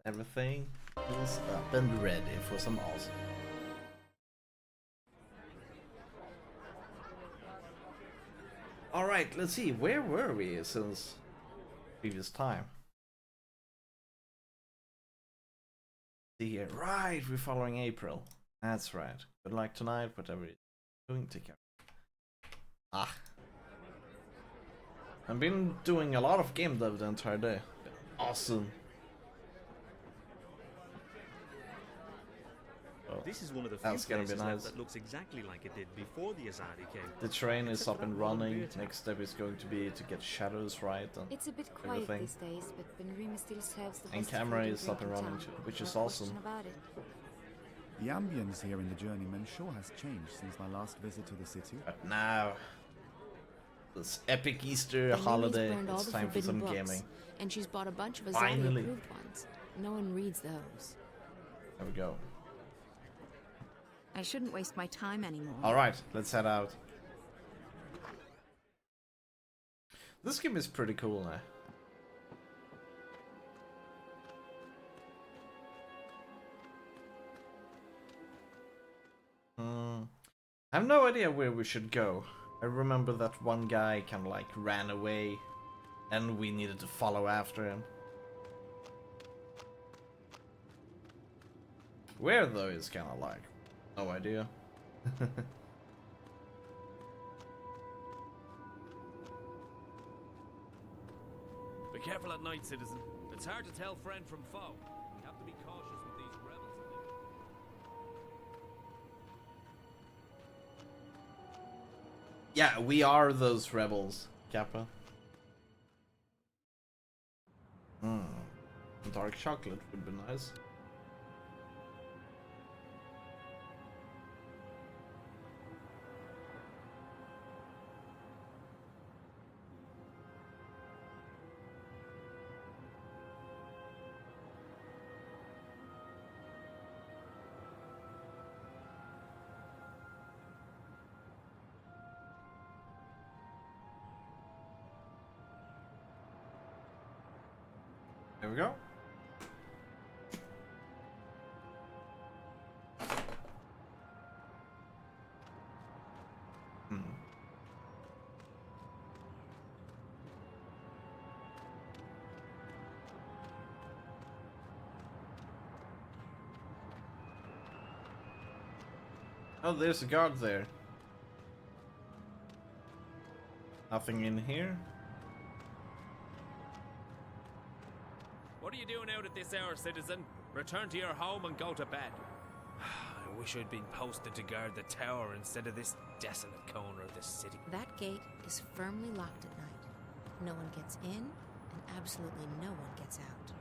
Everything is up and ready for some awesome. Alright, let's see, where were we since previous time? See here, right, we're following April. That's right. Good luck tonight, whatever you're doing, take care. Ah. I've been doing a lot of game dev the entire day. Awesome. Oh, this is one of the few that's gonna be nice. that looks exactly like it did before the Azadi came. The train is up and running. Next step is going to be to get shadows right and it's a bit quiet everything. these days, but Benrima still serves the And best camera food is up and drink in running town. too, which is No awesome. question about it. The ambience here in the Journeyman sure has changed since my last visit to the city. But now, this epic Easter Benrimi's holiday, burned all it's the time for forbidden some books, gaming. and she's bought a bunch of Finally. Azadi approved ones. No one reads those. There we go. I shouldn't waste my time anymore. Alright, let's head out. This game is pretty cool now. I have no idea where we should go. I remember that one guy kind of like ran away and we needed to follow after him. Where though is kind of like, no idea. Be careful at night, citizen. It's hard to tell friend from foe. We have to be cautious with these rebels. Yeah, we are those rebels, Kappa. Dark chocolate would be nice. There we go. Oh, there's a guard there. Nothing in here. What are you doing out at this hour, citizen? Return to your home and go to bed. I wish I'd been posted to guard the tower instead of this desolate corner of the city. That gate is firmly locked at night. No one gets in, and absolutely no one gets out.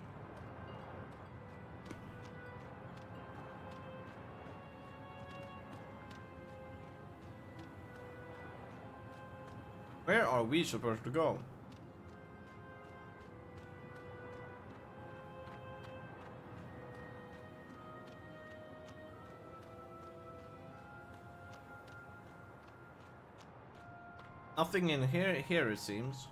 Where are we supposed to go? Nothing in here it seems.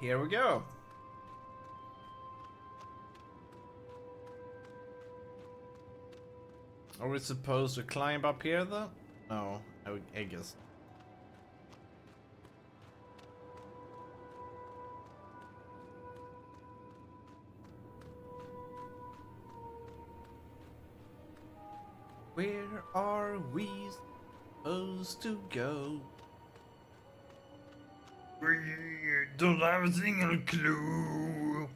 Here we go. Are we supposed to climb up here though? No, I guess. Where are we supposed to go? We don't have a single clue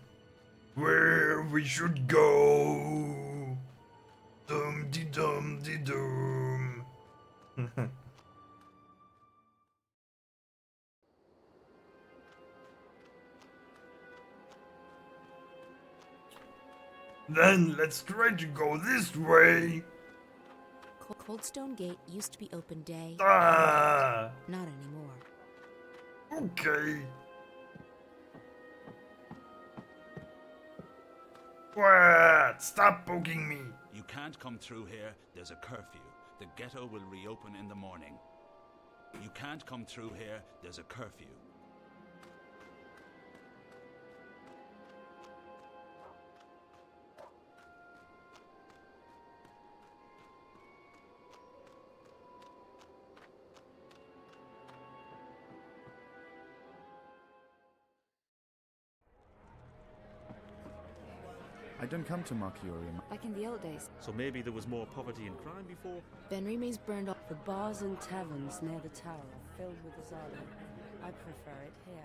where we should go. So Then let's try to go this way. Coldstone Gate used to be open day, Ah, not anymore. okay. What? Stop poking me. You can't come through here. There's a curfew. The ghetto will reopen in the morning. You can't come through here. There's a curfew. I don't come to Mercurium. Like in the old days. So maybe there was more poverty and crime before? Benrime's burned off. The bars and taverns near the tower are filled with Azadi. I prefer it here.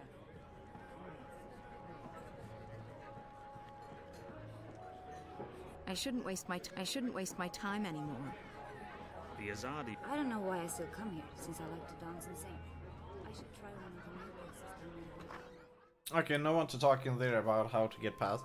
I shouldn't waste my time anymore. The Azadi. I don't know why I still come here, since I like to dance and sing. I should try one of the new places coming in. Okay, no one to talk in there about how to get past.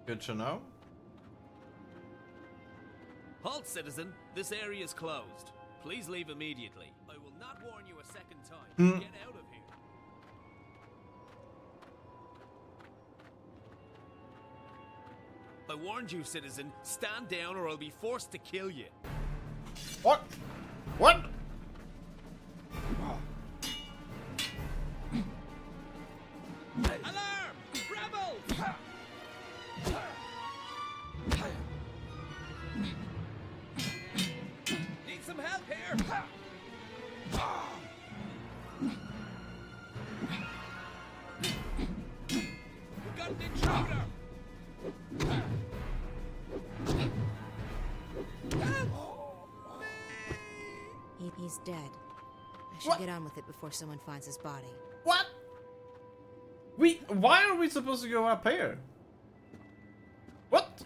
Good to know. Halt, citizen. This area is closed. Please leave immediately. I will not warn you a second time. Get out of here. I warned you, citizen. Stand down or I'll be forced to kill you. What? What? Alarm! Rebels! Need some help here? We got an intruder! He's dead. I should What? get on with it before someone finds his body. What? Why are we supposed to go up here? What?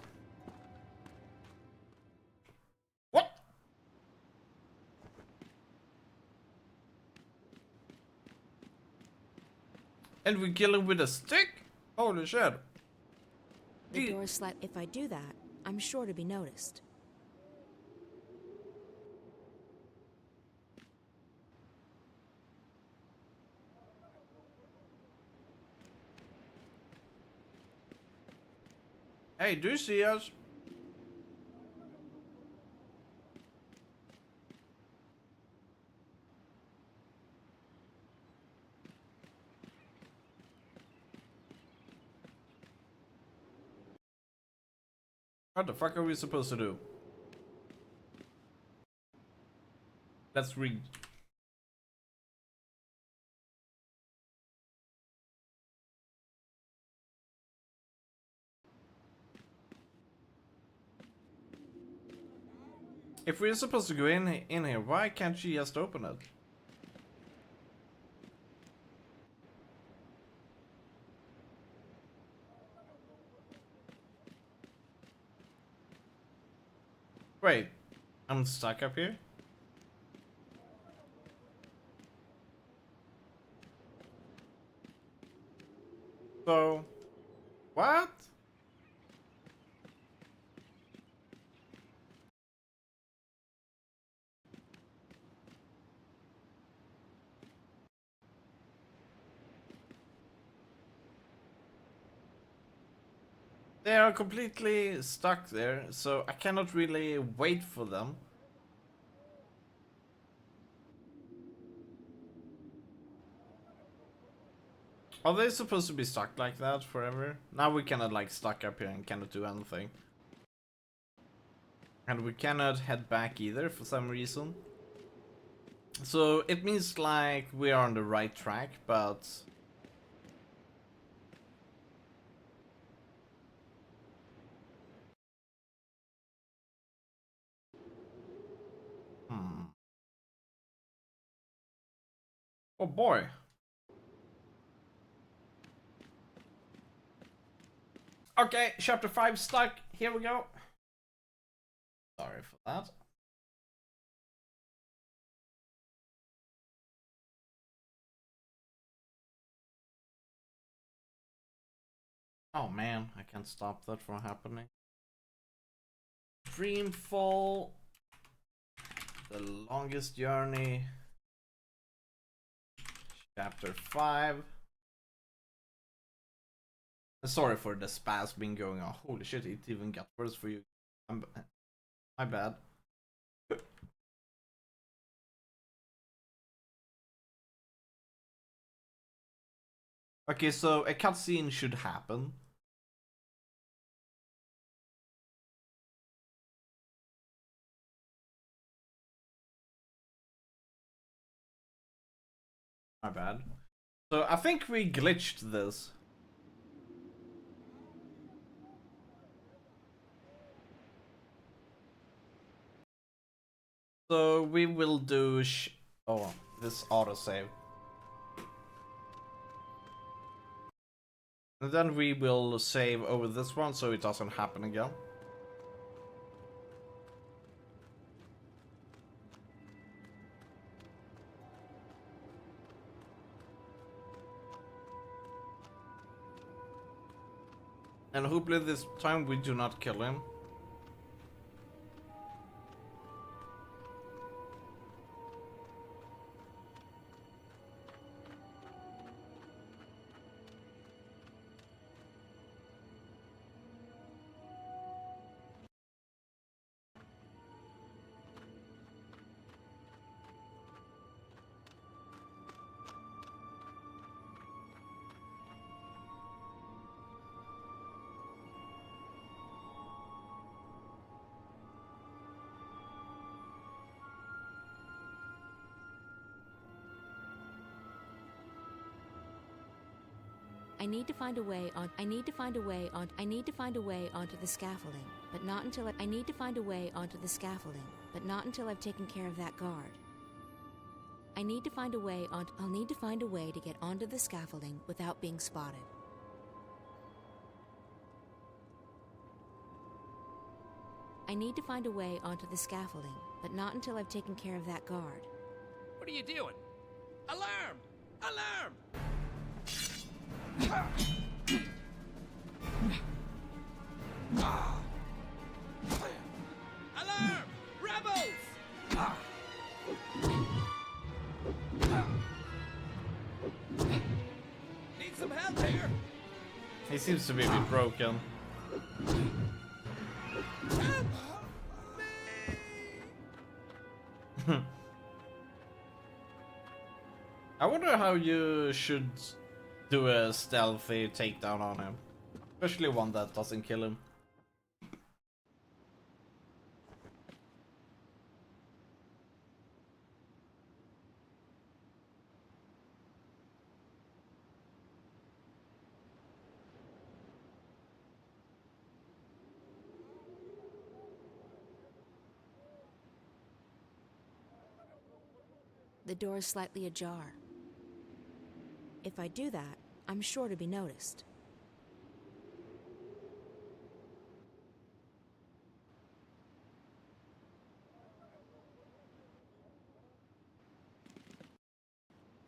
What? And we kill him with a stick? Holy shit. The Gee. door's slight. If I do that, I'm sure to be noticed. Hey, do you see us? What the fuck are we supposed to do? Let's read. If we're supposed to go in here, why can't she just open it? Wait, I'm stuck up here? So, what? They are completely stuck there, so I cannot really wait for them. Are they supposed to be stuck like that forever? Now we cannot like stuck up here and cannot do anything. And we cannot head back either for some reason. So it means like we are on the right track, but oh boy. Okay, chapter 5 stuck. Here we go. Sorry for that. Oh man, I can't stop that from happening. Dreamfall. The longest journey. Chapter 5. Sorry for the spaz being going on. Holy shit, it even got worse for you. My bad. Okay, so a cutscene should happen. My bad. So I think we glitched this. So we will do this autosave. And then we will save over this one so it doesn't happen again. And hopefully this time we do not kill him. I need to find a way on. I need to find a way on. I need to find a way onto the scaffolding, but not until I need to find a way onto the scaffolding, but not until I've taken care of that guard. I need to find a way on. I'll need to find a way to get onto the scaffolding without being spotted. I need to find a way onto the scaffolding, but not until I've taken care of that guard. What are you doing? Alarm! Alarm! Alarm! Rebels! Need some help here? He seems to be a bit broken. Help me! I wonder how you should do a stealthy takedown on him. Especially one that doesn't kill him. The door is slightly ajar. If I do that, I'm sure to be noticed.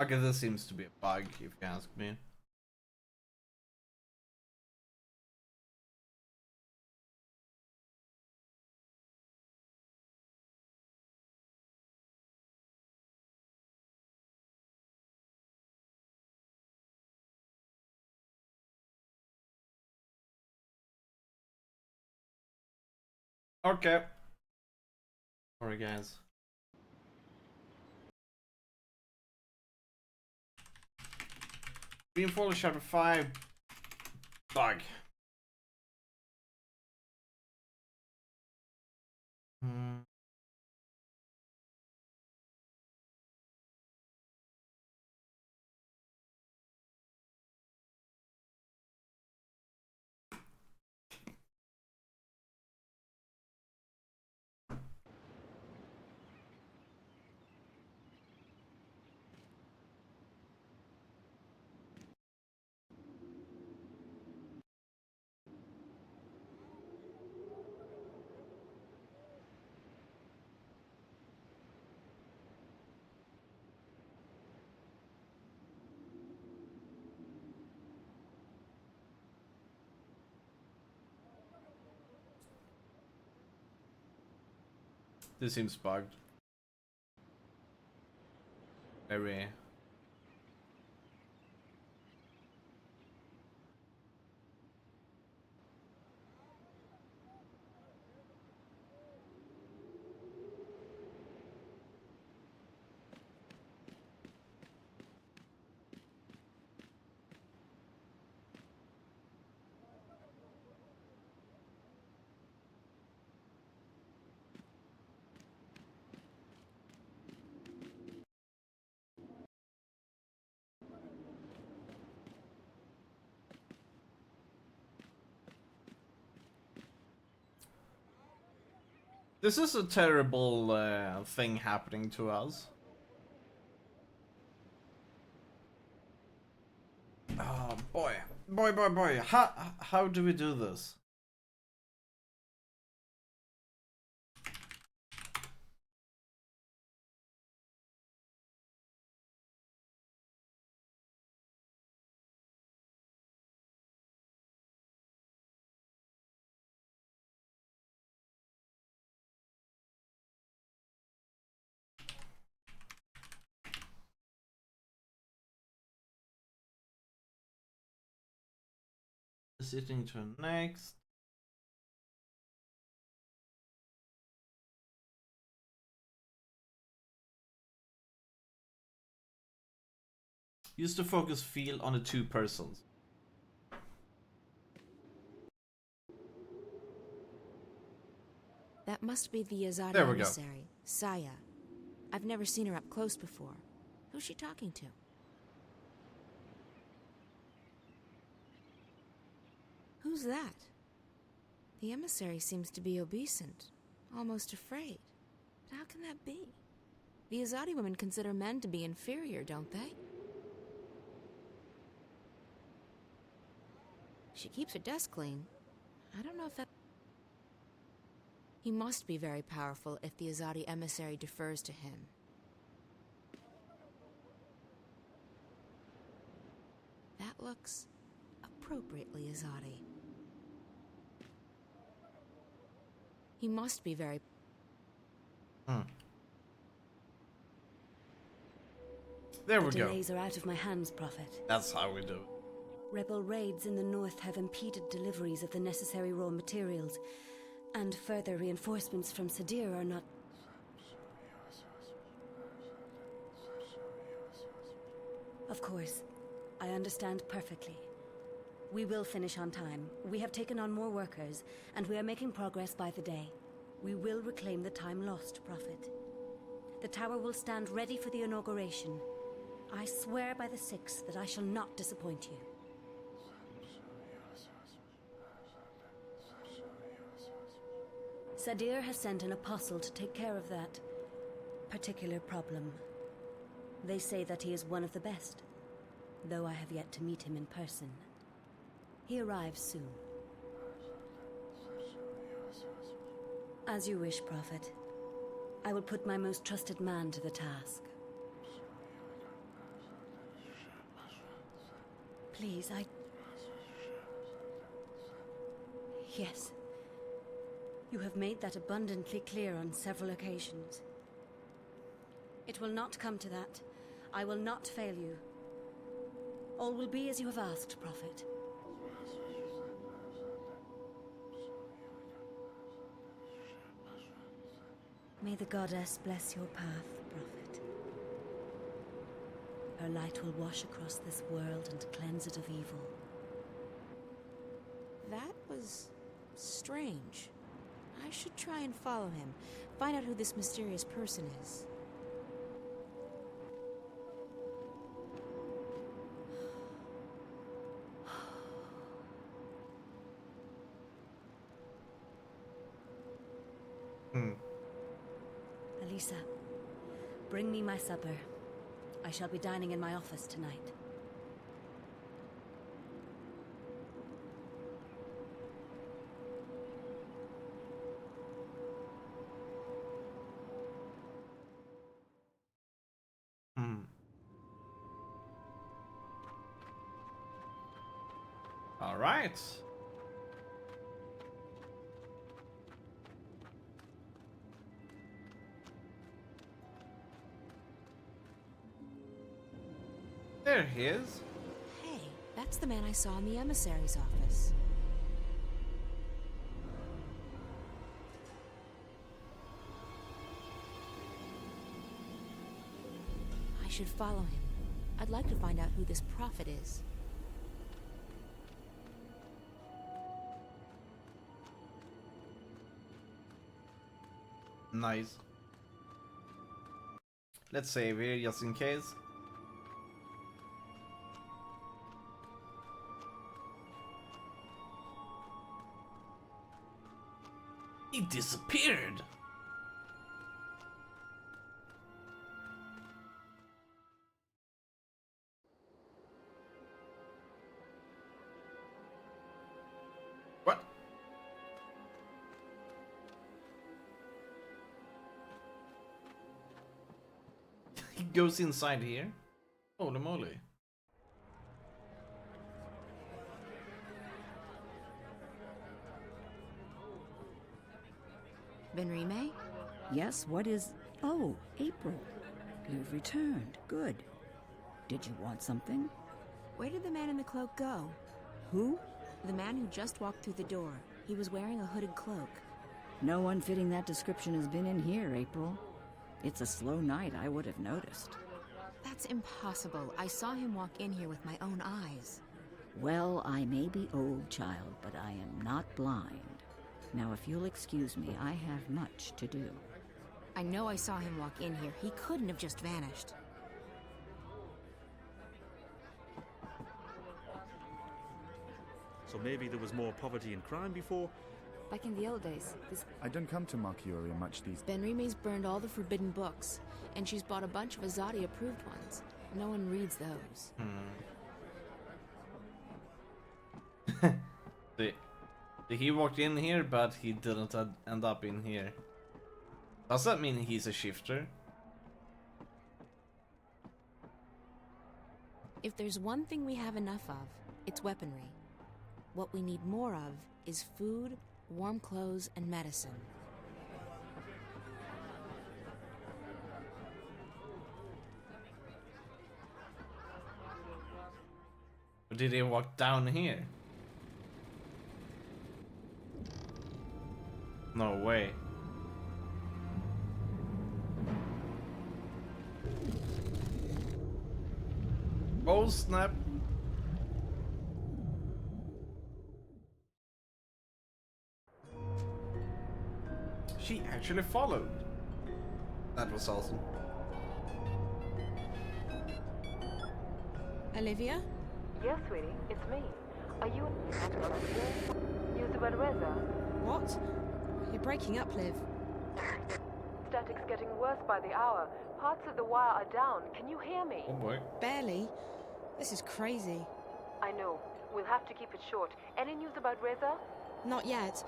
Okay, this seems to be a bug, if you ask me. Okay. Sorry, guys. Dreamfall chapter 5. Bug. This seems bugged. Very. This is a terrible thing happening to us. Oh boy, boy. How do we do this? Sitting to next. Use the focus field on the two persons. That must be the Azadi There we go. emissary, Saya. I've never seen her up close before. Who's she talking to? Who's that? The emissary seems to be obeisant, almost afraid. But how can that be? The Azadi women consider men to be inferior, don't they? She keeps her desk clean. I don't know if that... He must be very powerful if the Azadi emissary defers to him. That looks appropriately Azadi. He must be very... There we The go. delays are out of my hands, Prophet. That's how we do it. Rebel raids in the north have impeded deliveries of the necessary raw materials, and further reinforcements from Sadir are not... Of course, I understand perfectly. We will finish on time. We have taken on more workers, and we are making progress by the day. We will reclaim the time lost, Prophet. The tower will stand ready for the inauguration. I swear by the Six that I shall not disappoint you. Sadir has sent an apostle to take care of that particular problem. They say that he is one of the best, though I have yet to meet him in person. He arrives soon. As you wish, Prophet. I will put my most trusted man to the task. Please, Yes. You have made that abundantly clear on several occasions. It will not come to that. I will not fail you. All will be as you have asked, Prophet. May the goddess bless your path, Prophet. Her light will wash across this world and cleanse it of evil. That was strange. I should try and follow him, find out who this mysterious person is. Elisa, bring me my supper. I shall be dining in my office tonight. All right. There he is. Hey, that's the man I saw in the emissary's office. I should follow him. I'd like to find out who this prophet is. Nice. Let's save here just in case. He disappeared. What? He goes inside here? Holy moly. Benrime? Yes, what is... Oh, April. You've returned. Good. Did you want something? Where did the man in the cloak go? Who? The man who just walked through the door. He was wearing a hooded cloak. No one fitting that description has been in here, April. It's a slow night, I would have noticed. That's impossible. I saw him walk in here with my own eyes. Well, I may be old, child, but I am not blind. Now, if you'll excuse me, I have much to do. I know I saw him walk in here. He couldn't have just vanished. So maybe there was more poverty and crime before. Back in the old days, this... I don't come to Marcuria much these days. Benrime's burned all the forbidden books, and she's bought a bunch of Azadi-approved ones. No one reads those. He walked in here, but he didn't end up in here. Does that mean he's a shifter? If there's one thing we have enough of, it's weaponry. What we need more of is food, warm clothes, and medicine. Or did he walk down here? No way. Oh snap. She actually followed. That was awesome. Olivia? Yes, sweetie, it's me. Are you Yusuf Reza? What? You're breaking up, Liv. Static's getting worse by the hour. Parts of the wire are down. Can you hear me? Oh boy. Barely. This is crazy. I know. We'll have to keep it short. Any news about Reza? Not yet,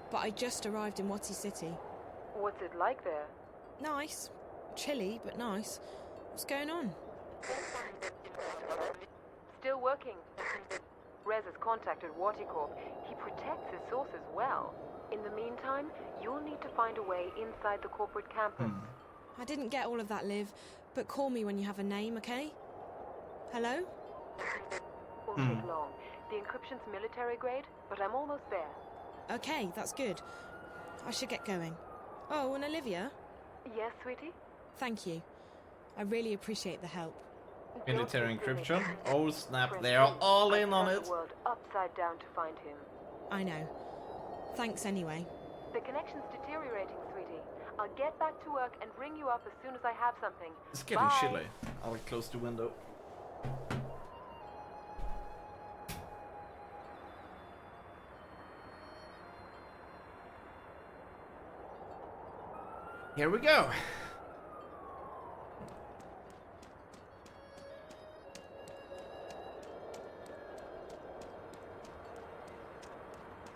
but I just arrived in Watsi City. What's it like there? Nice. Chilly, but nice. What's going on? Still working. Reza's contacted Warticorp. He protects his sources well. In the meantime, you'll need to find a way inside the corporate campus. I didn't get all of that, Liv, but call me when you have a name, okay? Hello? Won't take long. The encryption's military grade, but I'm almost there. Okay, that's good. I should get going. Oh, and Olivia? Yes, sweetie? Thank you. I really appreciate the help. Military Don't be encryption. silly. Oh snap, Prince they are Louis, all I in on turned it. the world upside down to find him. I know. Thanks anyway. The connection's deteriorating, sweetie. I'll get back to work and ring you up as soon as I have something. It's getting Bye. chilly. I'll close the window. Here we go.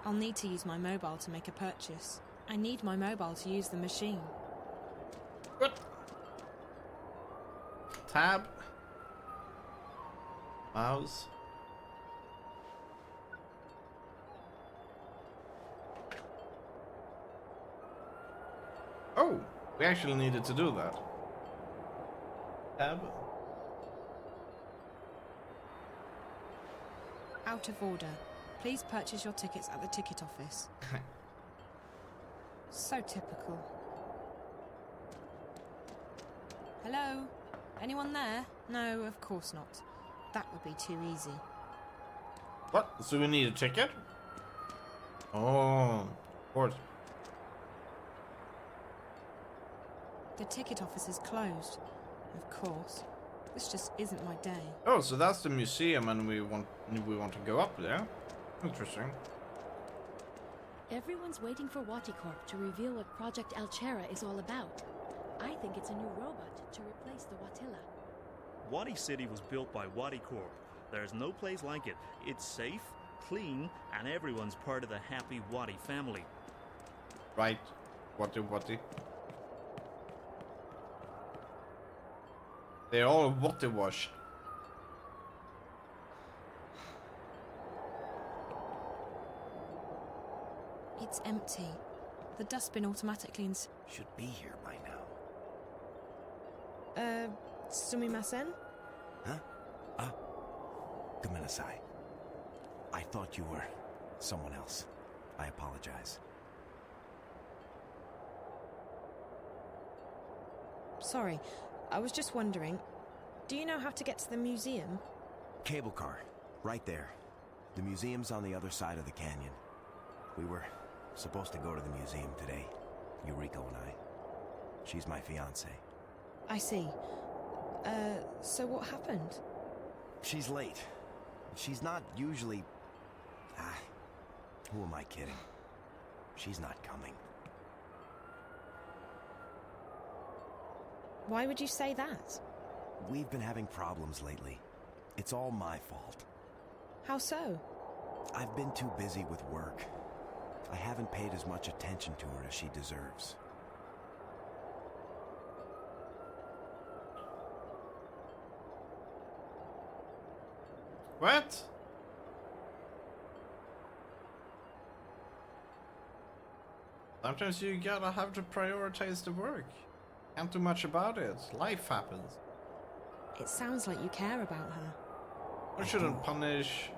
I'll need to use my mobile to make a purchase. I need my mobile to use the machine. What? Tab. Mouse. Oh, we actually needed to do that. Tab. Out of order. Please purchase your tickets at the ticket office. So typical. Hello? Anyone there? No, of course not. That would be too easy. What? So we need a ticket? Oh, of course. The ticket office is closed. Of course. This just isn't my day. Oh, so that's the museum, and we want to go up there. Interesting. Everyone's waiting for Waticorp to reveal what Project Alchera is all about. I think it's a new robot to replace the Watilla. Wadi City was built by Wadi Corp. There's no place like it. It's safe, clean, and everyone's part of the happy Wadi family. Right. Wati. They're all Wati washed. It's empty. The dustbin automatically Should be here by now. Sumimasen? Huh? Gomenasai. I thought you were someone else. I apologize. Sorry, I was just wondering, do you know how to get to the museum? Cable car. Right there. The museum's on the other side of the canyon. We were supposed to go to the museum today. Yuriko and I. She's my fiancée. I see. So what happened? She's late. She's not usually... who am I kidding? She's not coming. Why would you say that? We've been having problems lately. It's all my fault. How so? I've been too busy with work. I haven't paid as much attention to her as she deserves. What? Sometimes you gotta have to prioritize the work. Can't do much about it. Life happens. It sounds like you care about her. We shouldn't punish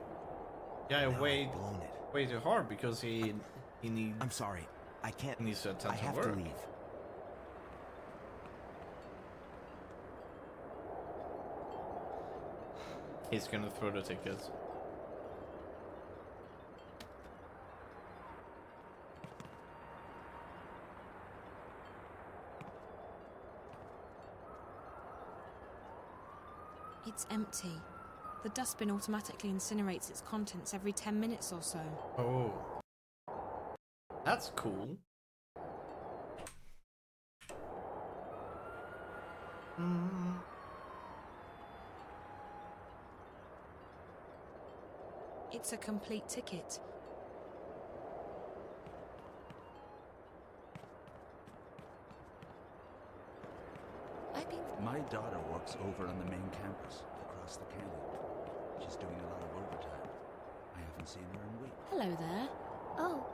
guy No, way I've blown it. way too hard because he needs. I'm sorry. I can't. He needs to attend I to have work. to leave. He's gonna throw the tickets. It's empty. The dustbin automatically incinerates its contents every 10 minutes or so. Oh. That's cool. It's a complete ticket. My daughter works over on the main campus, across the canyon. She's doing a lot of overtime. I haven't seen her in weeks. Hello there. Oh.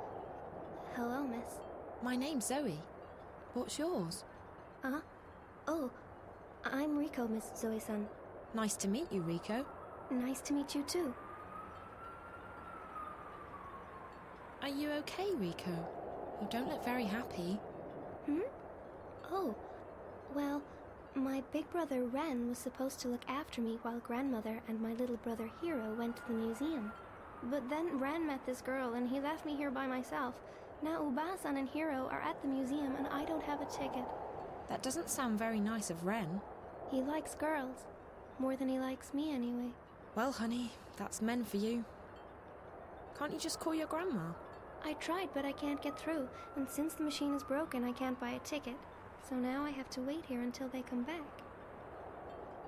Hello, miss. My name's Zoe. What's yours? Oh. I'm Rico, Miss Zoe-san. Nice to meet you, Rico. Nice to meet you, too. Are you okay, Rico? You don't look very happy. Oh. Well, my big brother Ren was supposed to look after me while grandmother and my little brother Hiro went to the museum. But then Ren met this girl and he left me here by myself. Now Uba-san and Hiro are at the museum and I don't have a ticket. That doesn't sound very nice of Ren. He likes girls. More than he likes me, anyway. Well, honey, that's men for you. Can't you just call your grandma? I tried, but I can't get through. And since the machine is broken, I can't buy a ticket. So now I have to wait here until they come back.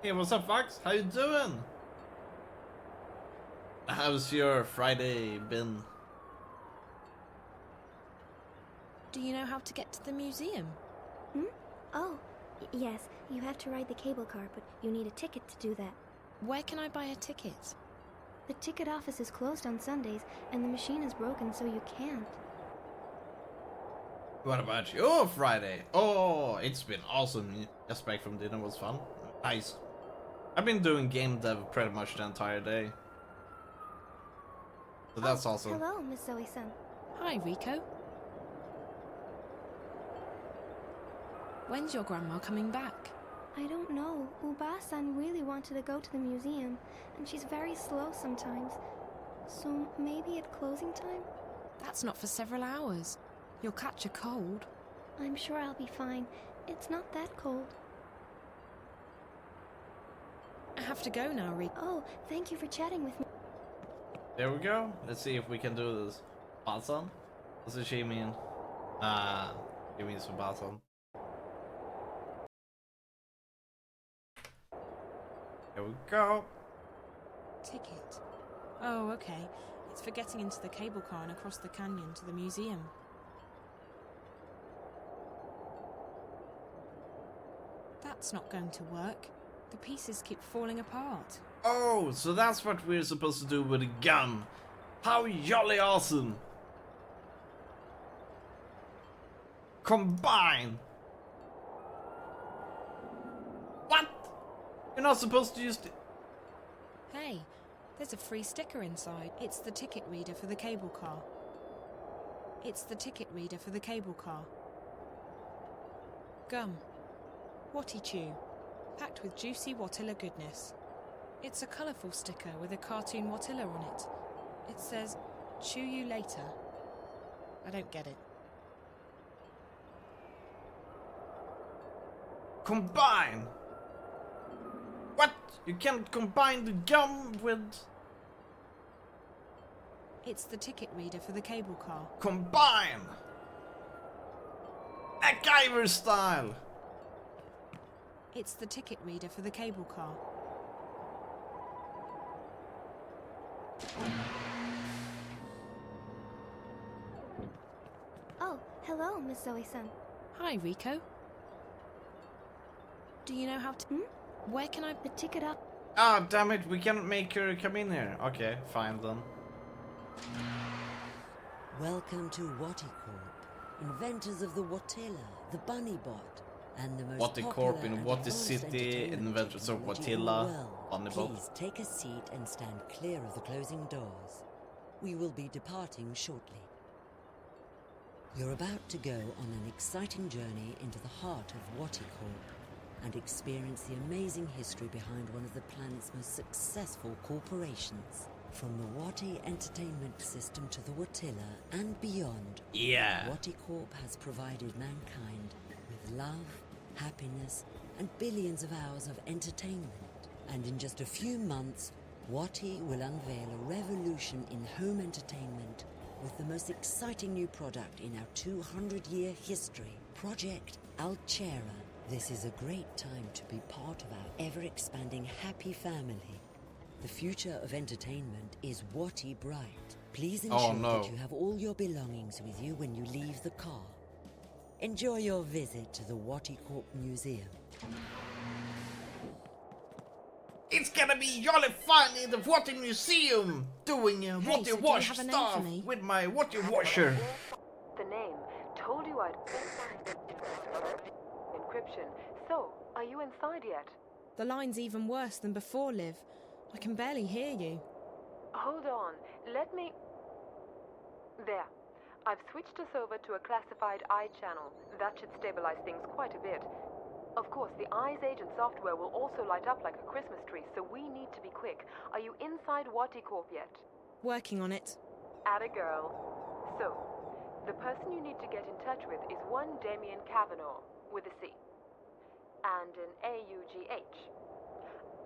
Hey, what's up, Fox? How you doing? How's your Friday been? Do you know how to get to the museum? Oh, yes. You have to ride the cable car, but you need a ticket to do that. Where can I buy a ticket? The ticket office is closed on Sundays, and the machine is broken, so you can't. What about your Friday? Oh, it's been awesome. Just back from dinner was fun. Nice. I've been doing game dev pretty much the entire day. So that's awesome. Hello, Miss Zoe-san. Hi, Rico. When's your grandma coming back? I don't know. Uba-san really wanted to go to the museum, and she's very slow sometimes. So maybe at closing time? That's not for several hours. You'll catch a cold. I'm sure I'll be fine. It's not that cold. I have to go now, Rico. Oh, thank you for chatting with me. There we go. Let's see if we can do this. Basan? What does she mean? It means for Basan. Here we go. Ticket. Oh, okay. It's for getting into the cable car and across the canyon to the museum. That's not going to work. The pieces keep falling apart. Oh, so that's what we're supposed to do with a gun. How jolly awesome. Combine. What? You're not supposed to use the... Hey, there's a free sticker inside. It's the ticket reader for the cable car. It's the ticket reader for the cable car. Gum. Watty Chew. Packed with juicy Watilla goodness. It's a colourful sticker with a cartoon Watilla on it. It says, "Chew you later." I don't get it. Combine. What? You can't combine the gum with... It's the ticket reader for the cable car. Combine! MacGyver style! It's the ticket reader for the cable car. Oh, hello, Miss Zoe-san. Hi, Rico. Do you know how to... Where can I... The ticket up. Ah, damn it, we can't make her come in here. Okay, fine then. Welcome to Watticorp, inventors of the Watilla, the Bunny Bot, and the most Watticorp in popular Watty and advanced City, entertainment inventors of technology in the Watilla, world. Bunny Bot. Please take a seat and stand clear of the closing doors. We will be departing shortly. You're about to go on an exciting journey into the heart of Watticorp and experience the amazing history behind one of the planet's most successful corporations. From the Watty entertainment system to the Watilla and beyond, Yeah. Watticorp has provided mankind with love, happiness, and billions of hours of entertainment. And in just a few months, Watty will unveil a revolution in home entertainment with the most exciting new product in our 200-year history, Project Altera. This is a great time to be part of our ever-expanding happy family. The future of entertainment is Watty bright. Please ensure that you have all your belongings with you when you leave the car. Enjoy your visit to the Watticorp Museum. It's gonna be jolly fun in the Watty Museum, doing Watty so do you Wash have a name stuff for me? with my Watty Washer. The name told you I'd... Encryption. So, are you inside yet? The line's even worse than before, Liv. I can barely hear you. Hold on. Let me... There. I've switched us over to a classified eye channel. That should stabilize things quite a bit. Of course, the Eyes Agent software will also light up like a Christmas tree, so we need to be quick. Are you inside Watticorp yet? Working on it. Atta girl. So, the person you need to get in touch with is one Damien Kavanaugh, with a C. And an A-U-G-H.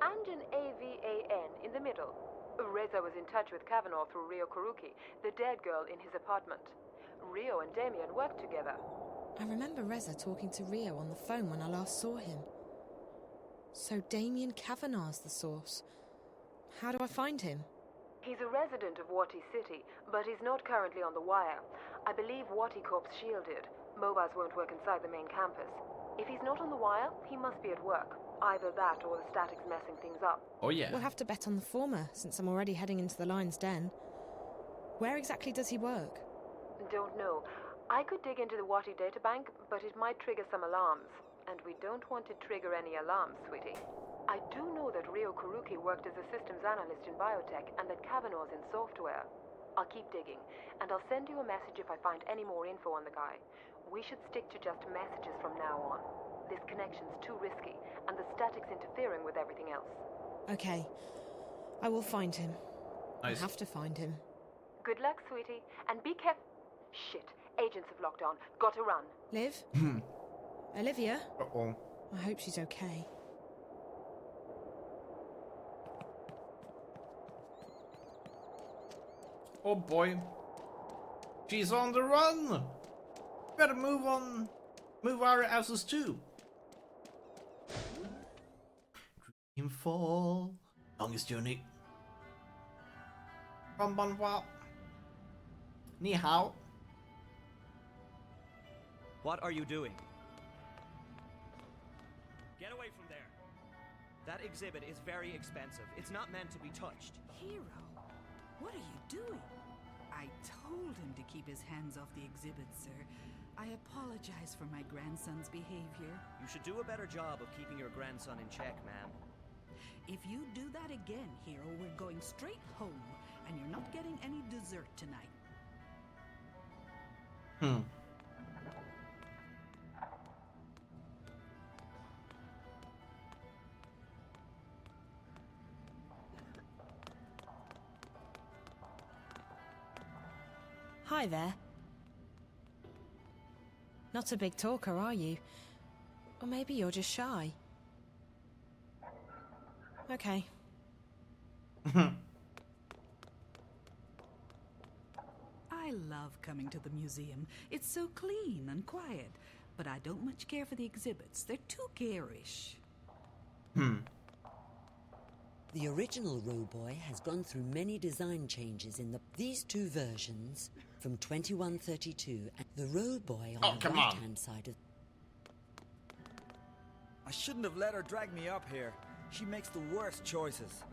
And an A-V-A-N in the middle. Reza was in touch with Kavanaugh through Rio Kuruki, the dead girl in his apartment. Rio and Damien worked together. I remember Reza talking to Rio on the phone when I last saw him. So Damien Kavanaugh's the source. How do I find him? He's a resident of Watty City, but he's not currently on the wire. I believe Watticorp's shielded. Mobiles won't work inside the main campus. If he's not on the wire, he must be at work. Either that or the static's messing things up. Oh yeah. We'll have to bet on the former, since I'm already heading into the lion's den. Where exactly does he work? Don't know. I could dig into the Watty databank, but it might trigger some alarms. And we don't want to trigger any alarms, sweetie. I do know that Rio Kuruki worked as a systems analyst in biotech and that Kavanaugh's in software. I'll keep digging, and I'll send you a message if I find any more info on the guy. We should stick to just messages from now on. This connection's too risky, and the static's interfering with everything else. Okay. I will find him. Nice. I have to find him. Good luck, sweetie, and be careful. Shit, agents have locked on. Got to run. Liv? Olivia? Uh-oh. I hope she's okay. Oh boy. She's on the run! Better move on. Move our asses too. Dreamfall. Longest journey. Konbanwa. Ni hao. What are you doing? Get away from there. That exhibit is very expensive. It's not meant to be touched. Hero, what are you doing? I told him to keep his hands off the exhibit, sir. I apologize for my grandson's behavior. You should do a better job of keeping your grandson in check, ma'am. If you do that again, Hero, we're going straight home, and you're not getting any dessert tonight. Hi there. Not a big talker, are you? Or maybe you're just shy. Okay. I love coming to the museum. It's so clean and quiet. But I don't much care for the exhibits. They're too garish. The original Roboy has gone through many design changes in these two versions from 2132 and the Roboy on the right-hand side of... I shouldn't have let her drag me up here. She makes the worst choices.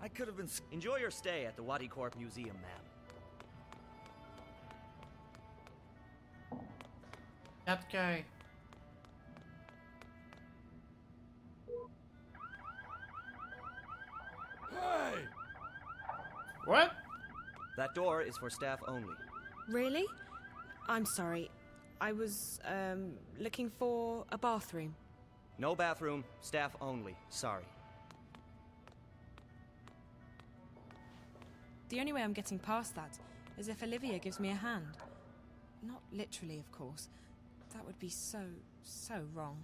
I could have been... Enjoy your stay at the Wadi Corp Museum, ma'am. That guy. Hey! What? That door is for staff only. Really? I'm sorry. I was, looking for a bathroom. No bathroom, staff only. Sorry. The only way I'm getting past that is if Olivia gives me a hand. Not literally, of course. That would be so wrong.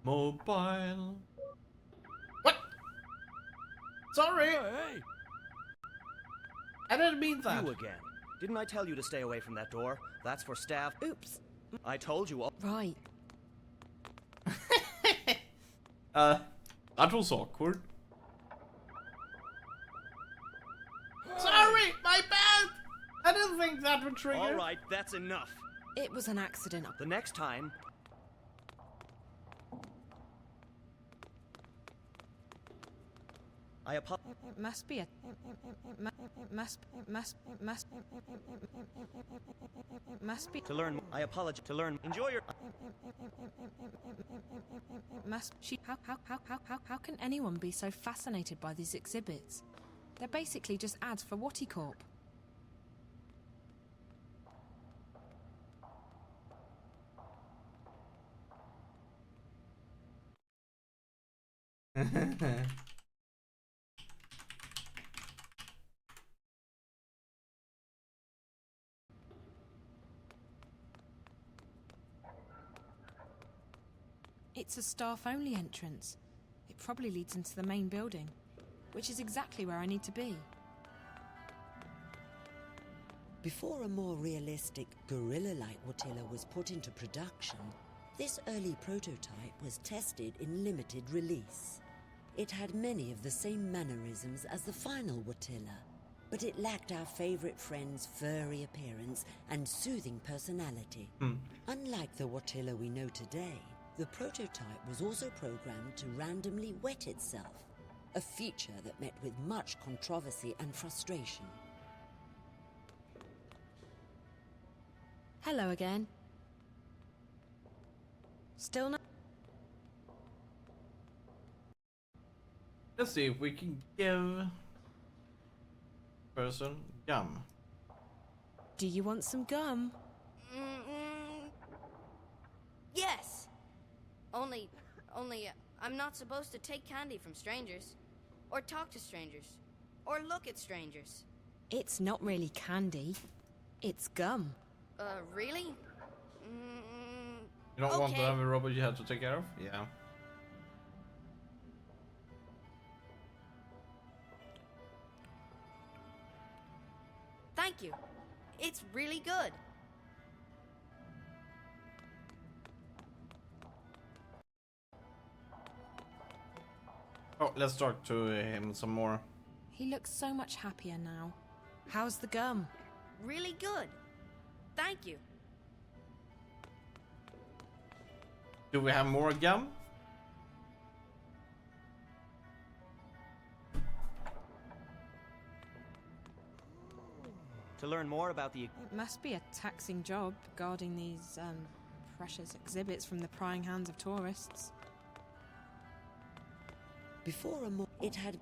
Mobile. What? Sorry. Hey! I didn't mean that. You again. Didn't I tell you to stay away from that door? That's for staff. Oops. I told you all. Right. That was awkward. Sorry, my bad. I didn't think that would trigger. All right, that's enough. It was an accident. The next time... It must be a... It must be... To learn, I apologize. To learn, enjoy your... It must... How can anyone be so fascinated by these exhibits? They're basically just ads for Wati Corp. It's a staff-only entrance. It probably leads into the main building, which is exactly where I need to be. Before a more realistic, gorilla-like Watilla was put into production, this early prototype was tested in limited release. It had many of the same mannerisms as the final Watilla, but it lacked our favorite friend's furry appearance and soothing personality. Unlike the Watilla we know today, the prototype was also programmed to randomly wet itself, a feature that met with much controversy and frustration. Hello again. Still not... Let's see if we can give person gum. Do you want some gum? Yes. Only, I'm not supposed to take candy from strangers, or talk to strangers, or look at strangers. It's not really candy. It's gum. Really? You don't want to Okay. have a robot you have to take care of? Yeah. Thank you. It's really good. Oh, let's talk to him some more. He looks so much happier now. How's the gum? Really good. Thank you. Do we have more gum? To learn more about the... It must be a taxing job guarding these, precious exhibits from the prying hands of tourists. Before it had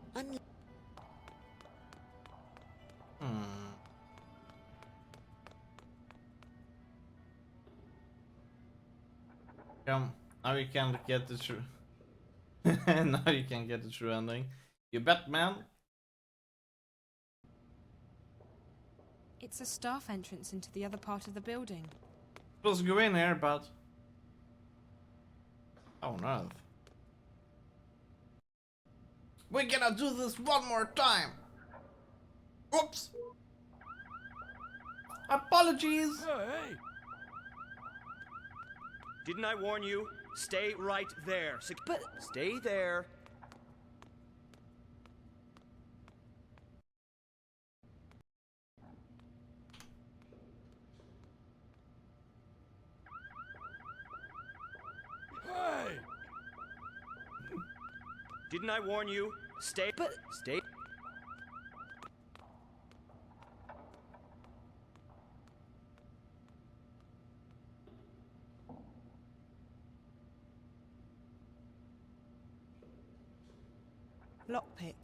Come, now you can get the true. Now you can get the true ending. You bet, man. It's a staff entrance into the other part of the building. Supposed to go in here, but oh no. We're gonna do this one more time. Oops. Apologies. Hey. Didn't I warn you? Stay right there. But stay there. Hey. Didn't I warn you? Stay. But stay. Lockpick.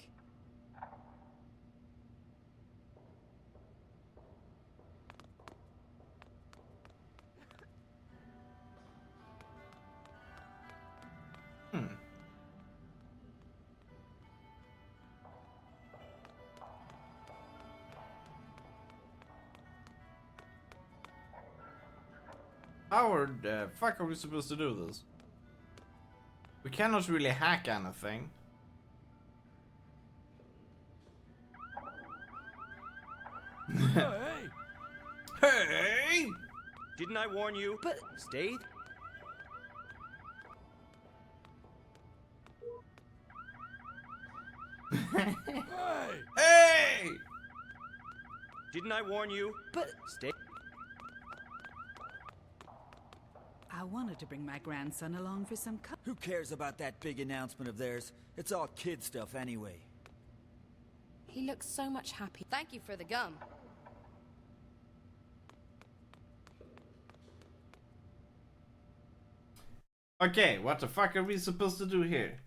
How the fuck are we supposed to do this? We cannot really hack anything. Hey! Hey! Didn't I warn you? But stay. Hey! Hey! Didn't I warn you? But stay. I wanted to bring my grandson along for some Who cares about that big announcement of theirs? It's all kid stuff anyway. He looks so much happy. Thank you for the gum. Okay, what the fuck are we supposed to do here?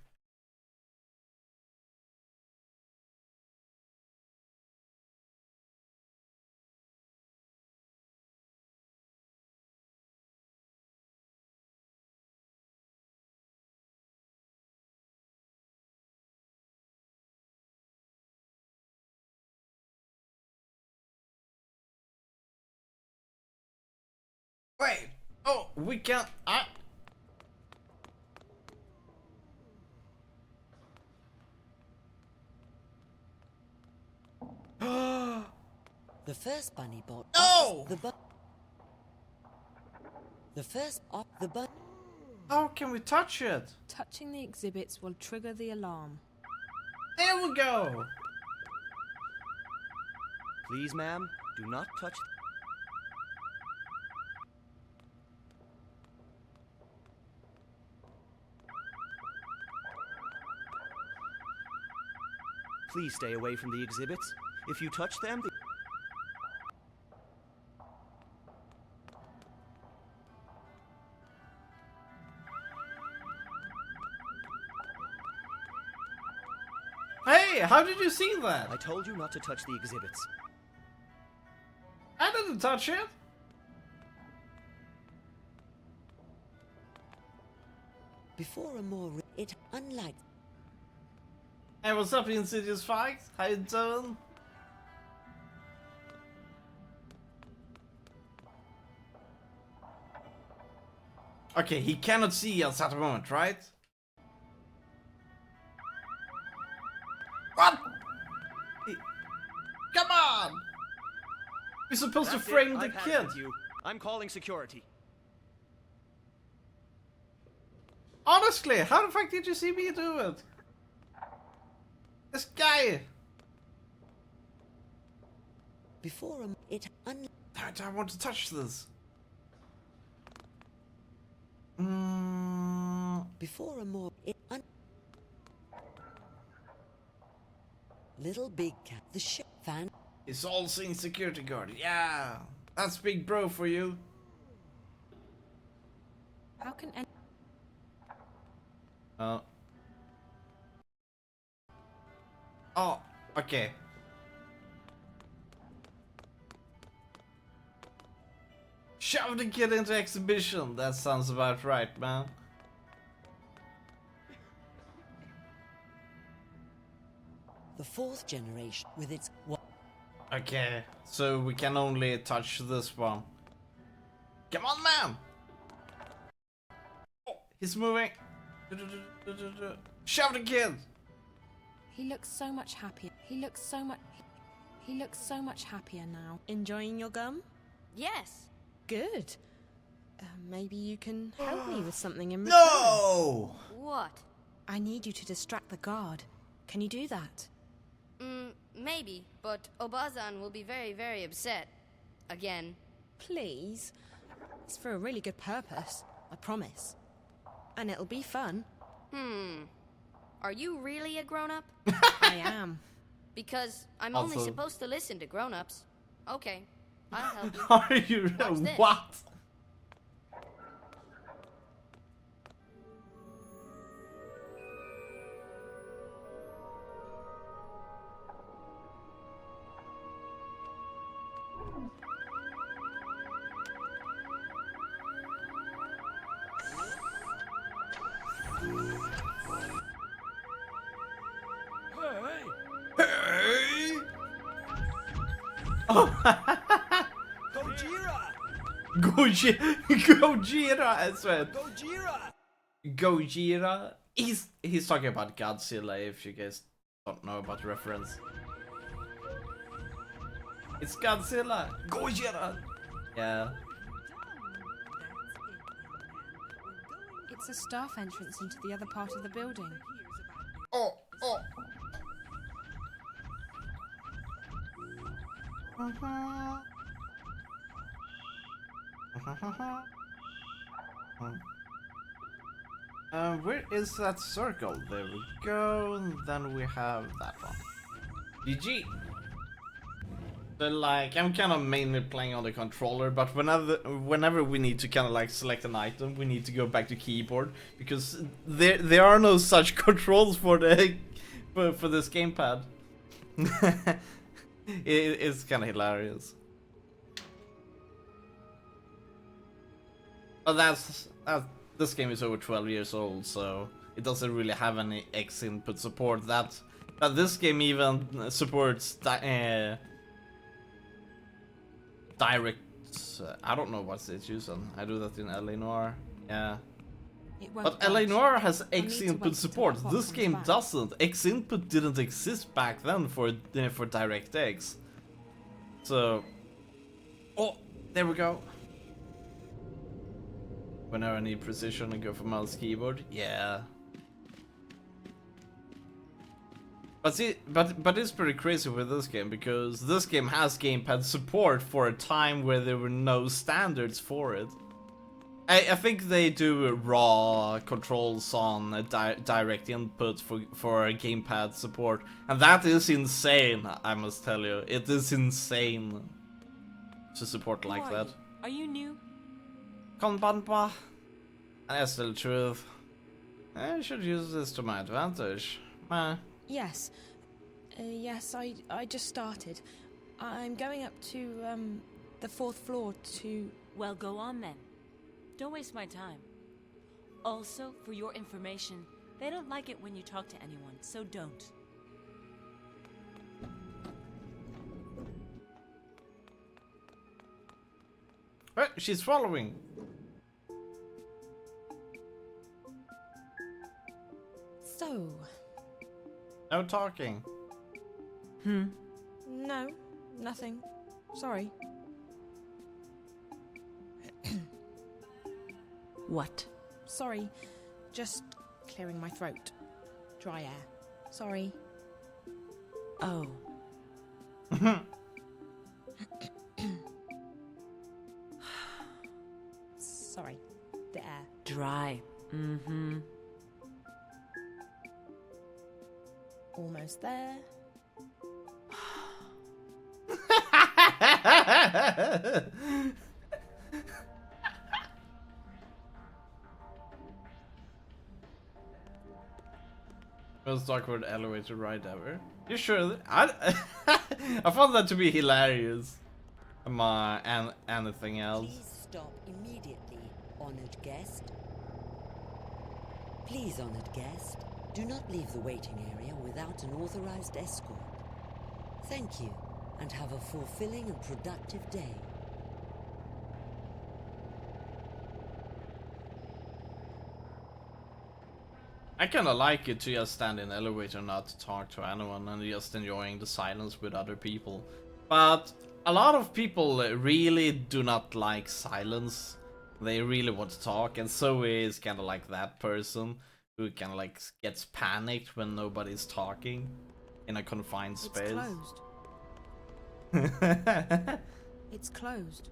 Wait! Oh, we can't. The first bunny bot. No! The first op the button. How can we touch it? Touching the exhibits will trigger the alarm. There we go! Please, ma'am, do not touch. Please stay away from the exhibits. If you touch them, Why? How did you see that? I told you not to touch the exhibits. I didn't touch it. Before a more it unlike. Hey, what's up, Insidious Fox? How you doing? Okay, he cannot see us at the moment, right? What? Come on! We're supposed to frame the I've had kid. it with you. I'm calling security. Honestly, how the fuck did you see me do it? This guy. Before it un. I don't want to touch this. Before a more it un. Little big cat, the ship fan. It's all seeing security guard. Yeah, that's big bro for you. How can Oh, okay. Shove the kid into exhibition. That sounds about right, man. The fourth generation with its what? Okay, so we can only touch this one. Come on, man! Oh, he's moving. Shove the kid! He looks so much happier. He looks so much happier now. Enjoying your gum? Yes. Good. Maybe you can help me with something in return. No! What? I need you to distract the guard. Can you do that? Maybe, but Obazan will be very, very upset. Again. Please. It's for a really good purpose. I promise. And it'll be fun. Are you really a grown-up? I am. Because I'm Also- only supposed to listen to grown-ups. Okay, I'll help you. Are you? Watch this. What? Hey! Oh! Gojira, I swear. Gojira. He's talking about Godzilla. If you guys don't know about the reference, it's Godzilla. Gojira. Yeah. It's a staff entrance into the other part of the building. Oh. Where is that circle? There we go. And then we have that one. GG. So like, I'm kind of mainly playing on the controller, but whenever we need to kind of like select an item, we need to go back to keyboard because there are no such controls for the for this gamepad. It's kind of hilarious. But this game is over 12 years old, so it doesn't really have any X input support. But this game even supports direct. I don't know what it's using. I do that in LA Noire. Yeah. But LA Noire has X input support. This game doesn't. X input didn't exist back then for DirectX. So, oh, there we go. Whenever I need precision, I go for mouse keyboard. Yeah. But see, but it's pretty crazy with this game because this game has gamepad support for a time where there were no standards for it. I think they do raw controls on direct input for gamepad support, and that is insane. I must tell you, it is insane to support like that. Are you new? Konbanpa. That's the truth. I should use this to my advantage. Yes. Yes, I just started. I'm going up to, the 4th floor to... Well, go on then. Don't waste my time. Also, for your information, they don't like it when you talk to anyone, so don't. She's following. So... No talking. No, nothing. Sorry. What? Sorry. Just clearing my throat. Dry air. Sorry. Oh. Sorry. The air. Dry. Mm-hmm. Almost there. Most awkward elevator ride ever. You sure? I found that to be hilarious. And anything else? Please stop immediately, honored guest. Please, honored guest, do not leave the waiting area without an authorized escort. Thank you, and have a fulfilling and productive day. I kinda like it to just stand in the elevator and not to talk to anyone and just enjoying the silence with other people. But a lot of people really do not like silence. They really want to talk, and Zoe is kinda like that person who kinda like gets panicked when nobody's talking in a confined space. It's closed. It's closed.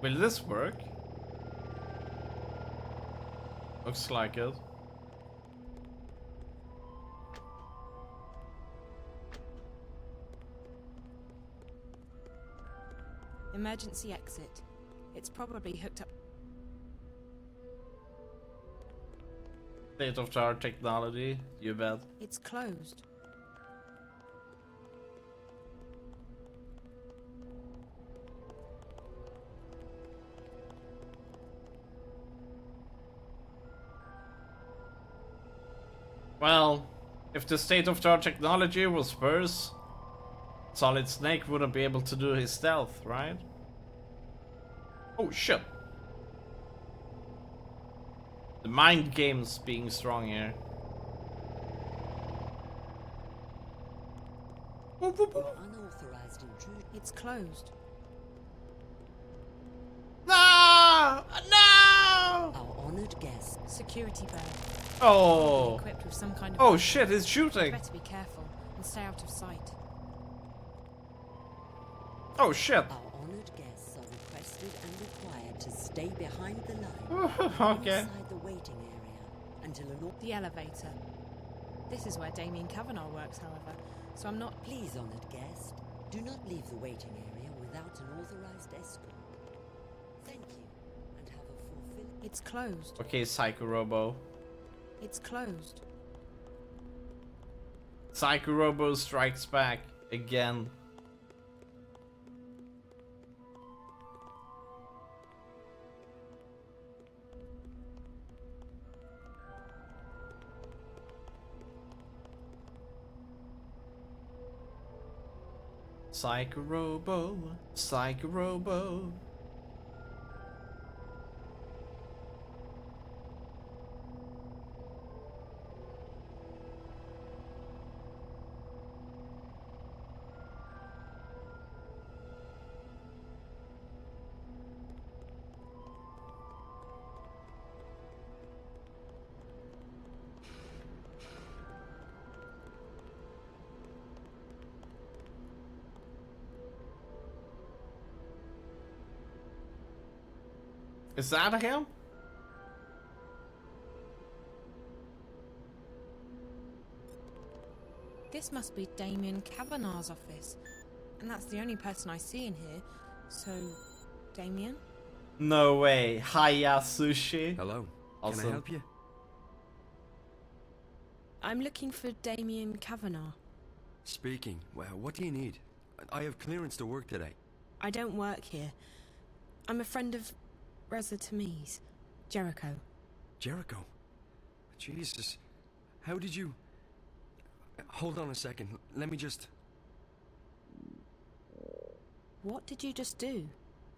Will this work? Looks like it. Emergency exit. It's probably hooked up. State-of-the-art technology, you bet. It's closed. Well, if the state-of-the-art technology was worse, Solid Snake wouldn't be able to do his stealth, right? Oh shit. The mind games being strong here. Unauthorized intrusion. It's closed. No! No! Our honored guest. Security bird. Oh. Equipped with some kind of Oh shit, it's shooting. Better be careful and stay out of sight. Oh shit. Our honored guests are requested and required to stay behind the line. Okay. Inside the waiting area until an The elevator. This is where Damien Kavanagh works, however, so I'm not... Please, honored guest, do not leave the waiting area without an authorized escort. Thank you, and have a fulfilling... It's closed. Okay, Psycho Robo. It's closed. Psycho Robo strikes back again. Psycho Robo, Psycho Robo. Is that him? This must be Damien Kavanagh's office. And that's the only person I see in here. So, Damien? No way. Hiya sushi. Hello. Also, Can I help you? I'm looking for Damien Kavanagh. Speaking. Well, what do you need? I have clearance to work today. I don't work here. I'm a friend of Reza Tamiz, Jericho. Jericho? Jesus. How did you... Hold on a second. Let me just... What did you just do?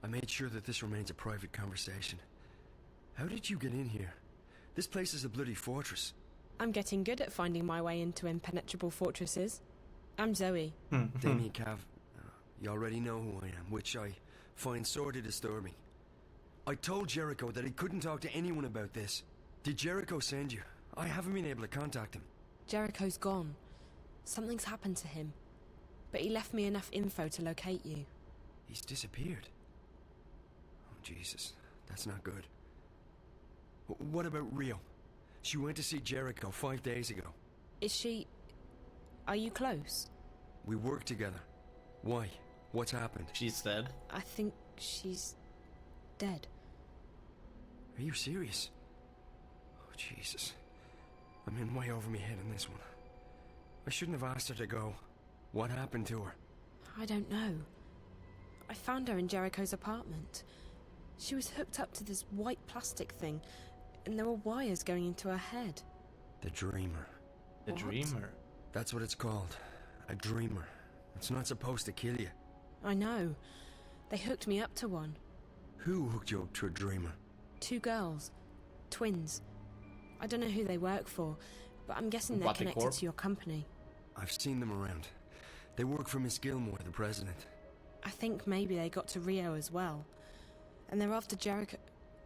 I made sure that this remains a private conversation. How did you get in here? This place is a bloody fortress. I'm getting good at finding my way into impenetrable fortresses. I'm Zoe. Damien Cav. You already know who I am, which I find sorely disturbing. I told Jericho that he couldn't talk to anyone about this. Did Jericho send you? I haven't been able to contact him. Jericho's gone. Something's happened to him. But he left me enough info to locate you. He's disappeared. Oh, Jesus. That's not good. What about Rio? She went to see Jericho 5 days ago. Is she... Are you close? We work together. Why? What's happened? She's dead. I think she's... dead. Are you serious? Oh, Jesus. I'm in way over my head in this one. I shouldn't have asked her to go. What happened to her? I don't know. I found her in Jericho's apartment. She was hooked up to this white plastic thing, and there were wires going into her head. The Dreamer. The What? Dreamer? That's what it's called. A Dreamer. It's not supposed to kill you. I know. They hooked me up to one. Who hooked you up to a Dreamer? 2 girls. Twins. I don't know who they work for, but I'm guessing they're connected to your company. I've seen them around. They work for Miss Gilmore, the president. I think maybe they got to Rio as well. And they're after Jericho...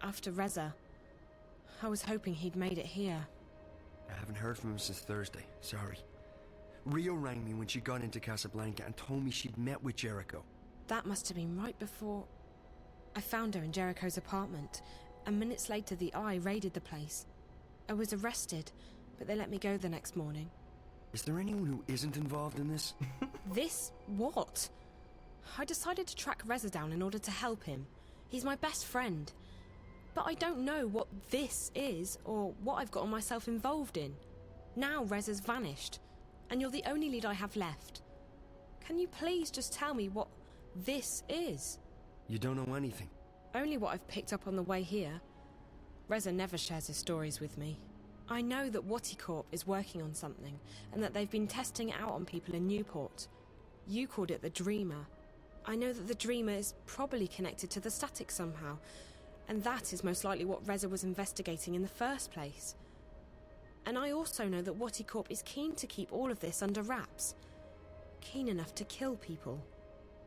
after Reza. I was hoping he'd made it here. I haven't heard from him since Thursday. Sorry. Rio rang me when she got into Casablanca and told me she'd met with Jericho. That must have been right before... I found her in Jericho's apartment, and minutes later the Eye raided the place. I was arrested, but they let me go the next morning. Is there anyone who isn't involved in this? This? What? I decided to track Reza down in order to help him. He's my best friend. But I don't know what this is, or what I've gotten myself involved in. Now Reza's vanished, and you're the only lead I have left. Can you please just tell me what this is? You don't know anything? Only what I've picked up on the way here. Reza never shares his stories with me. I know that Wati Corp is working on something, and that they've been testing it out on people in Newport. You called it the Dreamer. I know that the Dreamer is probably connected to the static somehow, and that is most likely what Reza was investigating in the first place. And I also know that Wati Corp is keen to keep all of this under wraps. Keen enough to kill people.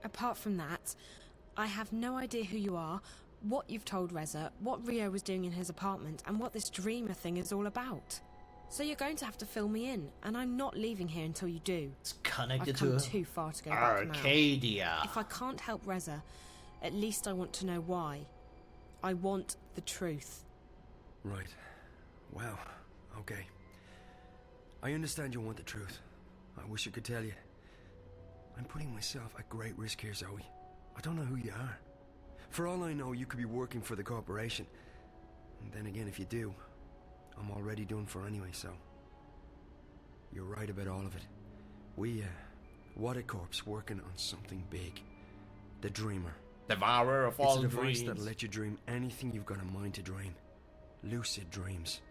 Apart from that, I have no idea who you are, what you've told Reza, what Rio was doing in his apartment, and what this Dreamer thing is all about. So you're going to have to fill me in, and I'm not leaving here until you do. It's connected I've come to too far to go back now. Arcadia. If I can't help Reza, at least I want to know why. I want the truth. Right. Well, okay. I understand you want the truth. I wish I could tell you. I'm putting myself at great risk here, Zoe. I don't know who you are. For all I know, you could be working for the corporation. And then again, if you do, I'm already done for anyway, so... You're right about all of it. We, Watercorp's working on something big. The Dreamer. Devourer of all dreams. It's a device dreams. that'll let you dream anything you've got a mind to dream. Lucid dreams.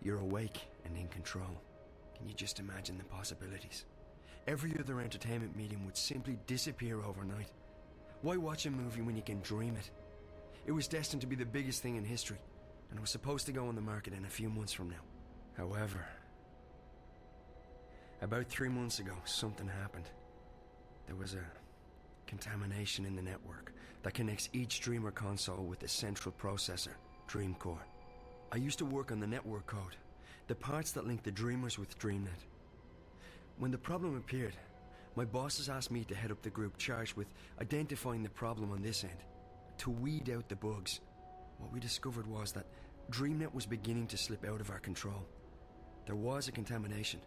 You're awake and in control. Can you just imagine the possibilities? Every other entertainment medium would simply disappear overnight. Why watch a movie when you can dream it? It was destined to be the biggest thing in history, and it was supposed to go on the market in a few months from now. However, about 3 months ago, something happened. There was a contamination in the network that connects each Dreamer console with the central processor, Dreamcore. I used to work on the network code, the parts that link the Dreamers with DreamNet. When the problem appeared, my bosses asked me to head up the group charged with identifying the problem on this end, to weed out the bugs. What we discovered was that DreamNet was beginning to slip out of our control. There was a contamination,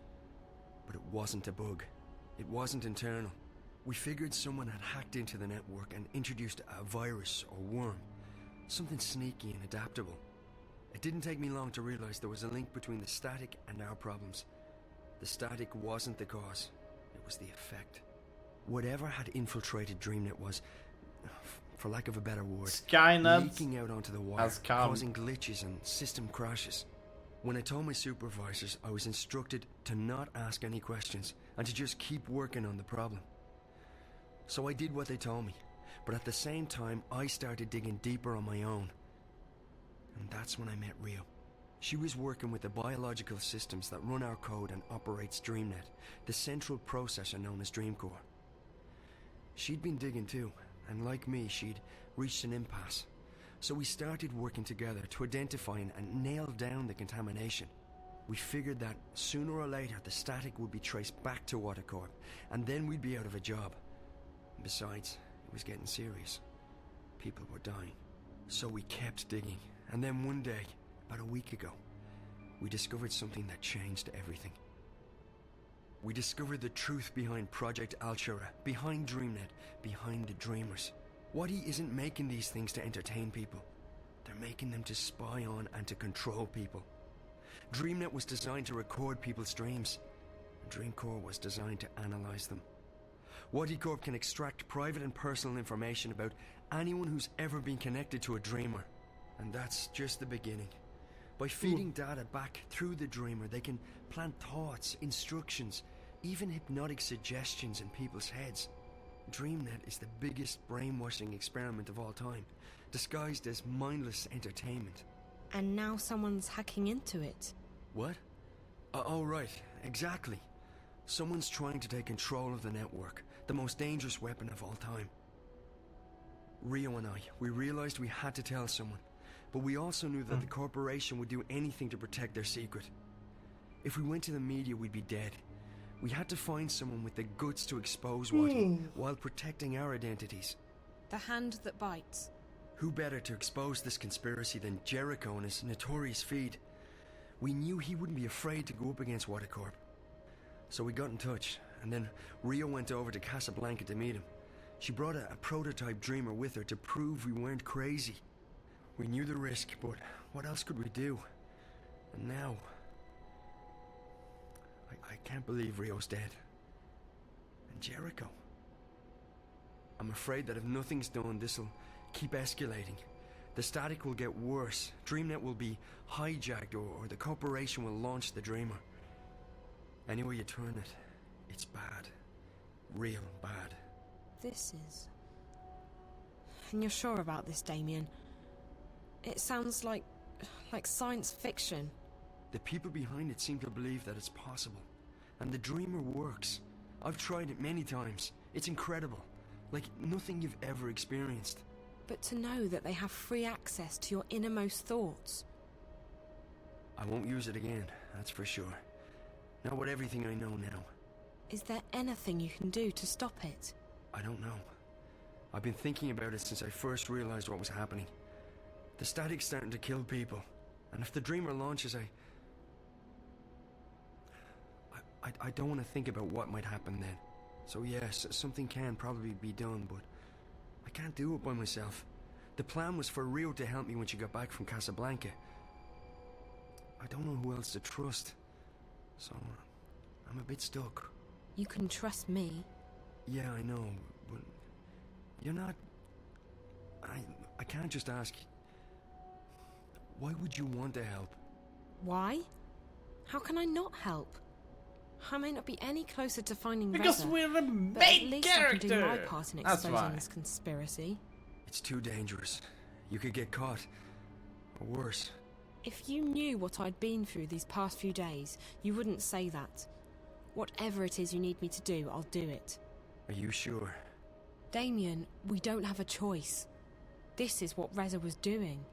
But it wasn't a bug. It wasn't internal. We figured someone had hacked into the network and introduced a virus or worm. Something sneaky and adaptable. It didn't take me long to realize there was a link between the static and our problems. The static wasn't the cause. It was the effect. Whatever had infiltrated DreamNet was, for lack of a better word, Skynet leaking out onto the wire, has come. causing glitches and system crashes. When I told my supervisors, I was instructed to not ask any questions and to just keep working on the problem. So I did what they told me, but at the same time I started digging deeper on my own. And that's when I met Rio. She was working with the biological systems that run our code and operates DreamNet, the central processor known as Dreamcore. She'd been digging too, and like me, she'd reached an impasse. So we started working together to identify and nail down the contamination. We figured that sooner or later the static would be traced back to Watercorp, and then we'd be out of a job. Besides, it was getting serious. People were dying. So we kept digging, and then one day, about a week ago, we discovered something that changed everything. We discovered the truth behind Project Altura, behind DreamNet, behind the Dreamers. Waddy isn't making these things to entertain people. They're making them to spy on and to control people. DreamNet was designed to record people's dreams, and Dreamcore was designed to analyze them. Waddy Corp can extract private and personal information about anyone who's ever been connected to a Dreamer. And that's just the beginning. By feeding data back through the Dreamer, they can plant thoughts, instructions, even hypnotic suggestions in people's heads. DreamNet is the biggest brainwashing experiment of all time, disguised as mindless entertainment. And now someone's hacking into it. What? Oh, right, exactly. Someone's trying to take control of the network, the most dangerous weapon of all time. Rio and I, we realized we had to tell someone, but we also knew that the corporation would do anything to protect their secret. If we went to the media, we'd be dead. We had to find someone with the guts to expose Waddy while protecting our identities. The hand that bites. Who better to expose this conspiracy than Jericho and his notorious feed? We knew he wouldn't be afraid to go up against Watercorp. So we got in touch, and then Rio went over to Casablanca to meet him. She brought a prototype Dreamer with her to prove we weren't crazy. We knew the risk, but what else could we do? And now... I can't believe Rio's dead. And Jericho. I'm afraid that if nothing's done, this'll keep escalating. The static will get worse. DreamNet will be hijacked, or the corporation will launch the Dreamer. Any way you turn it, it's bad. Real bad. This is... And you're sure about this, Damien? It sounds like science fiction. The people behind it seem to believe that it's possible. And the Dreamer works. I've tried it many times. It's incredible. Like nothing you've ever experienced. But to know that they have free access to your innermost thoughts... I won't use it again, that's for sure. Not with everything I know now. Is there anything you can do to stop it? I don't know. I've been thinking about it since I first realized what was happening. The static's starting to kill people. And if the Dreamer launches, I don't want to think about what might happen then. So yes, something can probably be done, but I can't do it by myself. The plan was for Rio to help me when she got back from Casablanca. I don't know who else to trust. So, I'm a bit stuck. You can trust me. Yeah, I know, but you're not... I can't just ask... Why would you want to help? Why? How can I not help? I may not be any closer to finding because Reza, we're the but at main least character. I can do my part in That's exposing why. this conspiracy. It's too dangerous. You could get caught. Or worse. If you knew what I'd been through these past few days, you wouldn't say that. Whatever it is you need me to do, I'll do it. Are you sure? Damien, we don't have a choice. This is what Reza was doing.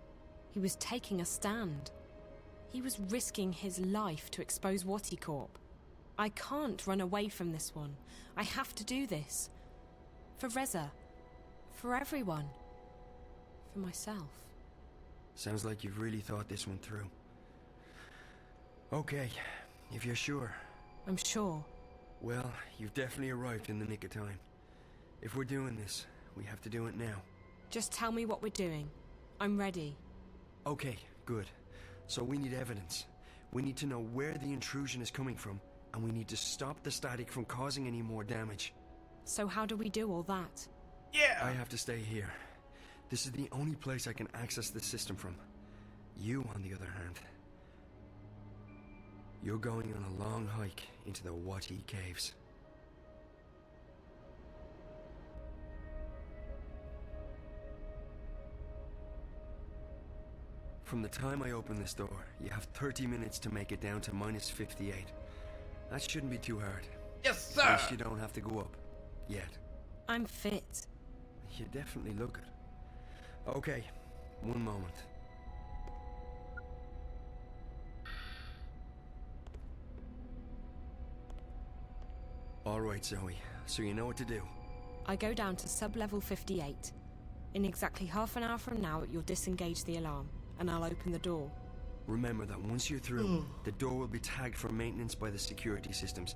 He was taking a stand. He was risking his life to expose Watercorp. I can't run away from this one. I have to do this. For Reza. For everyone. For myself. Sounds like you've really thought this one through. Okay, if you're sure. I'm sure. Well, you've definitely arrived in the nick of time. If we're doing this, we have to do it now. Just tell me what we're doing. I'm ready. Okay, good. So we need evidence. We need to know where the intrusion is coming from, and we need to stop the static from causing any more damage. So how do we do all that? Yeah! I have to stay here. This is the only place I can access the system from. You, on the other hand, you're going on a long hike into the Wati Caves. From the time I open this door, you have 30 minutes to make it down to minus 58. That shouldn't be too hard. Yes, sir! At least you don't have to go up. Yet. I'm fit. You definitely look it. Okay, one moment. Alright, Zoe, so you know what to do. I go down to sub-level 58. In exactly half an hour from now, you'll disengage the alarm, and I'll open the door. Remember that once you're through, the door will be tagged for maintenance by the security systems.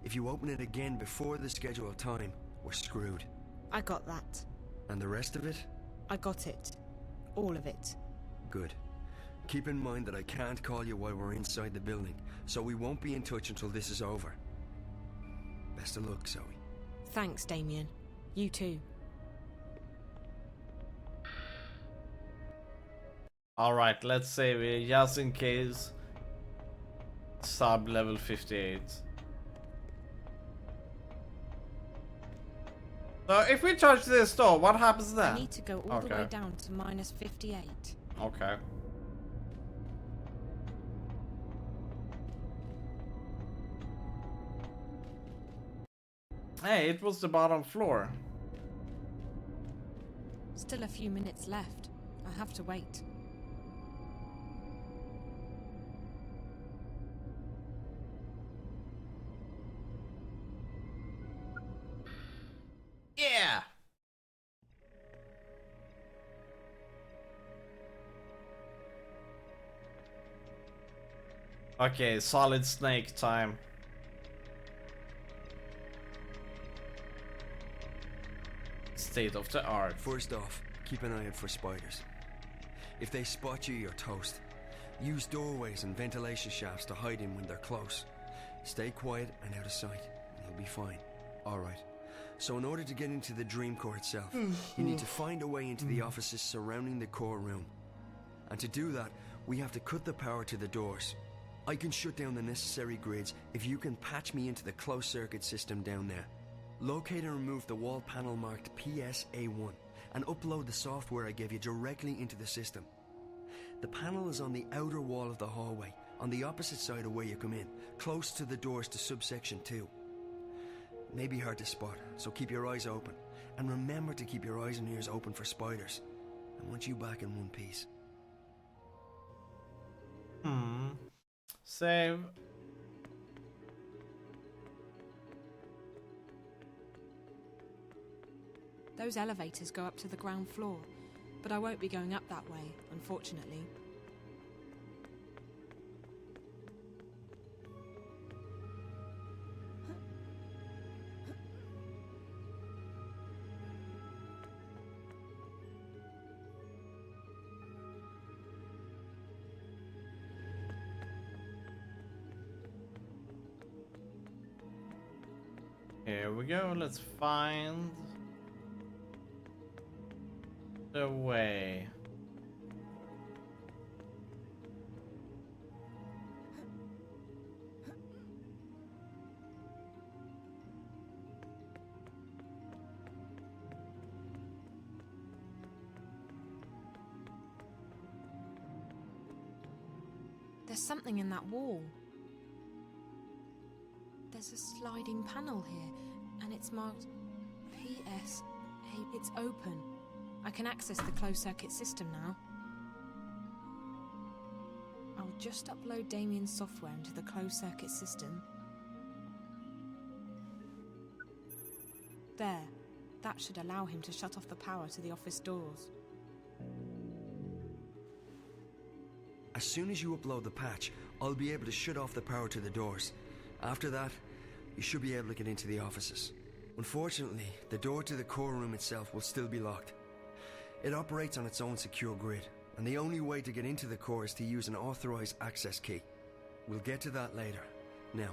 If you open it again before the scheduled time, we're screwed. I got that. And the rest of it? I got it. All of it. Good. Keep in mind that I can't call you while we're inside the building, so we won't be in touch until this is over. Best of luck, Zoe. Thanks, Damien. You too. Alright, let's say we just in case sub level 58. So if we touch this door, what happens then? I need to go all the way down to minus 58. Okay. Hey, it was the bottom floor. Still a few minutes left. I have to wait. Yeah! Okay, Solid Snake time. State of the art. First off, keep an eye out for spiders. If they spot you, you're toast. Use doorways and ventilation shafts to hide in when they're close. Stay quiet and out of sight, and you'll be fine. Alright. So in order to get into the dream core itself, you need to find a way into the offices surrounding the core room. And to do that, we have to cut the power to the doors. I can shut down the necessary grids if you can patch me into the closed circuit system down there. Locate and remove the wall panel marked PSA1 and upload the software I gave you directly into the system. The panel is on the outer wall of the hallway, on the opposite side of where you come in, close to the doors to subsection 2. May be hard to spot, so keep your eyes open. And remember to keep your eyes and ears open for spiders. I want you back in one piece. Save. Those elevators go up to the ground floor, but I won't be going up that way, unfortunately. Here we go, let's find the way. There's something in that wall. There's a sliding panel here, and it's marked PSA. It's open. I can access the closed-circuit system now. I'll just upload Damien's software into the closed-circuit system. There. That should allow him to shut off the power to the office doors. As soon as you upload the patch, I'll be able to shut off the power to the doors. After that, you should be able to get into the offices. Unfortunately, the door to the core room itself will still be locked. It operates on its own secure grid, and the only way to get into the core is to use an authorized access key. We'll get to that later. Now,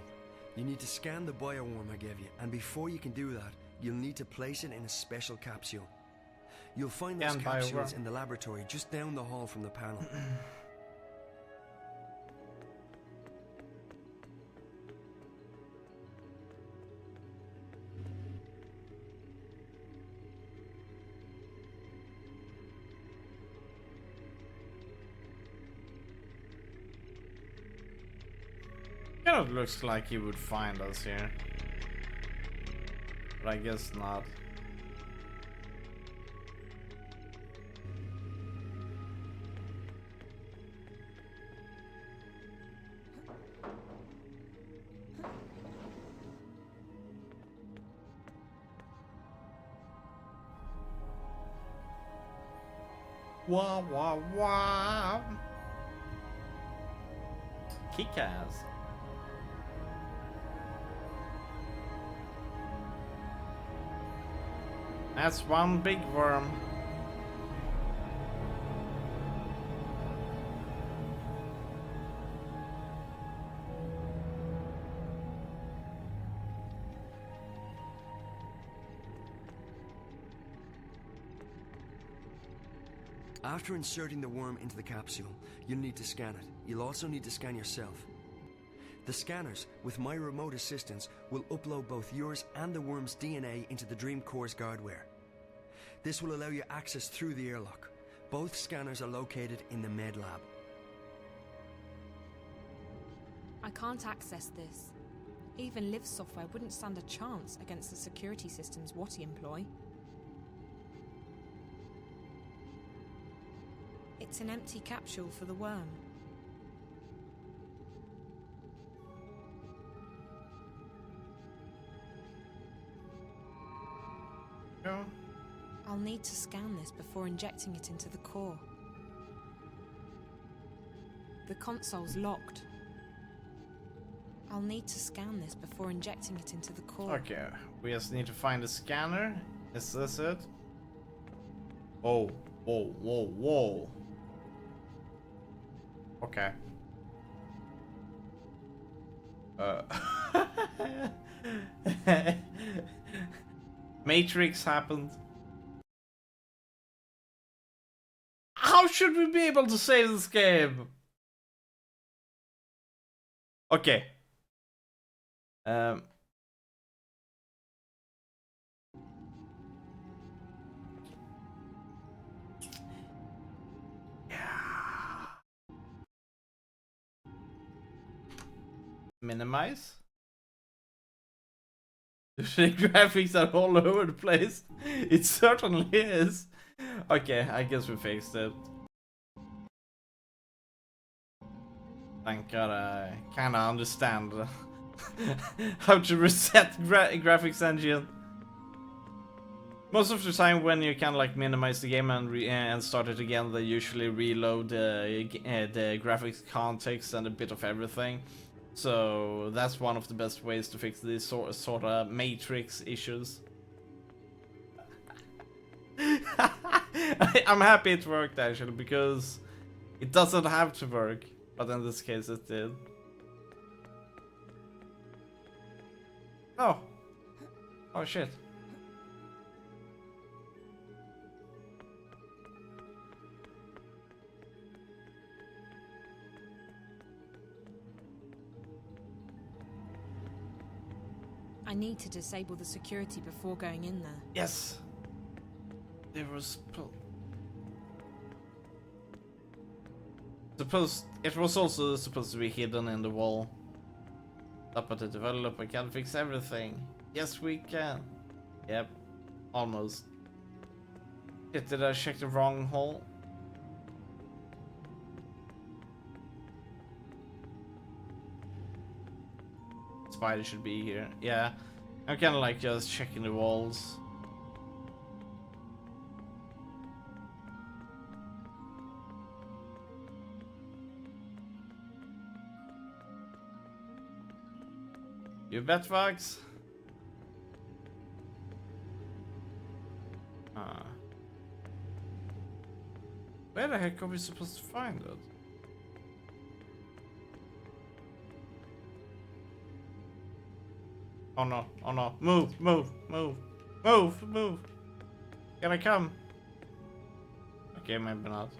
you need to scan the bioworm I gave you, and before you can do that, you'll need to place it in a special capsule. You'll find those capsules in the laboratory just down the hall from the panel. Kind of looks like he would find us here, but I guess not. Wow, wow, wow. Kick-ass. That's one big worm. After inserting the worm into the capsule, you'll need to scan it. You'll also need to scan yourself. The scanners, with my remote assistance, will upload both yours and the worm's DNA into the Dream Core's guardware. This will allow you access through the airlock. Both scanners are located in the med lab. I can't access this. Even Liv software wouldn't stand a chance against the security systems Watty employ. It's an empty capsule for the worm. No. I'll need to scan this before injecting it into the core. The console's locked. I'll need to scan this before injecting it into the core. Okay, we just need to find a scanner. Is this it? Oh, whoa, whoa, whoa. Okay. Matrix happened. How should we be able to save this game? Okay. Minimize. The graphics are all over the place. It certainly is. Okay, I guess we fixed it. Thank God I kinda understand how to reset graphics engine. Most of the time when you kind of like minimize the game and start it again, they usually reload the graphics context and a bit of everything. So that's one of the best ways to fix these sort of matrix issues. I'm happy it worked actually, because it doesn't have to work, but in this case it did. Oh. Oh shit. I need to disable the security before going in there. Yes. There was it was also supposed to be hidden in the wall. Up at the developer can fix everything. Yes, we can. Yep. Almost. Shit, did I check the wrong hole? Spider should be here. Yeah. I'm kinda like just checking the walls. You bet, Fox. Where the heck are we supposed to find it? Oh no, oh no. Move, move, move, move, move. Can I come? Okay, maybe not.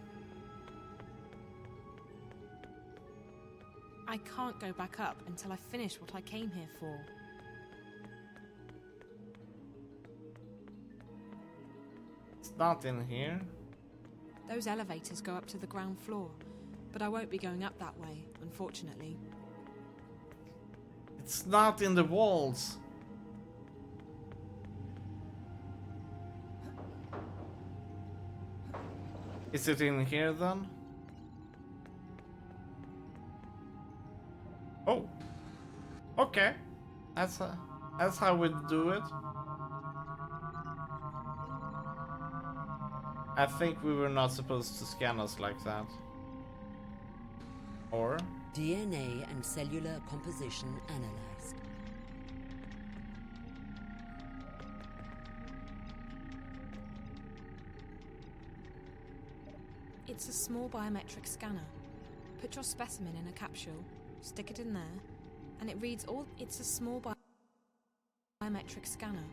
I can't go back up until I finish what I came here for. It's not in here. Those elevators go up to the ground floor, but I won't be going up that way, unfortunately. It's not in the walls. Is it in here then? Oh. Okay. That's how we do it. I think we were not supposed to scan us like that. Or? DNA and cellular composition analyzed. It's a small biometric scanner. Put your specimen in a capsule, stick it in there, and it reads all... It's a small biometric scanner.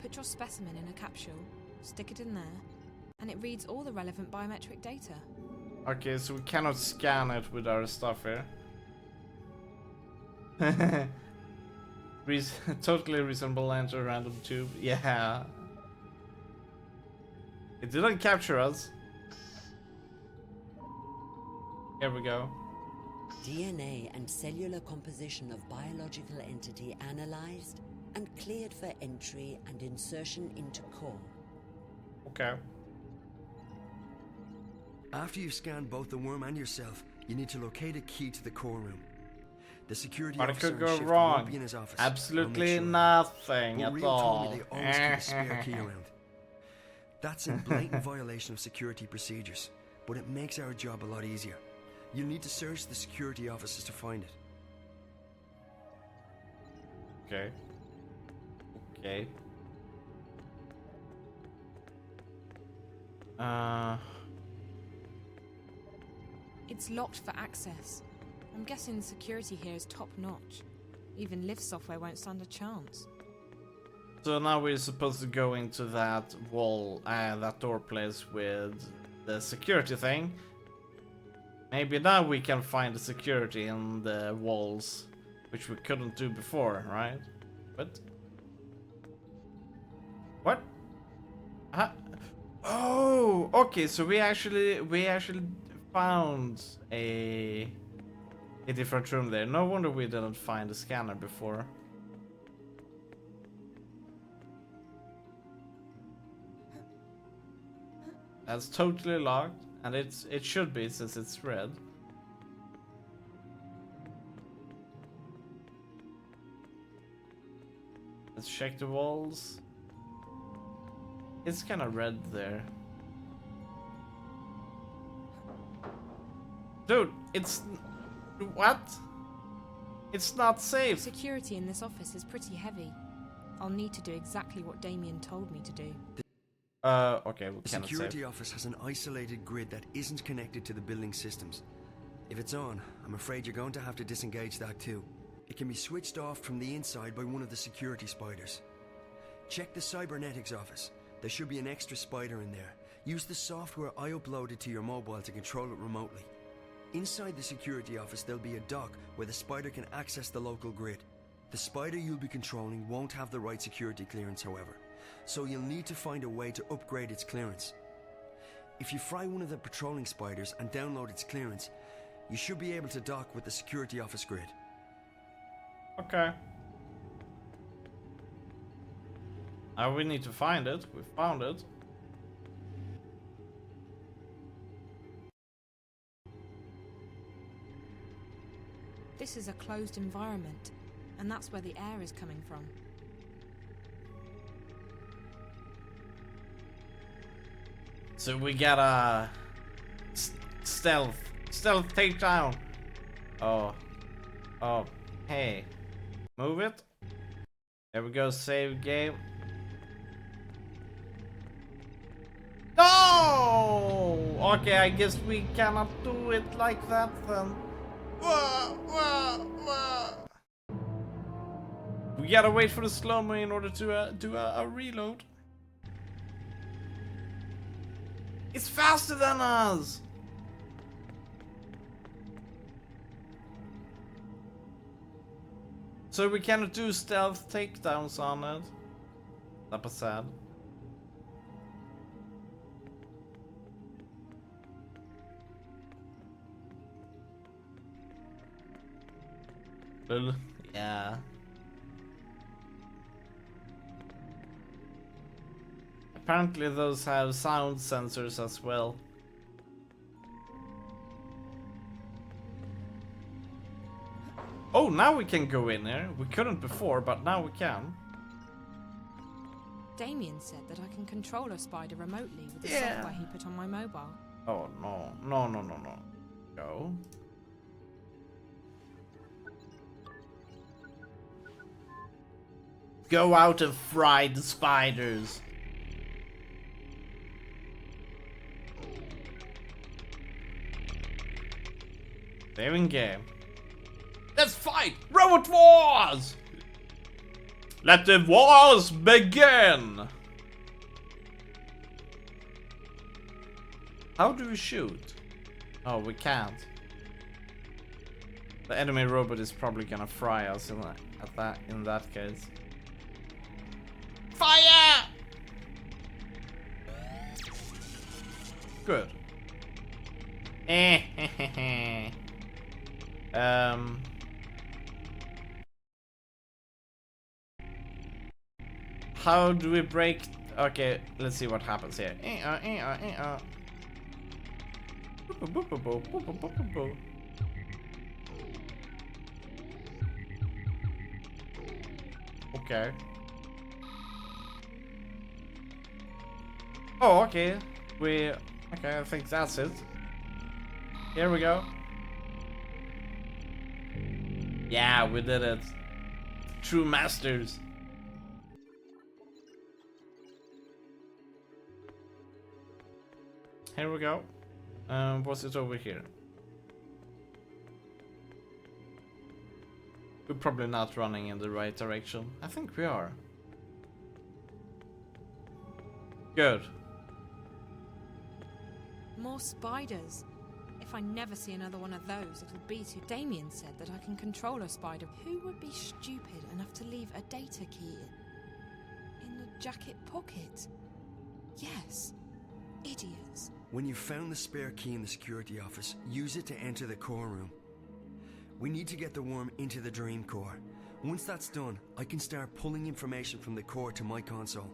Put your specimen in a capsule, stick it in there, and it reads all the relevant biometric data. Okay, so we cannot scan it with our stuff here. Totally reasonable enter random tube. Yeah. It didn't capture us. Here we go. DNA and cellular composition of biological entity analyzed and cleared for entry and insertion into core. Okay. After you've scanned both the worm and yourself, you need to locate a key to the core room. The security What officer could on go shift wrong? won't be in his office. Absolutely I'll make sure. nothing But at Rio all. told me they always keep a spare key around. That's in blatant violation of security procedures, but it makes our job a lot easier. You'll need to search the security offices to find it. Okay. Okay. It's locked for access. I'm guessing the security here is top-notch. Even lift software won't stand a chance. So now we're supposed to go into that wall, that door place with the security thing. Maybe now we can find the security in the walls, which we couldn't do before, right? But what? Oh, okay. So we actually found a different room there. No wonder we didn't find a scanner before. That's totally locked, and it should be since it's red. Let's check the walls. It's kind of red there. Dude, it's... What? It's not safe. Security in this office is pretty heavy. I'll need to do exactly what Damien told me to do. Okay, we The cannot security save. office has an isolated grid that isn't connected to the building systems. If it's on, I'm afraid you're going to have to disengage that too. It can be switched off from the inside by one of the security spiders. Check the cybernetics office. There should be an extra spider in there. Use the software I uploaded to your mobile to control it remotely. Inside the security office there'll be a dock where the spider can access the local grid. The spider you'll be controlling won't have the right security clearance, however, so you'll need to find a way to upgrade its clearance. If you fry one of the patrolling spiders and download its clearance, you should be able to dock with the security office grid. Okay. Now we need to find it. We found it. This is a closed environment, and that's where the air is coming from. So we got a stealth takedown. Oh, hey, Move it. There we go, save game. No! Okay, I guess we cannot do it like that then. We gotta wait for the slow-mo in order to do a reload. It's faster than us! So we cannot do stealth takedowns on it. That was sad. Well, yeah. Apparently those have sound sensors as well. Oh, now we can go in here. We couldn't before, but now we can. Damien said that I can control a spider remotely with the Yeah. software he put on my mobile. Oh no, no, no, no, no. Go. Go out and fry the spiders. Saving game. Let's fight! Robot wars! Let the wars begin! How do we shoot? Oh, we can't. The enemy robot is probably gonna fry us in that case. Fire! Good. How do we break? Okay, let's see what happens here. Okay. Oh, okay. Okay, I think that's it. Here we go. Yeah, we did it. True masters. Here we go. What's it over here? We're probably not running in the right direction. I think we are. Good. More spiders. If I never see another one of those, it'll be too. Damien said that I can control a spider. Who would be stupid enough to leave a data key in the jacket pocket? Yes, idiots. When you've found the spare key in the security office, use it to enter the core room. We need to get the worm into the dream core. Once that's done, I can start pulling information from the core to my console.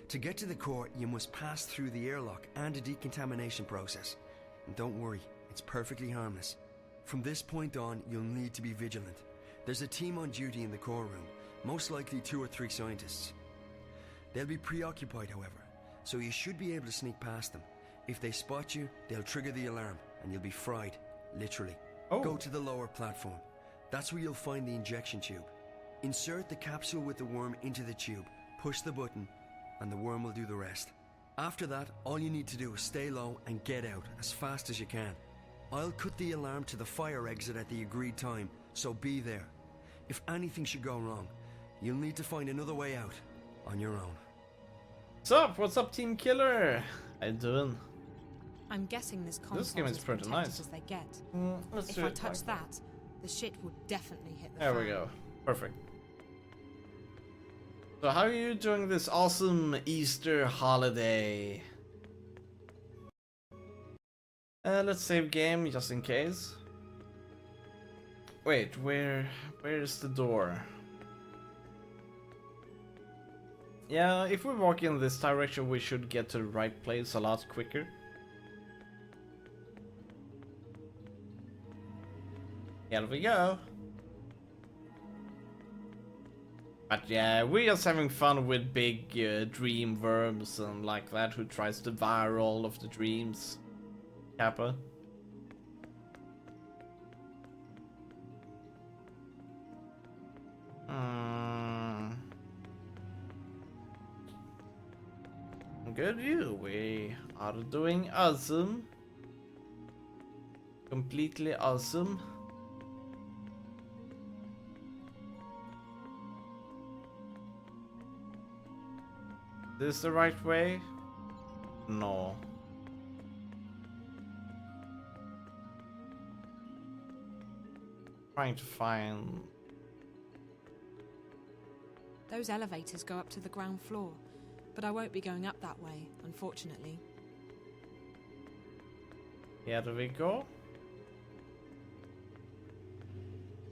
To get to the core, you must pass through the airlock and a decontamination process. And don't worry, it's perfectly harmless. From this point on, you'll need to be vigilant. There's a team on duty in the core room, most likely 2 or 3 scientists. They'll be preoccupied, however, so you should be able to sneak past them. If they spot you, they'll trigger the alarm, and you'll be fried, literally. Oh. Go to the lower platform. That's where you'll find the injection tube. Insert the capsule with the worm into the tube, push the button, and the worm will do the rest. After that, all you need to do is stay low and get out as fast as you can. I'll cut the alarm to the fire exit at the agreed time, so be there. If anything should go wrong, you'll need to find another way out on your own. What's up? What's up, Team Killer? How you doing? I'm guessing this console This game is pretty nice. as they get. Let's If do I it touch like that, the shit will definitely hit the There fan. we go. Perfect. So how are you doing this awesome Easter holiday? Let's save game just in case. Wait, where is the door? Yeah, if we walk in this direction, we should get to the right place a lot quicker. Here we go. But yeah, we're just having fun with big dream worms and like that who tries to devour all of the dreams. Kappa. Good you. We are doing awesome. Completely awesome. This the right way? No. Trying to find. Those elevators go up to the ground floor, but I won't be going up that way, unfortunately. Here we go.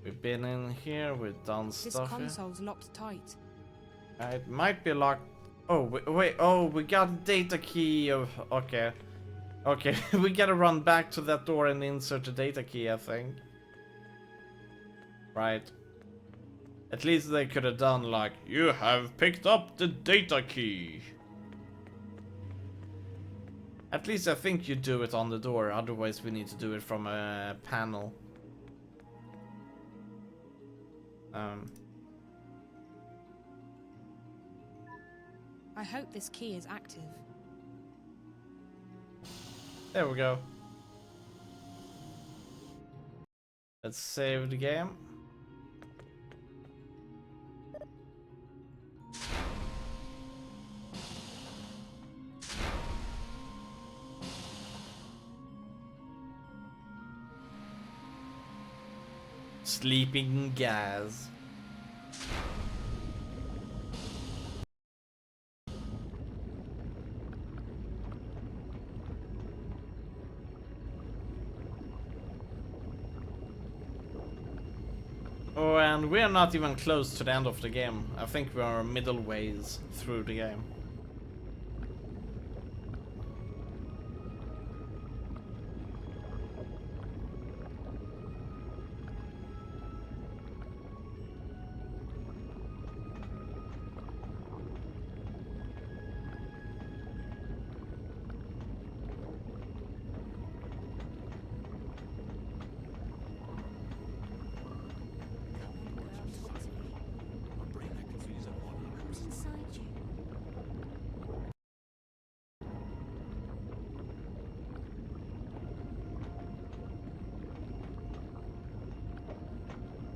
We've been in here, we've done This stuff here. console's locked tight. It might be locked. Oh, wait, oh, we got a data key of. Okay. Okay, we gotta run back to that door and insert the data key, I think. Right. At least they could have done like, you have picked up the data key. At least I think you do it on the door, otherwise we need to do it from a panel. I hope this key is active. There we go. Let's save the game. Sleeping gas. Oh, and we're not even close to the end of the game. I think we are middle ways through the game.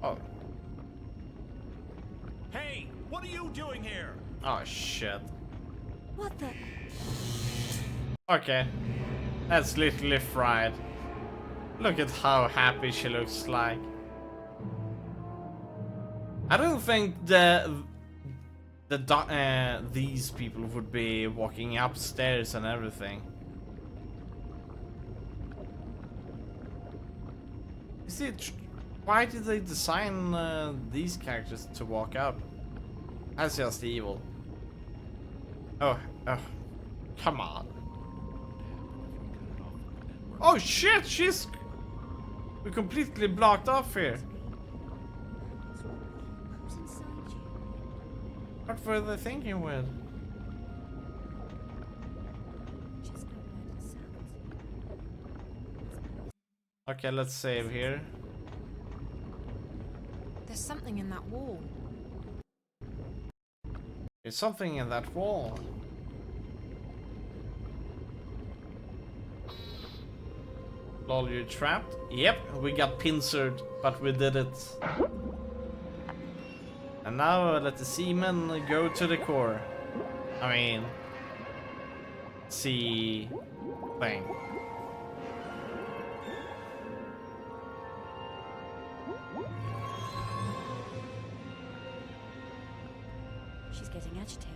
Oh. Hey, what are you doing here? Oh shit. What the? Okay. That's literally fried. Look at how happy she looks like. I don't think these people would be walking upstairs and everything. Is it? Why did they design these characters to walk up? That's just evil. Oh, come on. Oh shit, we're completely blocked off here. What were they thinking with? Okay, let's save here. There's something in that wall. There's something in that wall. Lol, you trapped? Yep, we got pincered, but we did it. And now let the seamen go to the core. I mean, sea thing. She's getting agitated.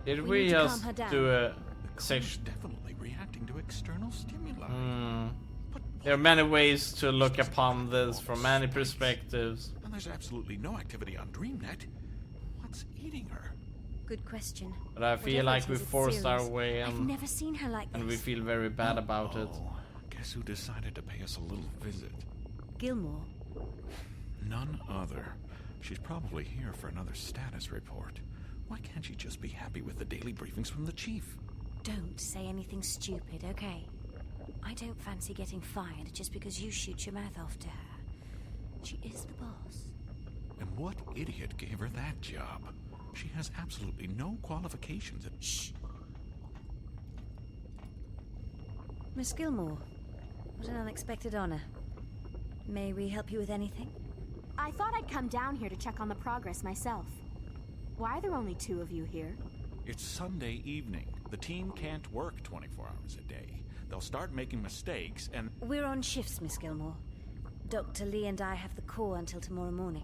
Did we just do a section? Definitely reacting to external stimuli. There are many ways to look upon this from many perspectives. And there's absolutely no activity on DreamNet. What's eating her? Good question. But I feel like we forced our way in. I've never seen her like this. And we feel very bad about it. Guess who decided to pay us a little visit? Gilmore. None other. She's probably here for another status report. Why can't she just be happy with the daily briefings from the chief? Don't say anything stupid, okay? I don't fancy getting fired just because you shoot your mouth off to her. She is the boss. And what idiot gave her that job? She has absolutely no qualifications. Shh. Miss Gilmore, what an unexpected honor. May we help you with anything? I thought I'd come down here to check on the progress myself. Why are there only 2 of you here? It's Sunday evening. The team can't work 24 hours a day. They'll start making mistakes and... We're on shifts, Miss Gilmore. Dr. Lee and I have the core until tomorrow morning.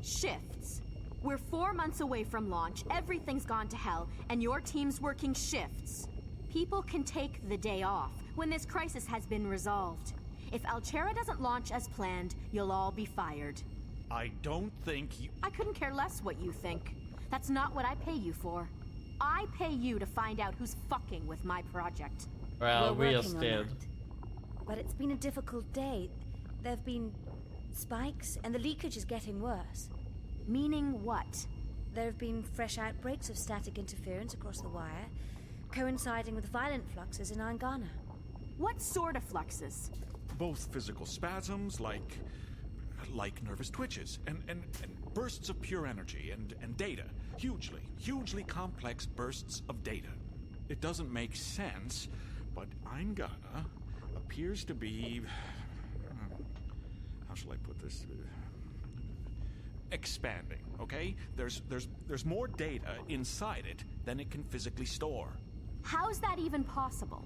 Shifts? We're 4 months away from launch, everything's gone to hell, and your team's working shifts. People can take the day off when this crisis has been resolved. If Alchera doesn't launch as planned, you'll all be fired. I don't think you... I couldn't care less what you think. That's not what I pay you for. I pay you to find out who's fucking with my project. Well, We're we working just on did. that. But it's been a difficult day. There've been spikes, and the leakage is getting worse. Meaning what? There have been fresh outbreaks of static interference across the wire, coinciding with violent fluxes in Angana. What sort of fluxes? Both physical spasms, like nervous twitches, and bursts of pure energy, and data. Hugely complex bursts of data. It doesn't make sense, but Angana appears to be... how shall I put this? Expanding, okay? There's more data inside it than it can physically store. How's that even possible?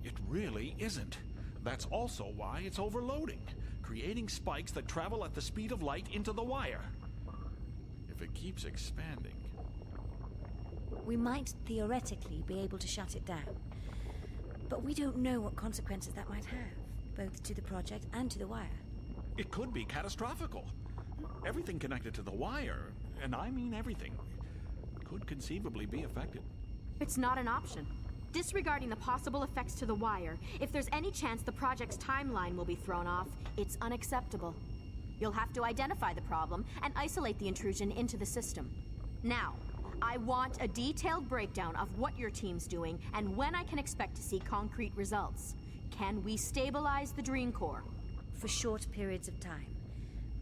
It really isn't. That's also why it's overloading, creating spikes that travel at the speed of light into the wire. If it keeps expanding... We might theoretically be able to shut it down, but we don't know what consequences that might have, both to the project and to the wire. It could be catastrophical. Everything connected to the wire, and I mean everything, could conceivably be affected. It's not an option. Disregarding the possible effects to the wire, if there's any chance the project's timeline will be thrown off, it's unacceptable. You'll have to identify the problem and isolate the intrusion into the system. Now, I want a detailed breakdown of what your team's doing and when I can expect to see concrete results. Can we stabilize the Dream Core? For short periods of time,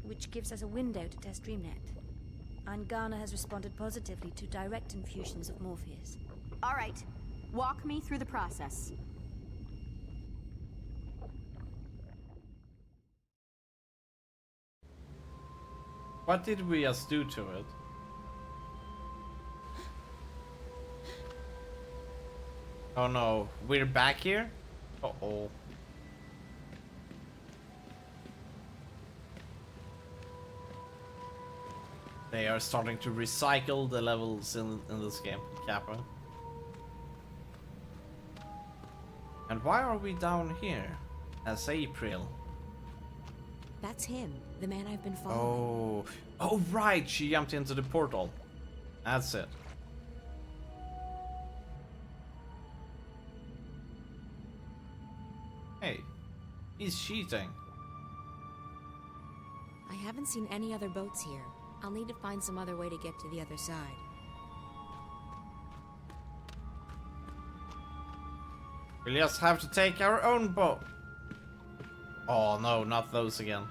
which gives us a window to test DreamNet. Angana has responded positively to direct infusions of Morpheus. All right. Walk me through the process. What did we just do to it? Oh no, we're back here? Uh-oh. They are starting to recycle the levels in this game, Kappa. And why are we down here? As April. That's him, the man I've been following. Oh right, she jumped into the portal. That's it. Hey, he's cheating. I haven't seen any other boats here. I'll need to find some other way to get to the other side. We'll just have to take our own boat. Oh no, not those again.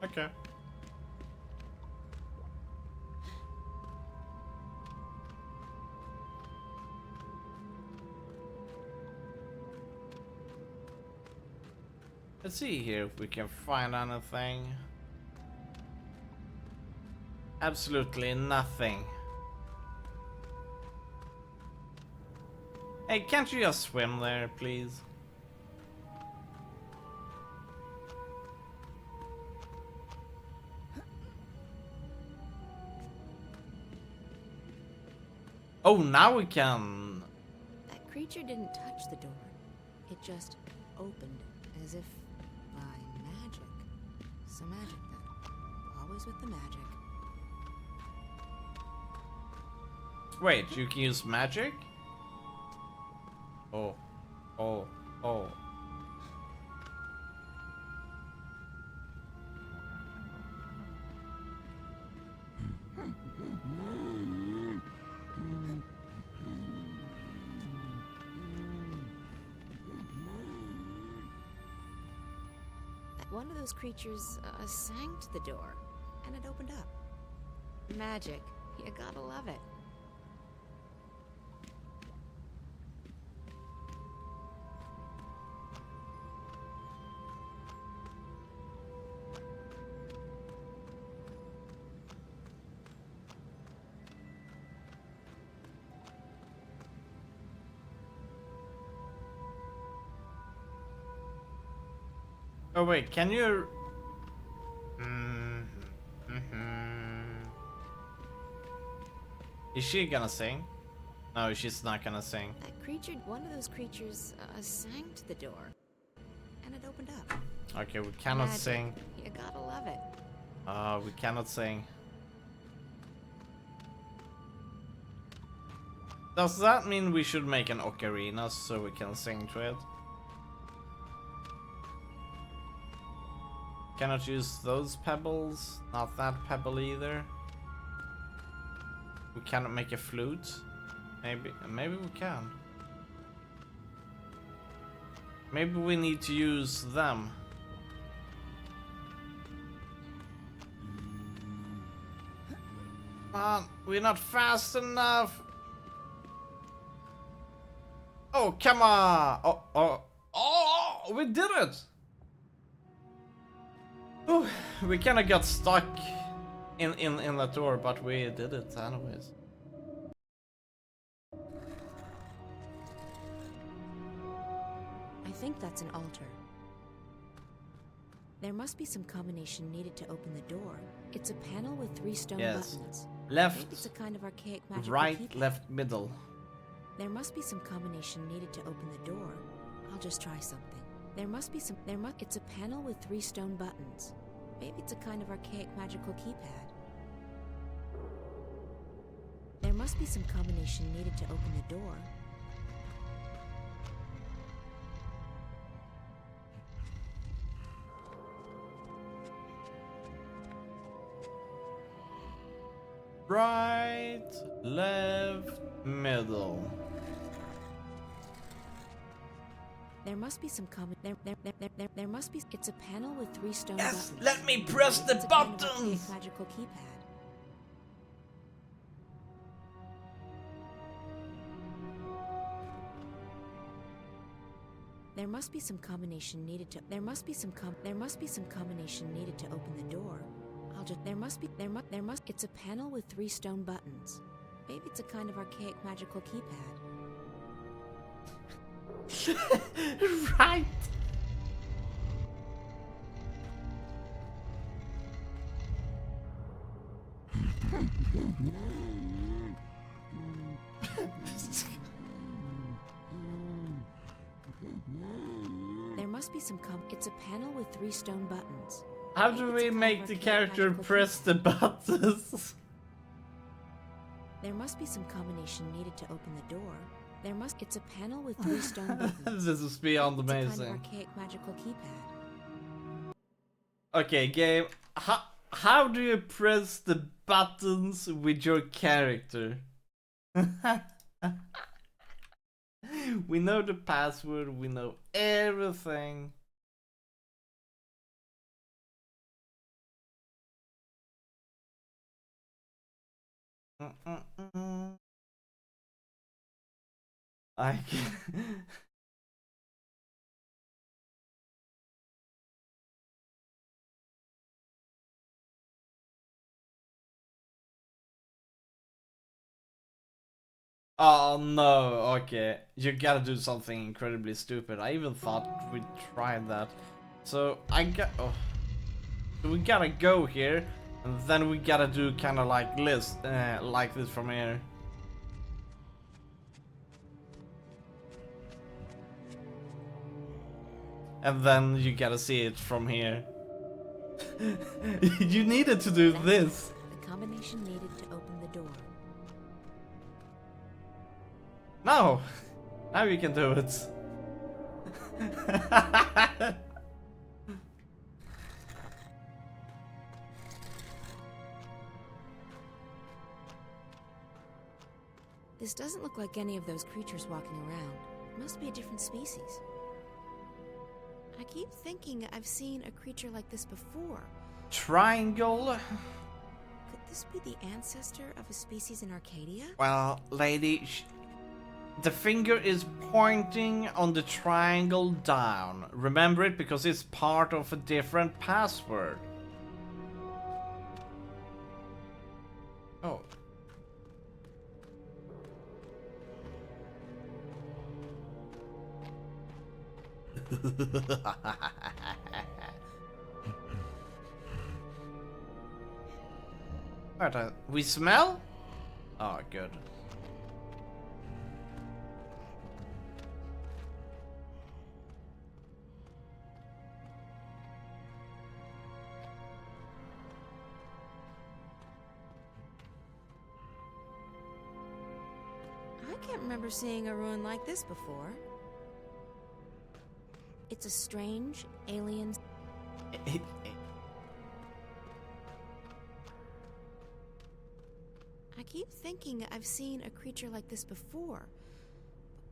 Okay. Let's see here if we can find anything. Absolutely nothing. Hey, can't you just swim there, please? Oh, now we can. That creature didn't touch the door. It just opened as if by magic. Some magic then. Always with the magic. Wait, you can use magic? Oh. Oh. Oh. one of those creatures sang to the door, and it opened up. Magic. You gotta love it. Oh wait, can you... Is she gonna sing? No, she's not gonna sing. That creature, one of those creatures sang to the door, and it opened up. Okay, we cannot Magic. sing. You gotta love it. We cannot sing. Does that mean we should make an ocarina so we can sing to it? Cannot use those pebbles. Not that pebble either. We cannot make a flute. Maybe we can. Maybe we need to use them. Come on, we're not fast enough. Oh, come on! Oh, we did it! Oh, we kinda got stuck in that door, but we did it anyways. I think that's an altar. There must be some combination needed to open the door. It's a panel with 3 stone buttons. Left, Maybe it's a kind of archaic magical right, keypad. left, middle. There must be some combination needed to open the door. I'll just try something. There must be some. It's a panel with 3 stone buttons. Maybe it's a kind of archaic magical keypad. There must be some combination needed to open the door. Right, left, middle. There must be some there must be. It's a panel with 3 stone Yes, buttons. let me press the It's a kind of buttons. archaic magical keypad. There must be some combination needed to. There must be some combination needed to open the door. I'll just. There must. It's a panel with 3 stone buttons. Maybe it's a kind of archaic magical keypad. Right. There must be some It's a panel with 3 stone buttons. How do we make the character press the buttons? There must be some combination needed to open the door. It's a panel with 3 stone buttons. This is beyond It's a kind amazing. of archaic magical keypad. Okay, game. How do you press the buttons with your character? We know the password, we know everything. I can Oh no, okay. You gotta do something incredibly stupid. I even thought we tried that. So So we gotta go here, and then we gotta do kinda like like this from here. And then you gotta see it from here. You needed to do this. The combination needed to open the door. No! Now you can do it. This doesn't look like any of those creatures walking around. It must be a different species. I keep thinking I've seen a creature like this before. Triangle? Could this be the ancestor of a species in Arcadia? Well, lady, the finger is pointing on the triangle down. Remember it because it's part of a different password. Oh. Alright, we smell? Oh, good. I can't remember seeing a ruin like this before. It's a strange alien. I keep thinking I've seen a creature like this before.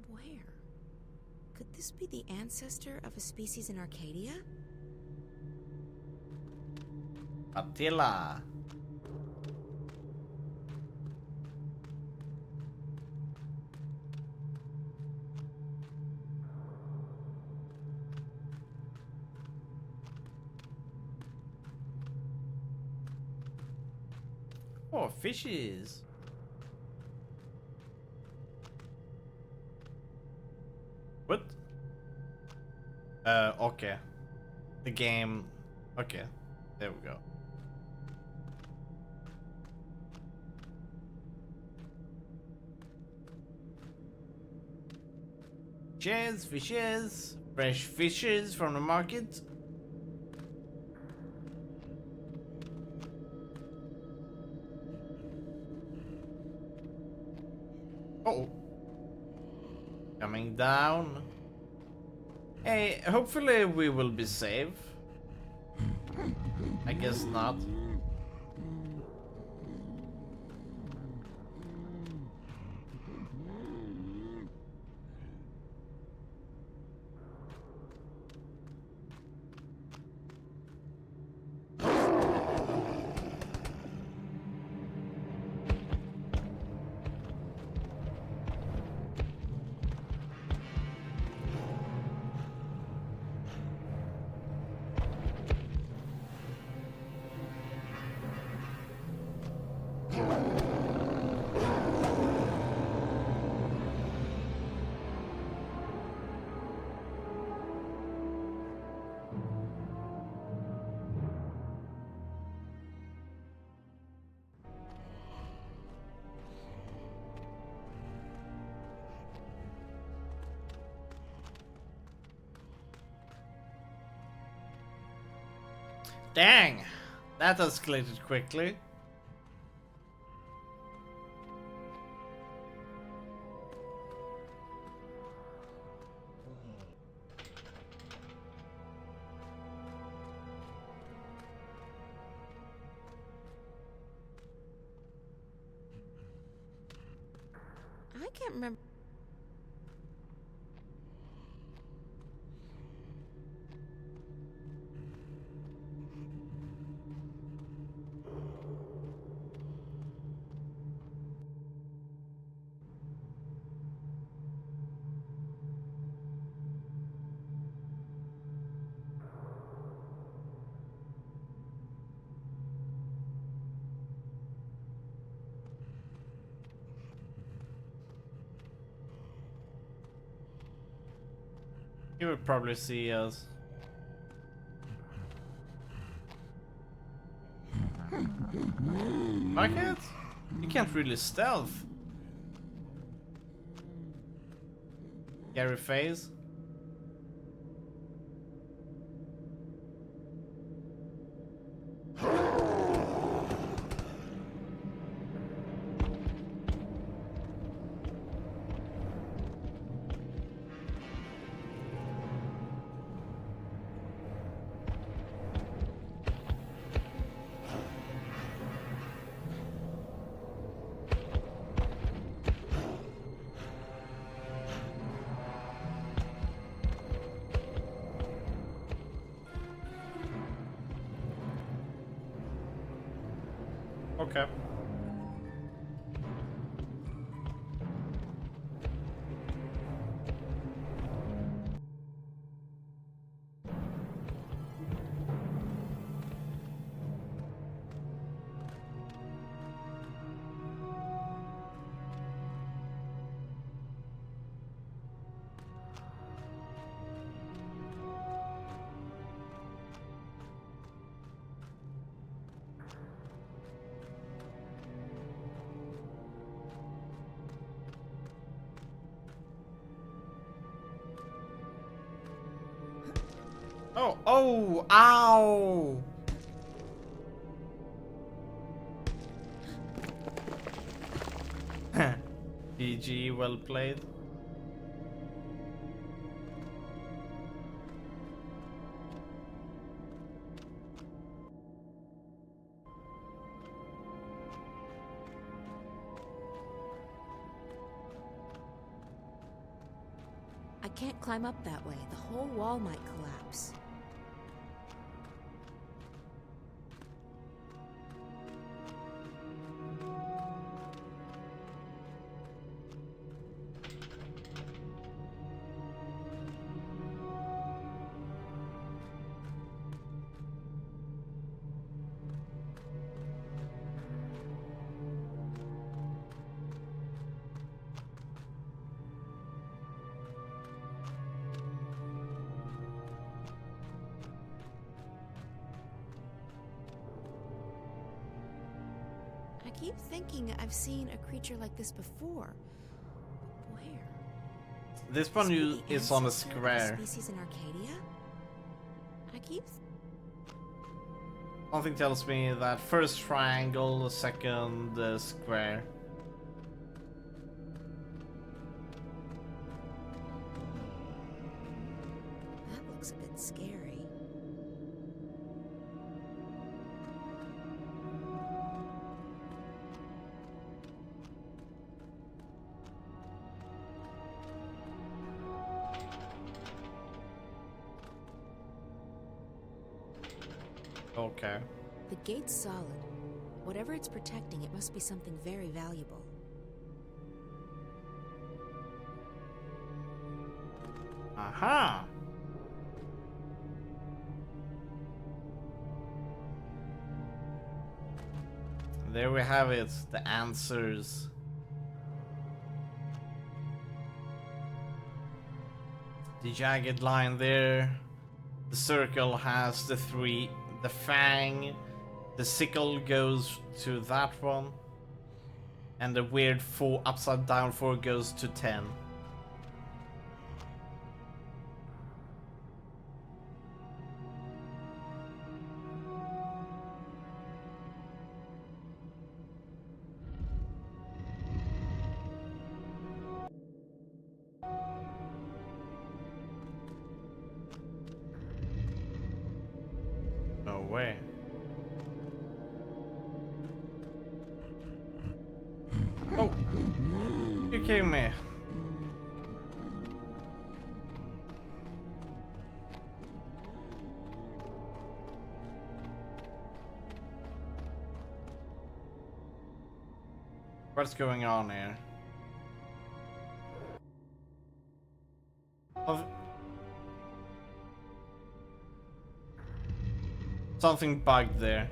But where? Could this be the ancestor of a species in Arcadia? Attila. Oh, fishes. What? Okay. The game. Okay. There we go. Cheers, fishes. Fresh fishes from the market. Oh. Coming down. Hey, hopefully we will be safe. I guess not. Dang! That escalated quickly. I can't remember. He would probably see us. Market? You can't really stealth. Scary face. Okay. Oh, oh, ow! GG, well played. I can't climb up that way. The whole wall might collapse. I keep thinking I've seen a creature like this before. Where? This one is on a square. Species in Arcadia? I keep. Something tells me that first triangle, second square. That looks a bit scary. Okay. The gate's solid. Whatever it's protecting, it must be something very valuable. Aha! There we have it, the answers. The jagged line there. The circle has the 3. The fang. The sickle goes to that one. And the weird 4 upside down 4 goes to 10. No way. Oh! You kidding me? What's going on here? Something bugged there.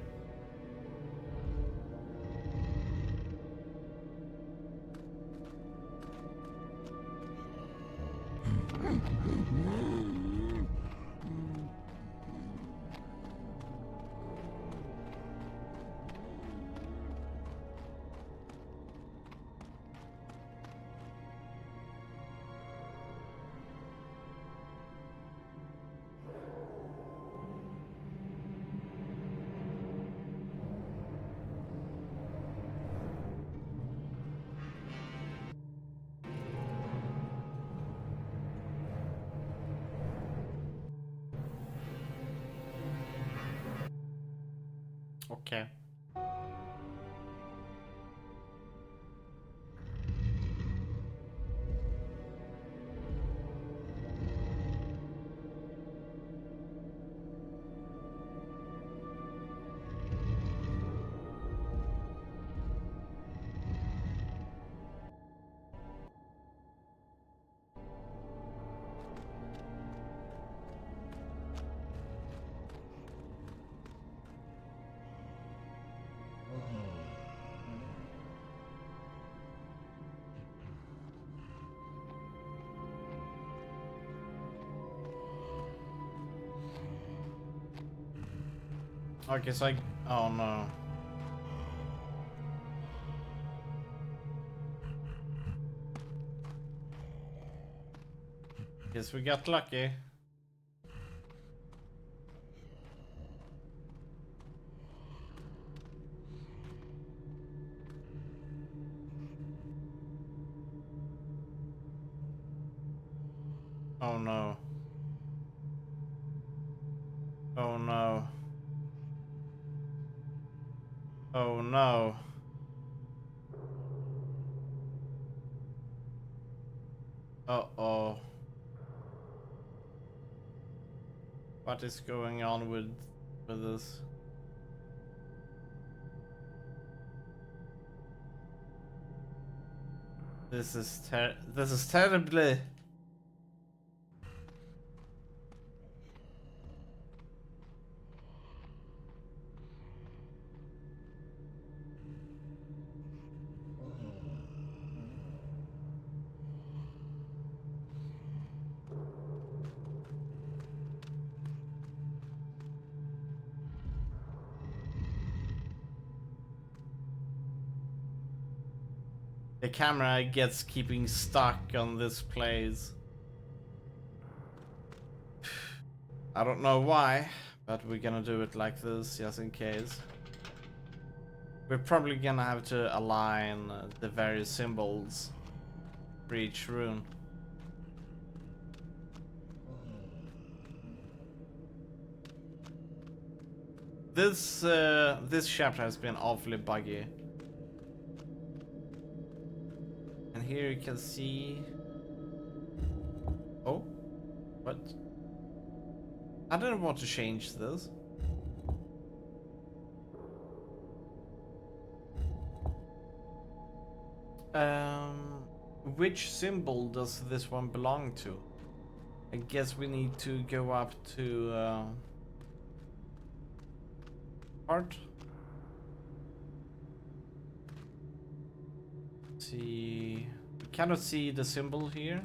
Okay. Okay, so oh no. Guess we got lucky. Oh no. Oh no. Oh no. Uh-oh. What is going on with this? This is terribly. The camera gets keeping stuck on this place. I don't know why, but we're gonna do it like this just in case. We're probably gonna have to align the various symbols for each rune. This chapter has been awfully buggy. And here you can see... Oh, what? I didn't want to change this. Which symbol does this one belong to? I guess we need to go up to part. See, we cannot see the symbol here.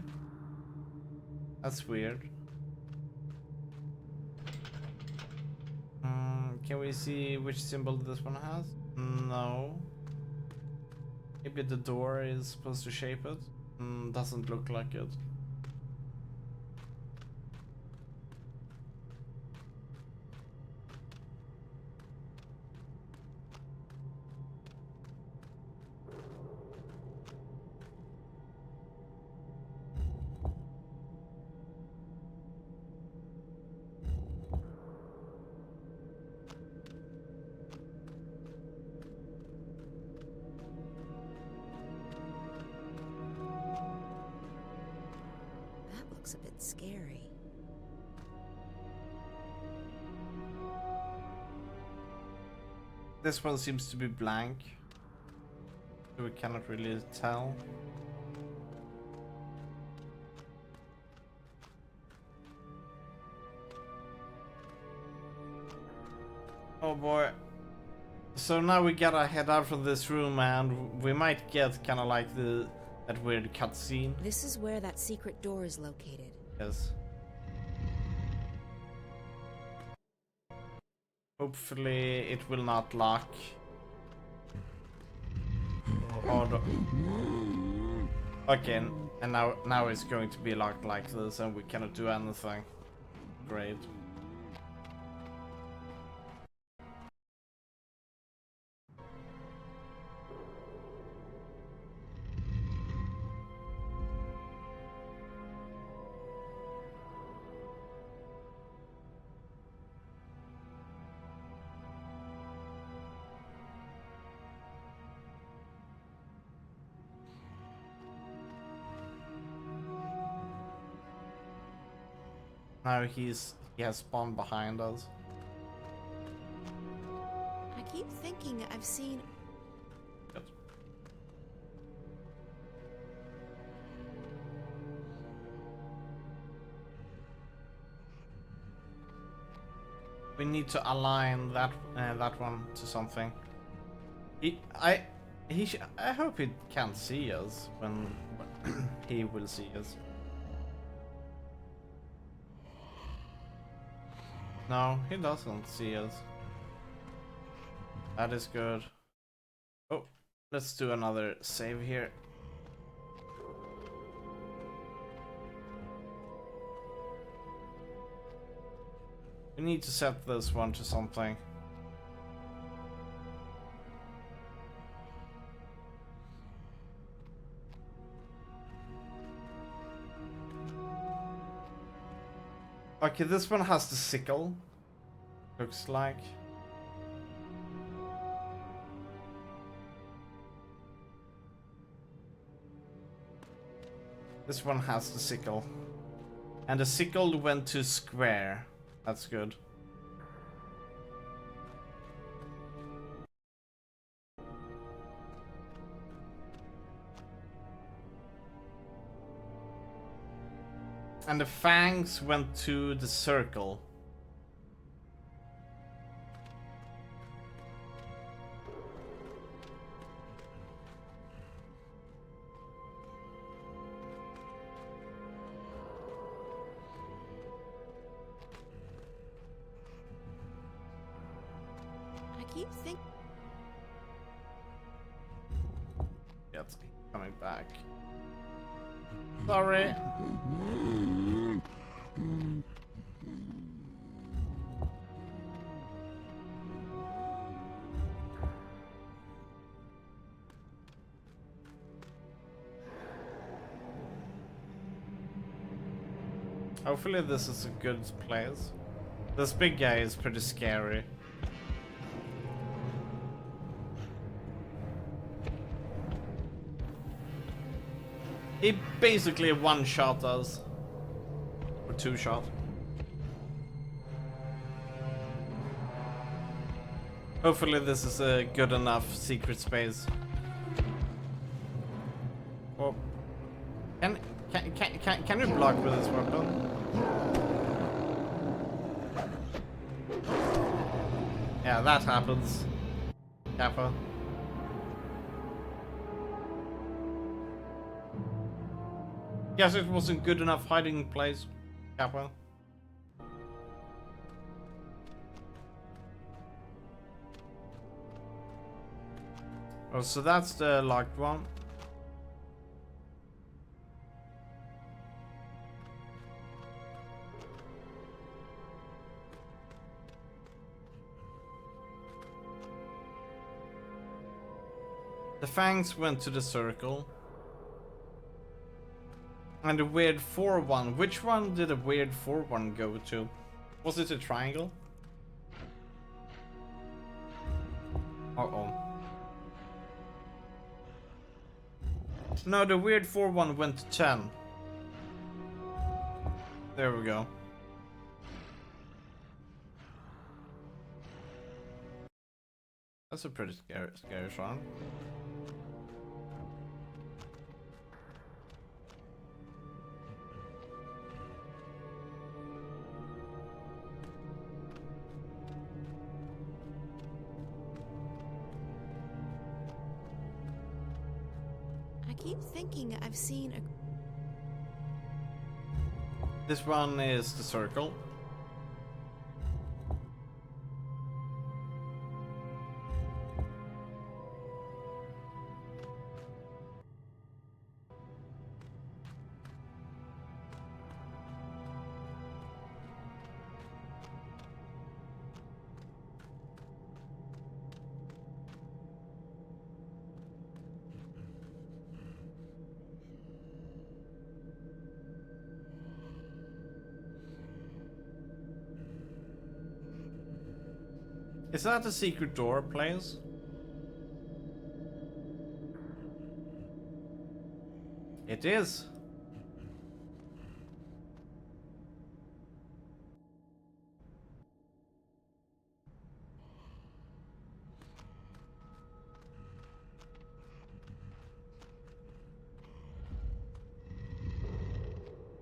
That's weird. Can we see which symbol this one has? No. Maybe the door is supposed to shape it. Doesn't look like it. Looks a bit scary. This one seems to be blank, so we cannot really tell. Oh boy. So now we gotta head out from this room and we might get kind of like that weird cutscene. This is where that secret door is located. Yes. Hopefully it will not lock. Oh, okay, and now it's going to be locked like this and we cannot do anything. Great. Now he has spawned behind us. I keep thinking I've seen... Good. We need to align that one to something. I hope he can't see us when he will see us. No, he doesn't see us. That is good. Oh, let's do another save here. We need to set this one to something. Okay, this one has the sickle. Looks like. This one has the sickle. And the sickle went to square. That's good. And the fangs went to the circle. I keep thinking. Yeah, it's coming back. Sorry. Hopefully this is a good place. This big guy is pretty scary. He basically one-shot us. Or two-shot. Hopefully this is a good enough secret space. Oh. Can you block with this weapon? Yeah, that happens. Kappa. Guess it wasn't good enough hiding place, Kappa. Oh, so that's the locked one. The fangs went to the circle. And the weird 4 one. Which one did the weird 4 one go to? Was it a triangle? Uh-oh. No, the weird 4 one went to 10. There we go. That's a pretty scary song. I keep thinking I've seen a. This one is the circle. Is that a secret door place? It is.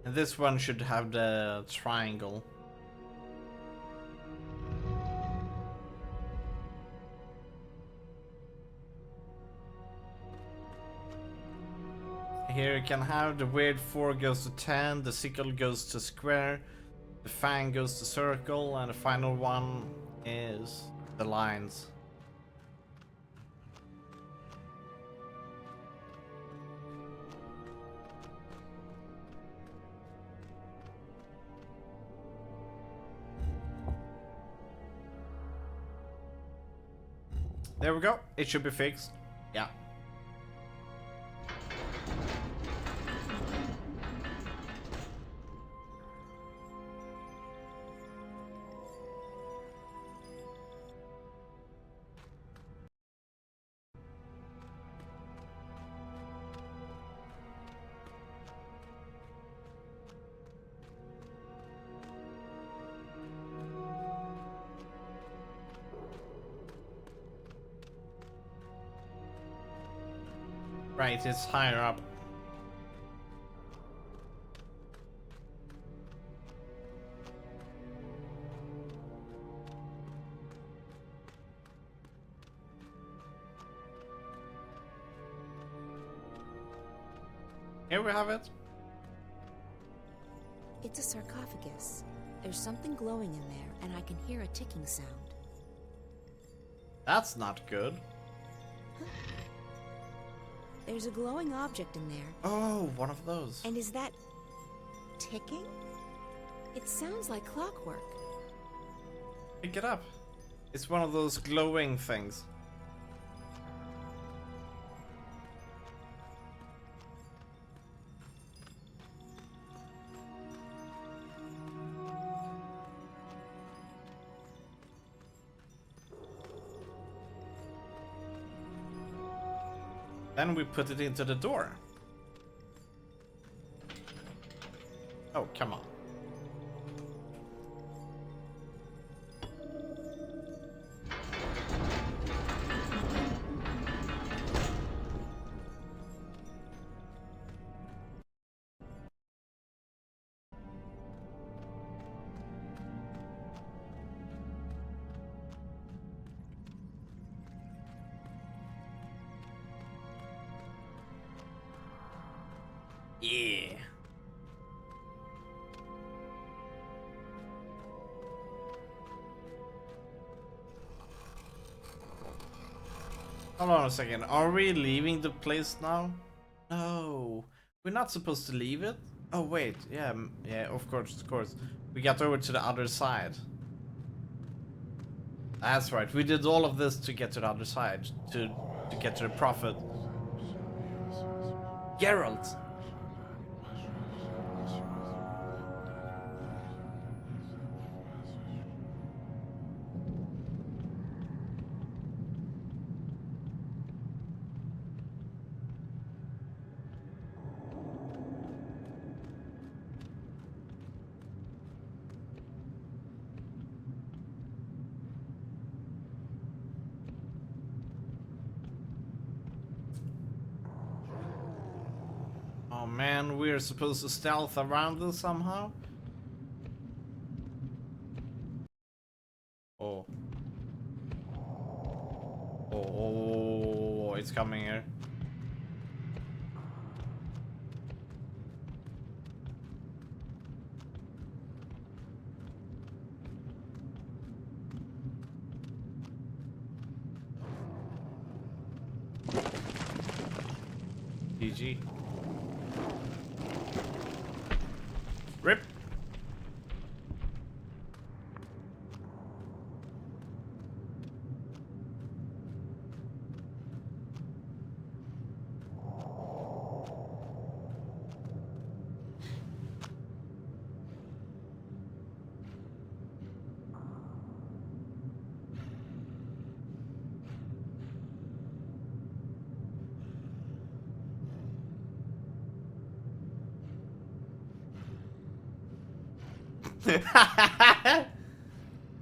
And this one should have the triangle. Here you can have the weird 4 goes to 10, the sickle goes to square, the fang goes to circle, and the final one is the lines. There we go. It should be fixed. Yeah. Right, it's higher up. Here we have it. It's a sarcophagus. There's something glowing in there, and I can hear a ticking sound. That's not good. There's a glowing object in there. Oh, one of those. And is that ticking? It sounds like clockwork. Pick it up. It's one of those glowing things. Then we put it into the door. Oh, come on. Yeah. Hold on a second. Are we leaving the place now? No. We're not supposed to leave it? Oh wait, yeah, yeah, of course. We got over to the other side. That's right. We did all of this to get to the other side, to get to the prophet. Geralt. Oh man, we're supposed to stealth around this somehow? Oh. Oh, it's coming here. GG. Rip.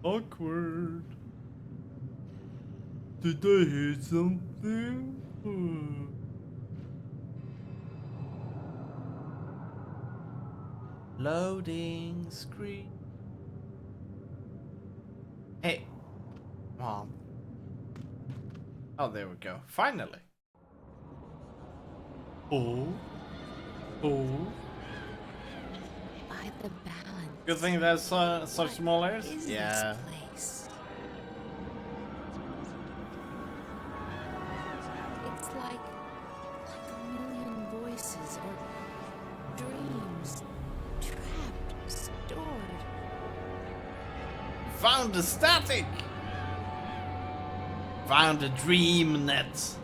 Awkward. Did I hear something? Loading screen. Hey, Mom. Oh, there we go. Finally. Oh. By the balance. Good thing there's such small areas. Is Yeah. this place? It's like a million voices or dreams trapped, stored. Found the static. Found a dream net.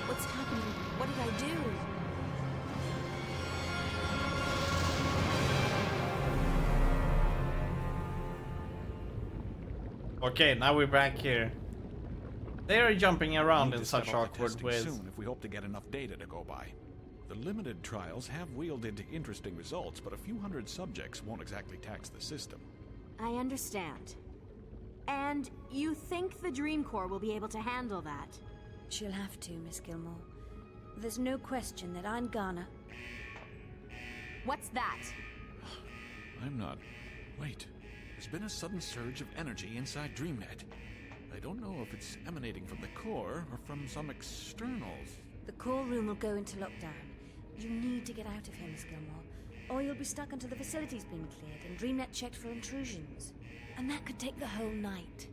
What's happening? What did I do? Okay, now we're back here. They are jumping around in such awkward ways. Soon if we hope to get enough data to go by. The limited trials have wielded interesting results, but a few hundred subjects won't exactly tax the system. I understand. And you think the Dream Corps will be able to handle that? She'll have to, Miss Gilmore. There's no question that I'm gonna... What's that? I'm not... Wait. There's been a sudden surge of energy inside DreamNet. I don't know if it's emanating from the core or from some externals. The core room will go into lockdown. You need to get out of here, Miss Gilmore, or you'll be stuck until the facility's been cleared and DreamNet checked for intrusions. And that could take the whole night.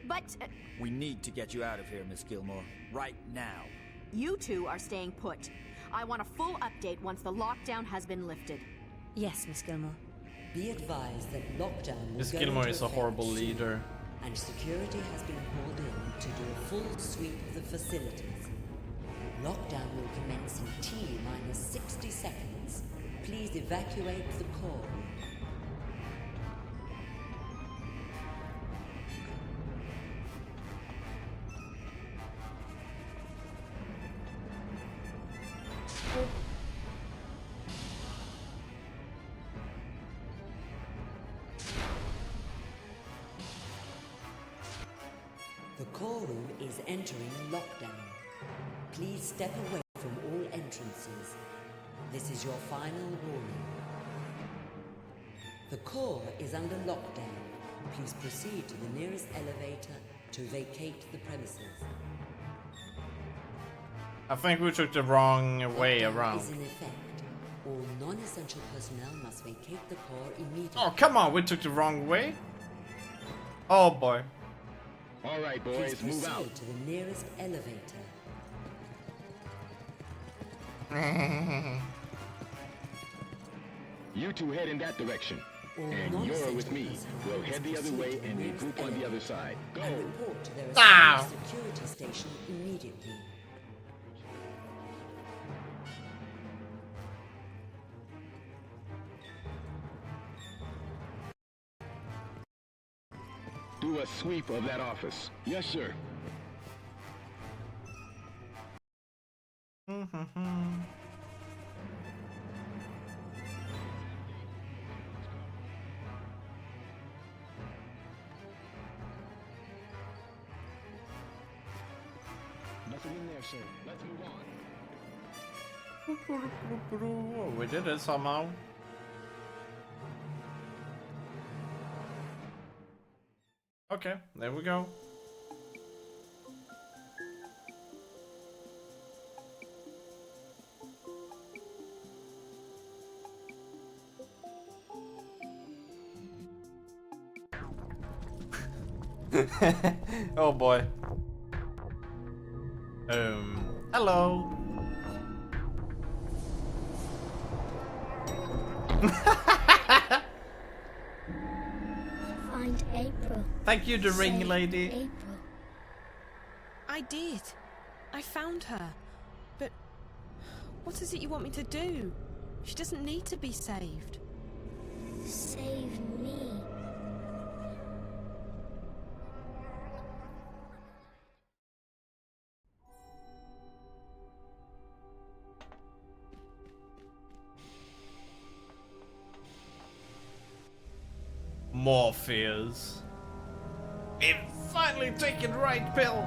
But... We need to get you out of here, Miss Gilmore. Right now. You two are staying put. I want a full update once the lockdown has been lifted. Yes, Miss Gilmore. Be advised that lockdown will Miss go Gilmore into is a effect horrible soon, leader. and security has been called in to do a full sweep of the facilities. Lockdown will commence in T-minus 60 seconds. Please evacuate the core. The core room is entering lockdown. Please step away from all entrances. This is your final warning. The core is under lockdown. Please proceed to the nearest elevator to vacate the premises. I think we took the wrong way Lockdown around. is in effect. All non-essential personnel must vacate the core immediately. Oh, come on, we took the wrong way? Oh boy. All right, boys, please move out to the nearest elevator. You two head in that direction. And you're with me. We'll head the other way and regroup on the other side. Go! And report to their Ah. assigned security station immediately. Do a sweep of that office. Yes, sir. Nothing in there, sir. Let's move on. We did it somehow. Okay, there we go. Oh boy. Hello. Find April. Thank you, the ring Save lady. April. I did. I found her. But what is it you want me to do? She doesn't need to be saved. Save me. Morpheus. We've finally taken the right pill.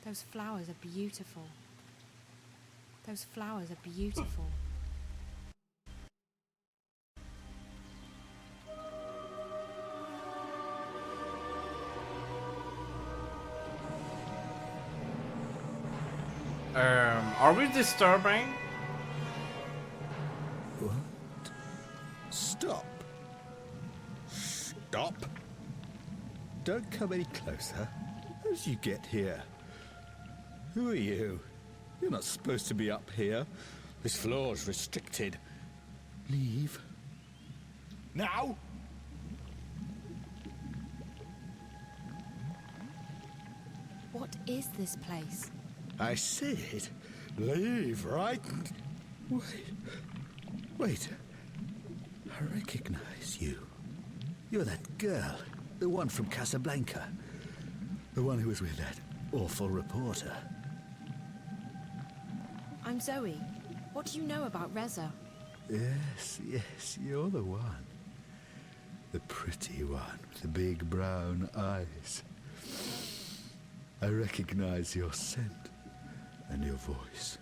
Those flowers are beautiful. Those flowers are beautiful. Are we disturbing? What? Stop. Stop. Don't come any closer. How did you get here? Who are you? You're not supposed to be up here. This floor's restricted. Leave. Now! What is this place? I said, leave, right? Wait. I recognize you. You're that girl, the one from Casablanca. The one who was with that awful reporter. I'm Zoe. What do you know about Reza? Yes, you're the one. The pretty one with the big brown eyes. I recognize your scent and your voice.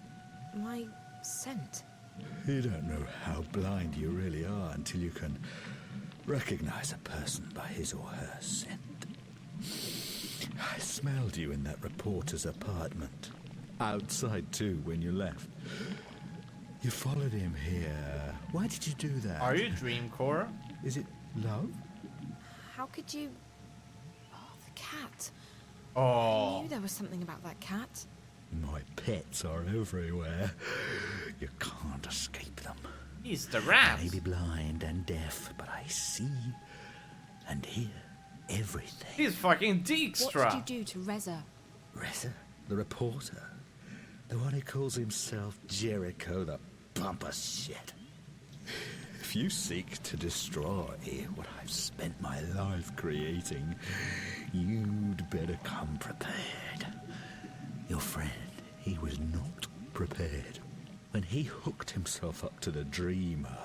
My scent? You don't know how blind you really are until you can recognize a person by his or her scent. I smelled you in that reporter's apartment. Outside too when you left. You followed him here. Why did you do that? Are you Dreamcore? Is it love? How could you... Oh, the cat. Oh. I knew there was something about that cat. My pets are everywhere. You can't escape them. He's the rat. I may be blind and deaf, but I see and hear everything. He's fucking Dijkstra. What did you do to Reza? Reza? The reporter? The one who calls himself Jericho the pompous shit. If you seek to destroy what I've spent my life creating, you'd better come prepared. Your friend, he was not prepared. When he hooked himself up to the Dreamer,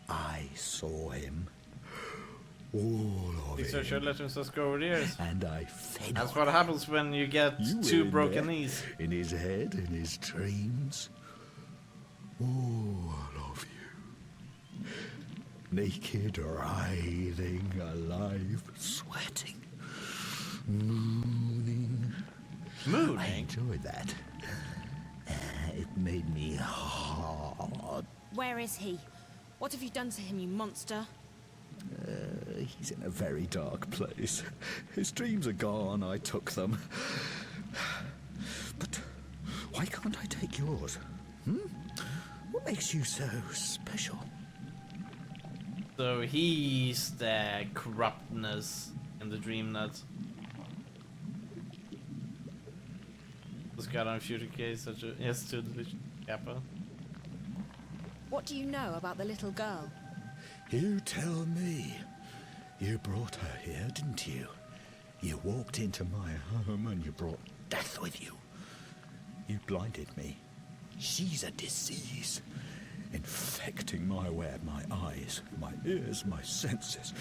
I saw him. All of These him. are sure letting us go over the years. And I fed That's on what him. happens when you get You were two in broken there, knees. In his head, in his dreams. All of you. Naked, writhing, alive, sweating, mooning. Mooning? I enjoyed that. It made me hard. Where is he? What have you done to him, you monster? He's in a very dark place. His dreams are gone, I took them. But why can't I take yours? What makes you so special? So he's the corruptness in the DreamNet. This guy on future case such a yes to the Kappa. What do you know about the little girl? You tell me. You brought her here, didn't you? You walked into my home and you brought death with you. You blinded me. She's a disease. Infecting my web, my eyes, my ears, my senses.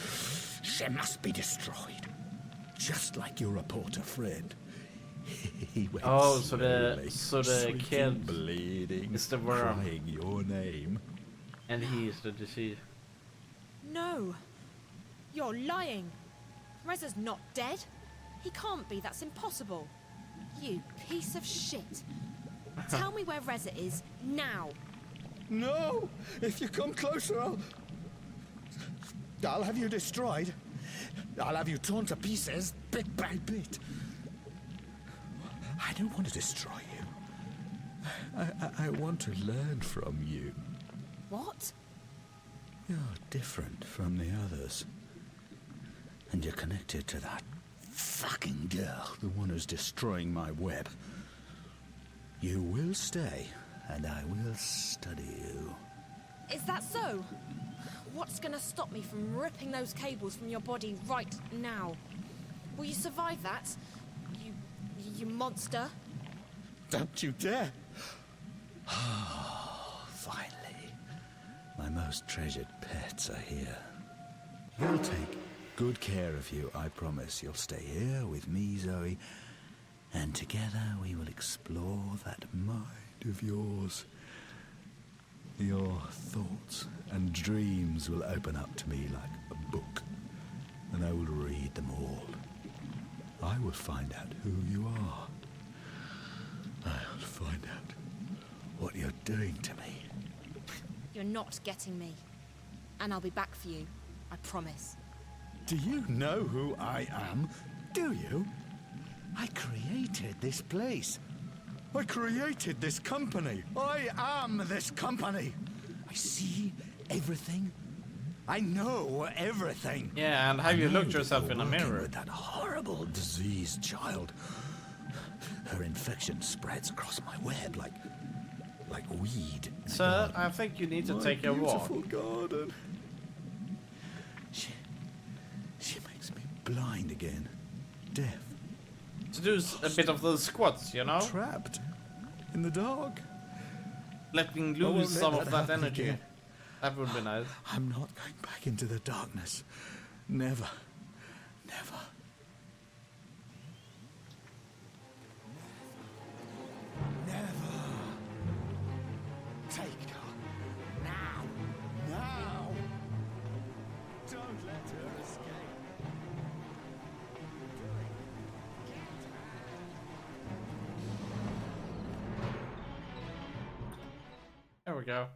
She must be destroyed. Just like your reporter friend. He went So slowly, the shrieking, kid bleeding, is the worm. crying your name. And he's the disease. No. You're lying. Reza's not dead. He can't be. That's impossible. You piece of shit. Tell me where Reza is now. No! If you come closer, I'll have you destroyed. I'll have you torn to pieces, bit by bit. I don't want to destroy you. I want to learn from you. What? You're different from the others. And you're connected to that fucking girl, the one who's destroying my web. You will stay, and I will study you. Is that so? What's gonna stop me from ripping those cables from your body right now? Will you survive that? You monster? Don't you dare! Finally, my most treasured pets are here. He'll take good care of you, I promise. You'll stay here with me, Zoe, and together we will explore that mind of yours. Your thoughts and dreams will open up to me like a book, and I will read them all. I will find out who you are. I'll find what you're doing to me. You're not getting me. And I'll be back for you. I promise. Do you know who I am? Do you? I created this place. I created this company. I am this company. I see everything. I know everything. Yeah, and have you looked yourself in a mirror? With that horrible diseased child. Her infection spreads across my web like weed. Sir, I think you need to take a walk. Beautiful garden. She makes me blind again. Deaf. To do a bit of those squats, you know? Trapped in the dark. Letting I won't loose let some that of that happen energy. again. That would be nice. I'm not going back into the darkness. Never. Never. Never. Take her. Now. Now. Don't let her escape. There we go.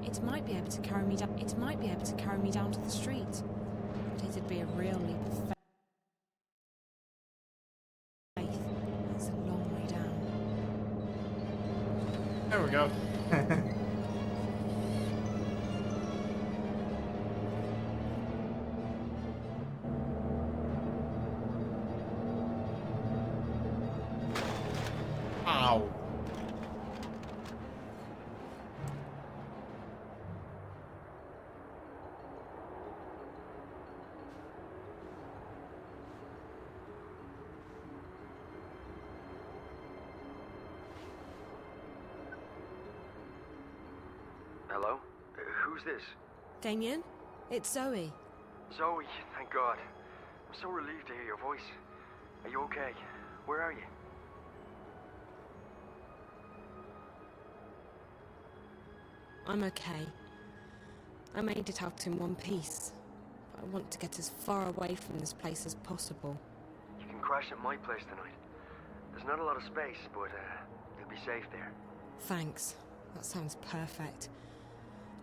It might be able to carry me down. It might be able to carry me down to the street. But it'd be a real leap of faith. It's a long way down. There we go. Ow. Hello? Who's this? Damien, it's Zoe. Zoe, thank God. I'm so relieved to hear your voice. Are you okay? Where are you? I'm okay. I made it out in one piece, but I want to get as far away from this place as possible. You can crash at my place tonight. There's not a lot of space, but you'll be safe there. Thanks. That sounds perfect.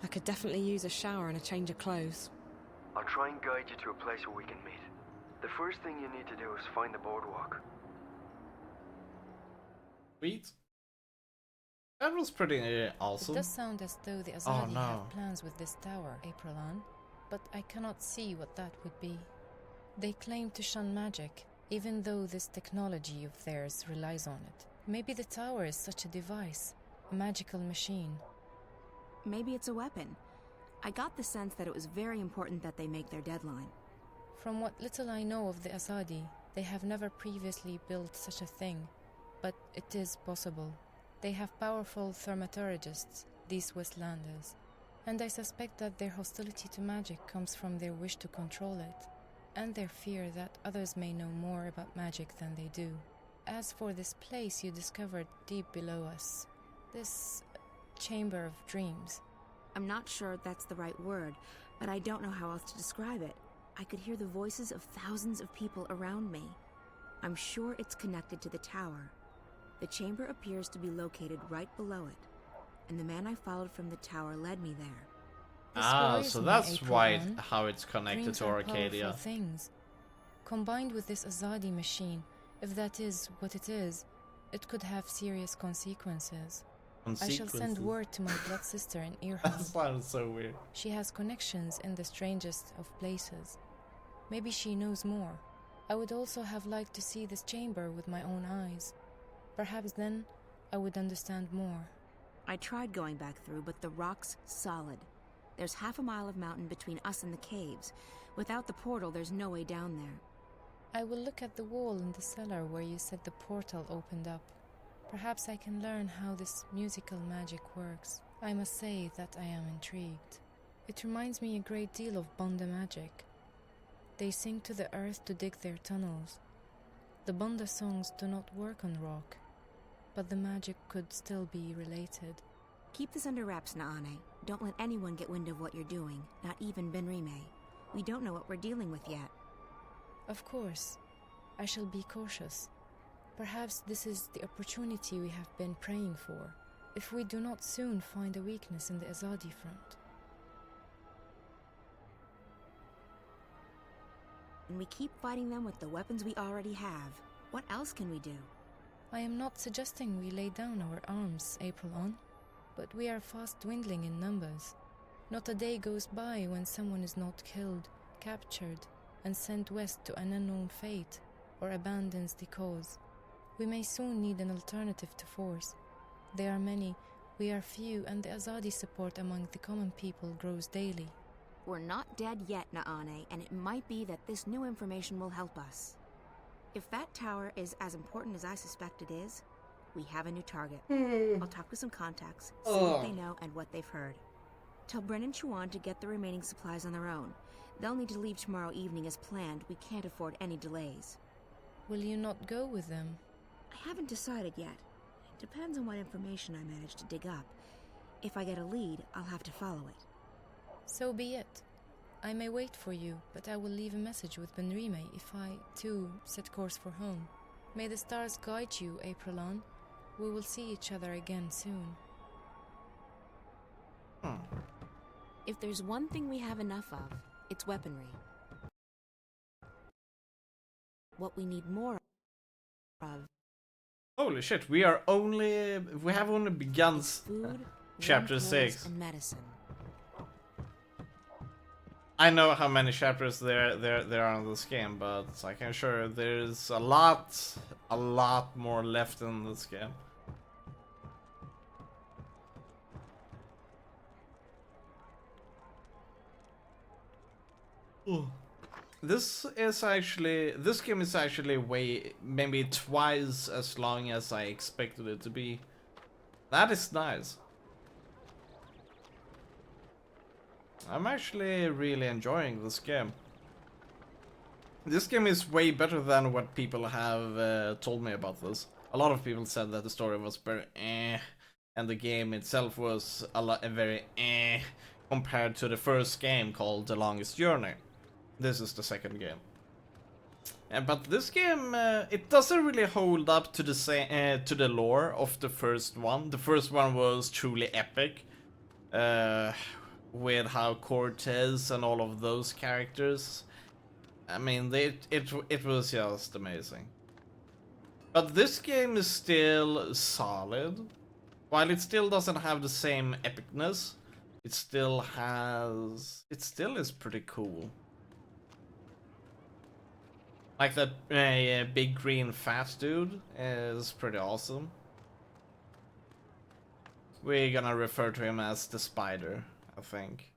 I could definitely use a shower and a change of clothes. I'll try and guide you to a place where we can meet. The first thing you need to do is find the boardwalk. Sweet. That was pretty awesome. It does sound as though the Azadi no. have plans with this tower, Aprilan, but I cannot see what that would be. They claim to shun magic, even though this technology of theirs relies on it. Maybe the tower is such a device, a magical machine. Maybe it's a weapon. I got the sense that it was very important that they make their deadline. From what little I know of the Azadi, they have never previously built such a thing, but it is possible. They have powerful thaumaturgists, these Westlanders, and I suspect that their hostility to magic comes from their wish to control it, and their fear that others may know more about magic than they do. As for this place you discovered deep below us, this chamber of dreams. I'm not sure that's the right word, but I don't know how else to describe it. I could hear the voices of thousands of people around me. I'm sure it's connected to the tower. The chamber appears to be located right below it, and the man I followed from the tower led me there. So that's why how it's connected to Arcadia. Things. Combined with this Azadi machine, if that is what it is, it could have serious consequences. I shall send word to my blood sister in Earham. That sounds so weird. She has connections in the strangest of places. Maybe she knows more. I would also have liked to see this chamber with my own eyes. Perhaps then I would understand more. I tried going back through, but the rock's solid. There's half a mile of mountain between us and the caves. Without the portal, there's no way down there. I will look at the wall in the cellar where you said the portal opened up. Perhaps I can learn how this musical magic works. I must say that I am intrigued. It reminds me a great deal of Banda magic. They sing to the earth to dig their tunnels. The Banda songs do not work on rock. but the magic could still be related. Keep this under wraps, Naane. Don't let anyone get wind of what you're doing, not even Benrime. We don't know what we're dealing with yet. Of course. I shall be cautious. Perhaps this is the opportunity we have been praying for, if we do not soon find a weakness in the Azadi front. And we keep fighting them with the weapons we already have. What else can we do? I am not suggesting we lay down our arms, April, but we are fast dwindling in numbers. Not a day goes by when someone is not killed, captured, and sent west to an unknown fate, or abandons the cause. We may soon need an alternative to force. They are many, we are few, and the Azadi support among the common people grows daily. We're not dead yet, Naane, and it might be that this new information will help us. If that tower is as important as I suspect it is, we have a new target. I'll talk with some contacts, see what they know and what they've heard. Tell Bren and Chuan to get the remaining supplies on their own. They'll need to leave tomorrow evening as planned. We can't afford any delays. Will you not go with them? I haven't decided yet. It depends on what information I manage to dig up. If I get a lead, I'll have to follow it. So be it. I may wait for you, but I will leave a message with Benrime if I, too, set course for home. May the stars guide you, April. We will see each other again soon. If there's one thing we have enough of, it's weaponry. What we need more of... Holy shit, we have only begun food, chapter 6. And medicine. I know how many chapters there are in this game, but I can assure there's a lot more left in this game. This game is actually maybe twice as long as I expected it to be. That is nice. I'm actually really enjoying this game. This game is way better than what people have told me about this. A lot of people said that the story was very and the game itself was very compared to the first game called The Longest Journey. This is the second game. But this game, it doesn't really hold up to the lore of the first one. The first one was truly epic. With how Cortez and all of those characters, I mean, it was just amazing. But this game is still solid. While it still doesn't have the same epicness, it still is pretty cool. Like that big green fat dude is pretty awesome. We're gonna refer to him as the Spider, I think.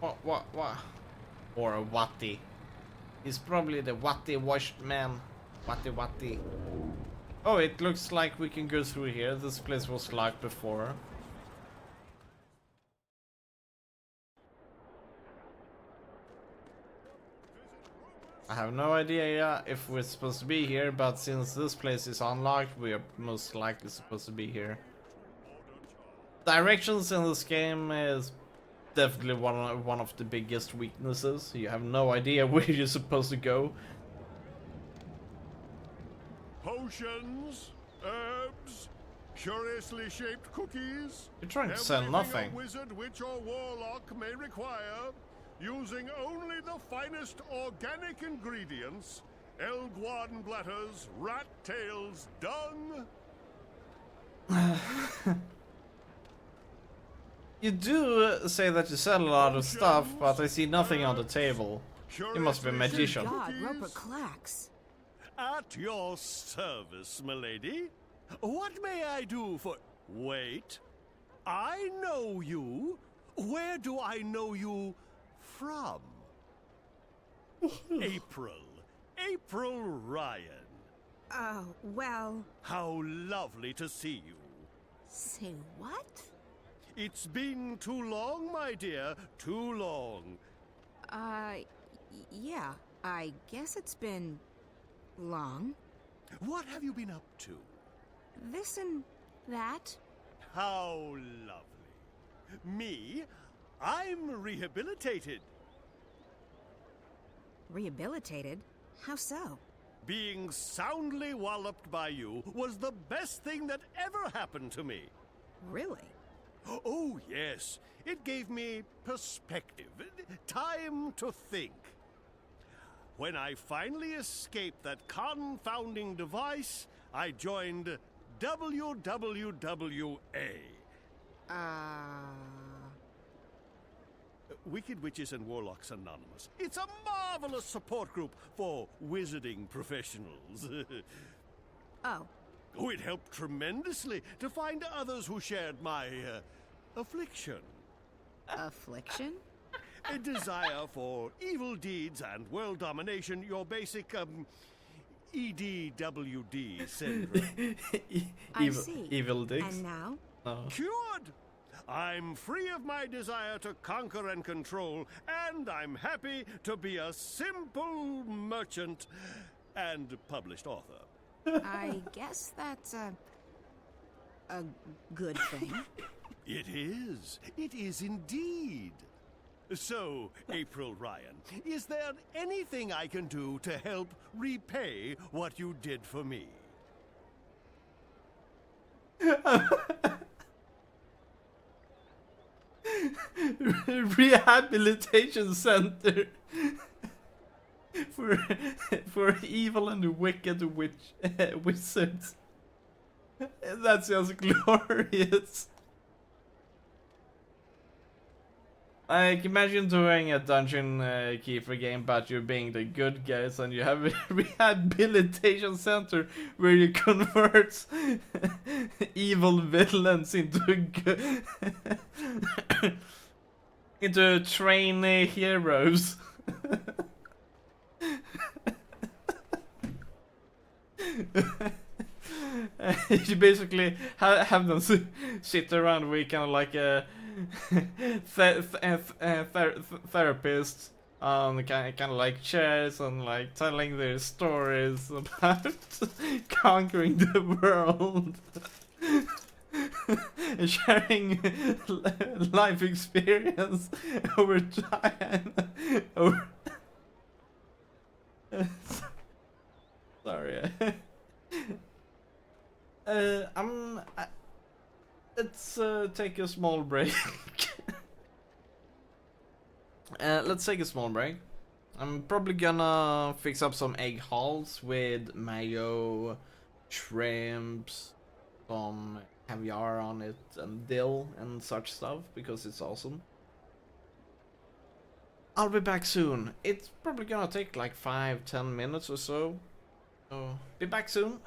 What? Or a Wati. He's probably the Wati washed man. Wati. Oh, it looks like we can go through here. This place was locked before. I have no idea if we're supposed to be here, but since this place is unlocked, we are most likely supposed to be here. Directions in this game is definitely one of the biggest weaknesses. You have no idea where you're supposed to go. Potions, herbs, curiously shaped cookies. You're trying to sell nothing. A wizard, witch, or warlock may require, using only the finest organic ingredients: elguarden bladders, rat tails, dung. You do say that you sell a lot of stuff, but I see nothing on the table. You must be a magician. God, Roper clacks. At your service, milady. What may I do for... Wait. I know you. Where do I know you from? April Ryan. Oh, well... How lovely to see you. Say what? It's been too long, my dear. Too long. Yeah. I guess it's been long. What have you been up to? This and that. How lovely. Me? I'm rehabilitated. Rehabilitated? How so? Being soundly walloped by you was the best thing that ever happened to me. Really? Oh, yes. It gave me perspective, time to think. When I finally escaped that confounding device, I joined WWWA. Wicked Witches and Warlocks Anonymous. It's a marvelous support group for wizarding professionals. Oh. Oh, it helped tremendously to find others who shared my affliction. Affliction? A desire for evil deeds and world domination, your basic, EDWD syndrome. I see. Evil digs. And now? Cured! I'm free of my desire to conquer and control, and I'm happy to be a simple merchant and published author. I guess that's a good thing. It is. It is indeed. So, April Ryan, is there anything I can do to help repay what you did for me? Rehabilitation center for evil and wicked wizards. That's just glorious. Like, imagine doing a dungeon keeper game, but you're being the good guys, and you have a rehabilitation center where you convert evil villains into into trainee heroes. You basically have them sit around with kind of like a therapist on kind of like chairs and like telling their stories about conquering the world. Sharing life experience over time. Sorry. Let's take a small break. Let's take a small break. I'm probably gonna fix up some egg hulls with mayo, shrimps, some caviar on it, and dill and such stuff because it's awesome. I'll be back soon. It's probably gonna take like 5-10 minutes or so. So, be back soon.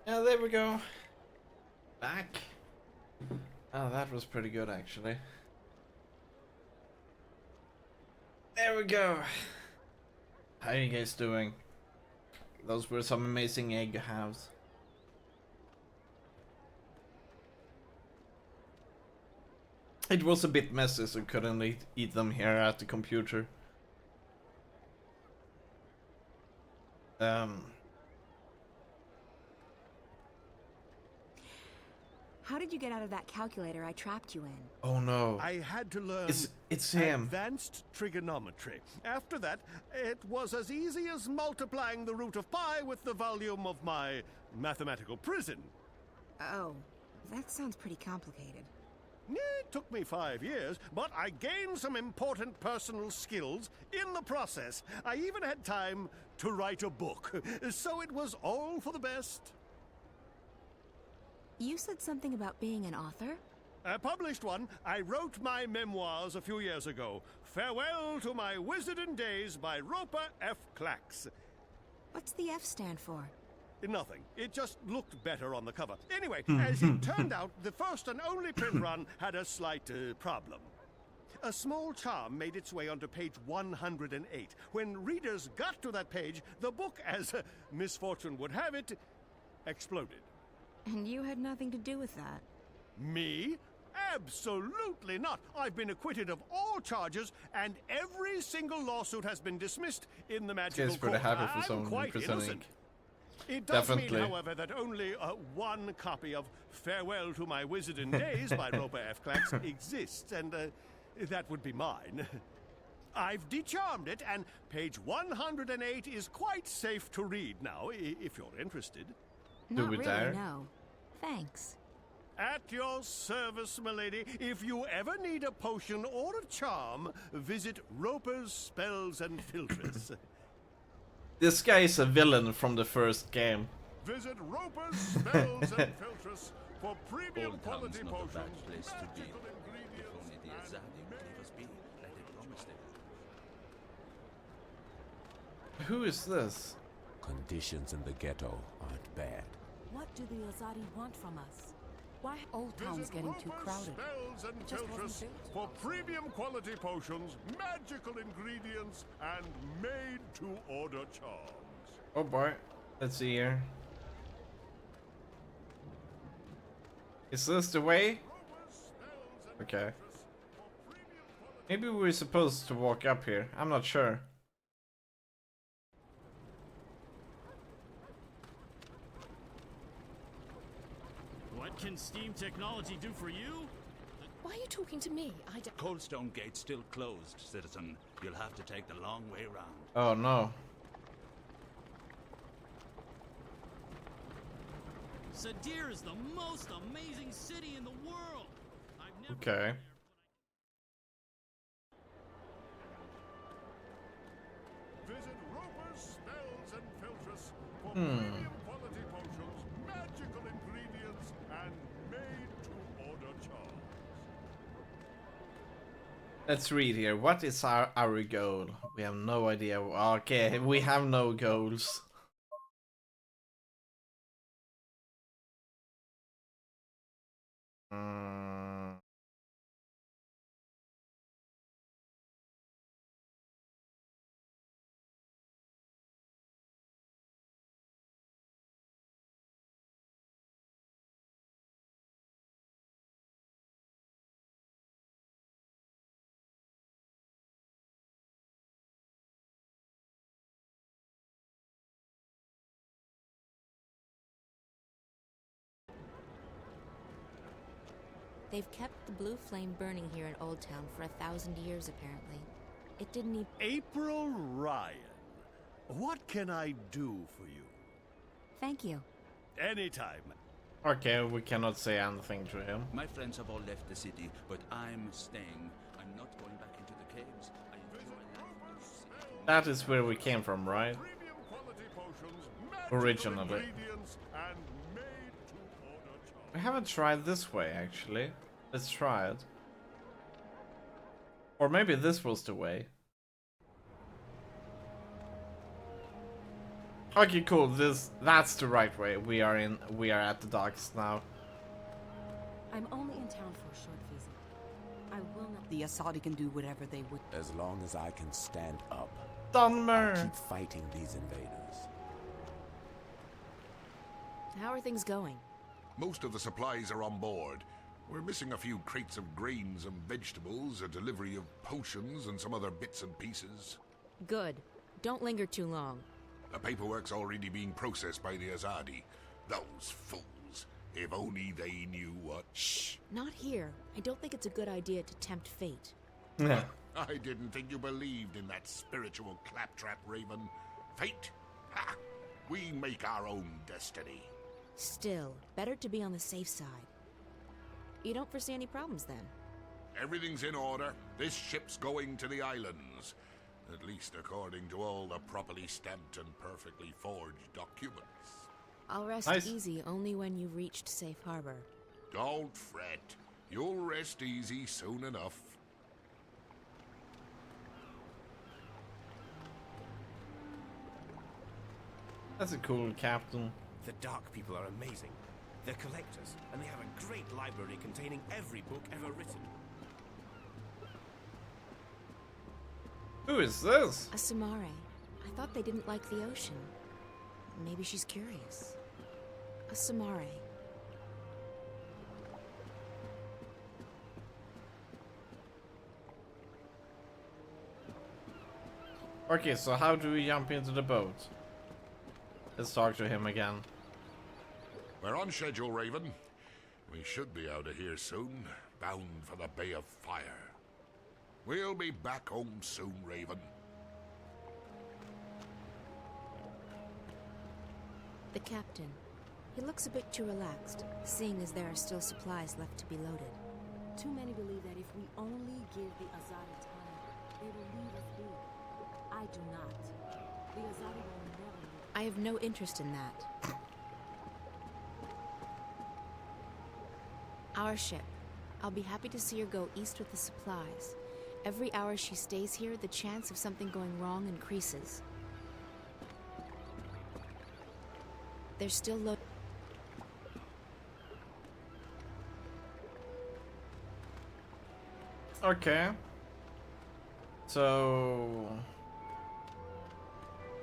Yeah, there we go. Back. Oh, that was pretty good actually. There we go. How are you guys doing? Those were some amazing egg halves. It was a bit messy, so couldn't eat them here at the computer. How did you get out of that calculator I trapped you in? Oh no. I had to learn It's him. advanced trigonometry. After that, it was as easy as multiplying the root of pi with the volume of my mathematical prison. Oh, that sounds pretty complicated. It took me 5 years, but I gained some important personal skills in the process. I even had time to write a book, so it was all for the best. You said something about being an author? I published one. I wrote my memoirs a few years ago. Farewell to My Wizarding Days by Roper F. Clacks. What's the F stand for? Nothing. It just looked better on the cover. Anyway, as it turned out, the first and only print run had a slight problem. A small charm made its way onto page 108. When readers got to that page, the book, as misfortune would have it, exploded. And you had nothing to do with that. Me? Absolutely not. I've been acquitted of all charges, and every single lawsuit has been dismissed in the magical Guys, pretty court. happy for I'm someone quite representing. innocent. It does Definitely. mean, however, that only one copy of Farewell to My Wizarding Days by Roper F. Clacks exists, and that would be mine. I've decharmed it, and page 108 is quite safe to read now, if you're interested. Not we really, dare? no. Thanks. At your service, milady. If you ever need a potion or a charm, visit Roper's Spells and Filtres. This guy is a villain from the first game. Visit Roper's Spells and Filtres for premium Old quality Town's not a potions, bad place to be. magical If only the ingredients, Azadi would leave us be, like they promised they would. Who is this? Conditions in the ghetto aren't bad. What do the Azadi want from us? Why Old Town's getting too crowded? Spells and It just wasn't Filtres built. for premium quality potions, magical ingredients, and made-to-order charms. Oh boy. Let's see here. Is this the way? Okay. Maybe we're supposed to walk up here. I'm not sure. What can steam technology do for you? Why are you talking to me? Coldstone Gate's still closed, citizen. You'll have to take the long way round. Oh no. Sadir is the most amazing city in the world. I've never Okay. Visit Roper's Spells and Filtres for Hmm. premium quality potions, magical ingredients, and made-to-order charms. Let's read here. What is our goal? We have no idea. Okay, we have no goals. Mm. They've kept the blue flame burning here in Old Town for 1,000 years, apparently. It didn't even... April Ryan, what can I do for you? Thank you. Anytime. Okay, we cannot say anything to him. My friends have all left the city, but I'm staying. I'm not going back into the caves. I enjoy life. That is where we came from, right? Premium quality potions, magical Originally. ingredients, and made-to-order charms. We haven't tried this way, actually. Let's try it. Or maybe this was the way. Okay, cool. That's the right way. We are at the docks now. I'm only in town for a short visit. I will not. The Asadi can do whatever they would. As long as I can stand up, Dunmer. I'll keep fighting these invaders. How are things going? Most of the supplies are on board. We're missing a few crates of grains and vegetables, a delivery of potions, and some other bits and pieces. Good. Don't linger too long. The paperwork's already being processed by the Azadi. Those fools. If only they knew what... Shh! Not here. I don't think it's a good idea to tempt fate. I didn't think you believed in that spiritual claptrap, Raven. Fate? Ha! We make our own destiny. Still, better to be on the safe side. You don't foresee any problems then? Everything's in order. This ship's going to the islands. At least according to all the properly stamped and perfectly forged documents. I'll rest easy only when you've reached safe harbor. Don't fret. You'll rest easy soon enough. That's a cool captain. The Dark people are amazing. They're collectors, and they have a great library containing every book ever written. Who is this? A Samare. I thought they didn't like the ocean. Maybe she's curious. A Samare. Okay, so how do we jump into the boat? Let's talk to him again. We're on schedule, Raven. We should be out of here soon, bound for the Bay of Fire. We'll be back home soon, Raven. The captain. He looks a bit too relaxed, seeing as there are still supplies left to be loaded. Too many believe that if we only give the Azadi time, they will leave us be. I do not. The Azadi will never leave. I have no interest in that. Our ship. I'll be happy to see her go east with the supplies. Every hour she stays here, the chance of something going wrong increases. There's still low. Okay. So...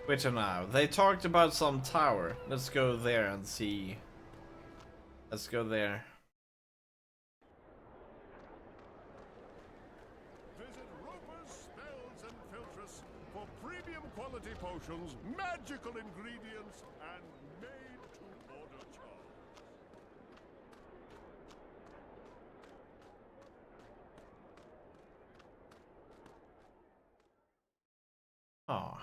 Which now? They talked about some tower. Let's go there and see. Let's go there. Visit Roper's Spells and Filtress for premium quality potions, magical ingredients, and made-to-order charms. Oh.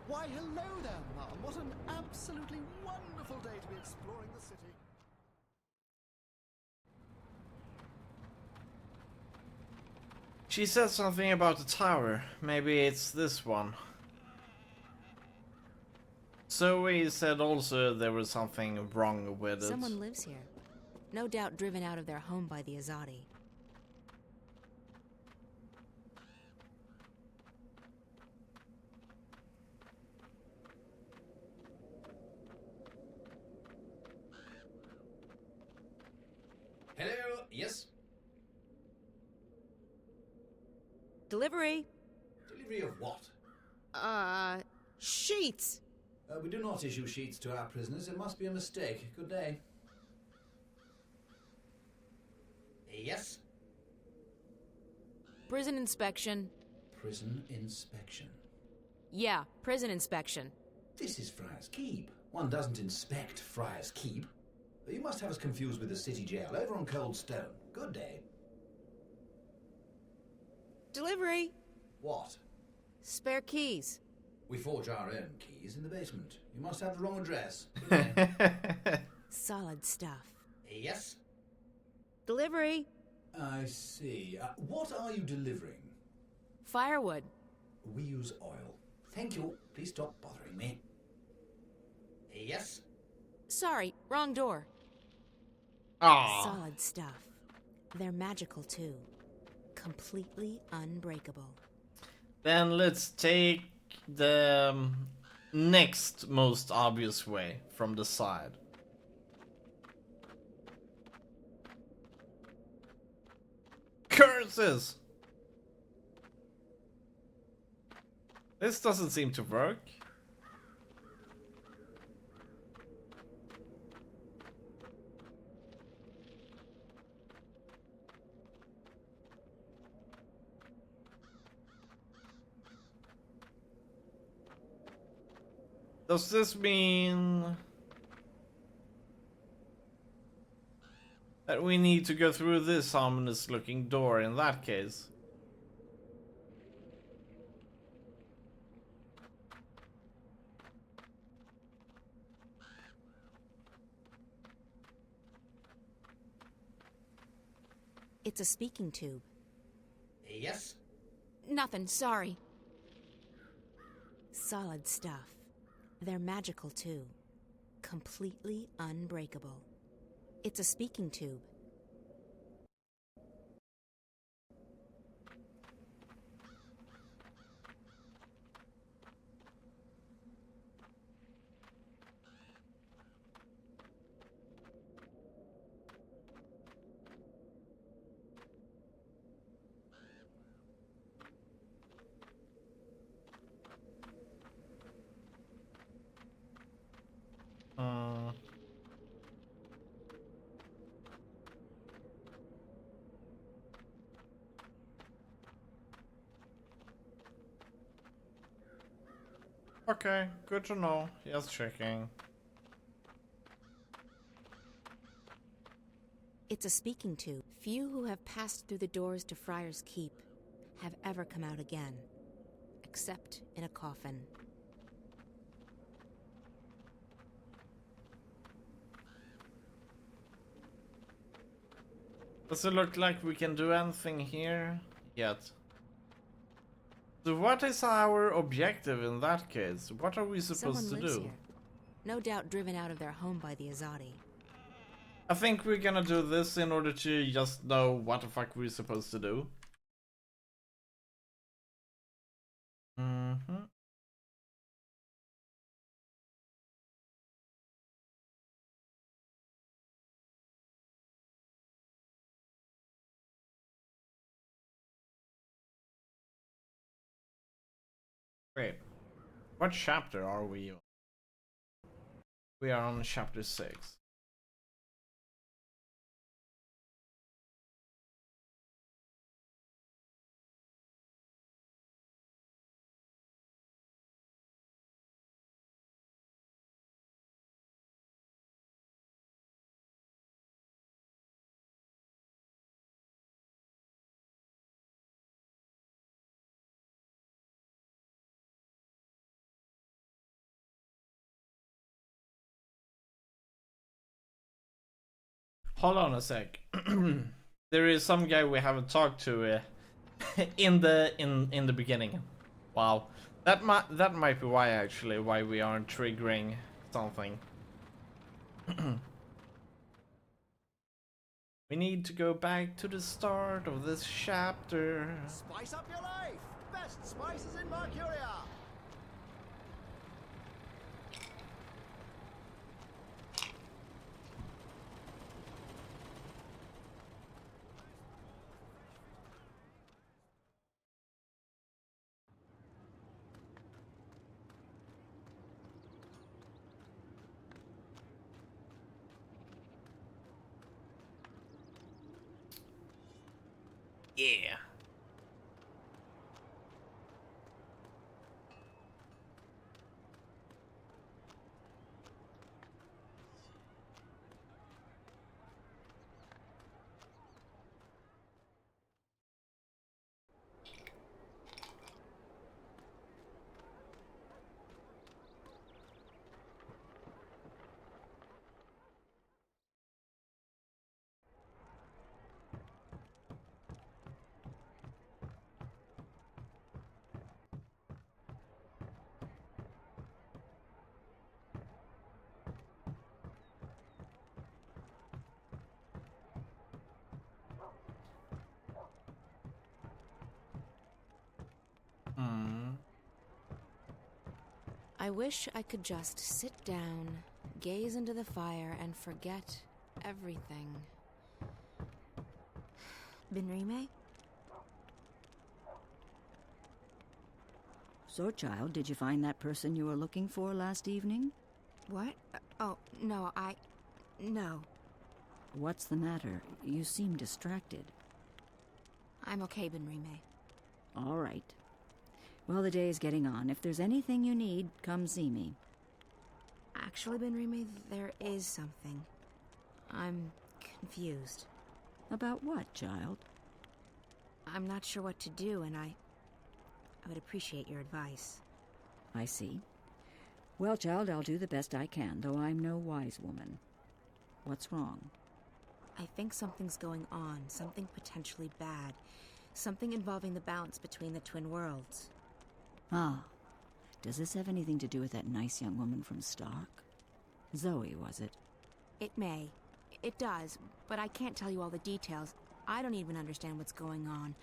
Why, hello there, Mum. What an absolutely wonderful day to be exploring the city. She said something about the tower. Maybe it's this one. Zoe said also there was something wrong with it. Someone lives here. No doubt driven out of their home by the Azadi. Hello, yes? Delivery. Delivery of what? Sheets. We do not issue sheets to our prisoners. It must be a mistake. Good day. Yes? Prison inspection. Prison inspection. Yeah, prison inspection. This is Friar's Keep. One doesn't inspect Friar's Keep. You must have us confused with the city jail over on Cold Stone. Good day. Delivery. What? Spare keys. We forge our own keys in the basement. You must have the wrong address. Solid stuff. Yes? Delivery. I see. What are you delivering? Firewood. We use oil. Thank you. Please stop bothering me. Yes? Sorry, wrong door. Ah. Solid stuff. They're magical too. Completely unbreakable. Then let's take the next most obvious way from the side. Curses! This doesn't seem to work. Does this mean that we need to go through this ominous looking door in that case? It's a speaking tube. Yes? Nothing, sorry. Solid stuff. They're magical too. Completely unbreakable. It's a speaking tube. Okay, good to know. Just checking. It's a speaking tube. Few who have passed through the doors to Friar's Keep have ever come out again, except in a coffin. Does it look like we can do anything here yet? So what is our objective in that case? What are we supposed Someone to lives do? here. No doubt driven out of their home by the Azadi. I think we're gonna do this in order to just know what the fuck we're supposed to do. Wait, what chapter are we on? We are on chapter 6. Hold on a sec. There is some guy we haven't talked to in the beginning. Wow, that might be why actually why we aren't triggering something. We need to go back to the start of this chapter. Spice up your life! Best spices in Mercuria! Yeah. I wish I could just sit down, gaze into the fire, and forget everything. Benrime? So, child, did you find that person you were looking for last evening? What? Oh, no, No. What's the matter? You seem distracted. I'm okay, Benrime. All right. Well, the day is getting on. If there's anything you need, come see me. Actually, Benrime, there is something. I'm confused. About what, child? I'm not sure what to do, and I would appreciate your advice. I see. Well, child, I'll do the best I can, though I'm no wise woman. What's wrong? I think something's going on, something potentially bad. Something involving the balance between the twin worlds. Ah. Does this have anything to do with that nice young woman from Stark? Zoe, was it? It may. It does, but I can't tell you all the details. I don't even understand what's going on.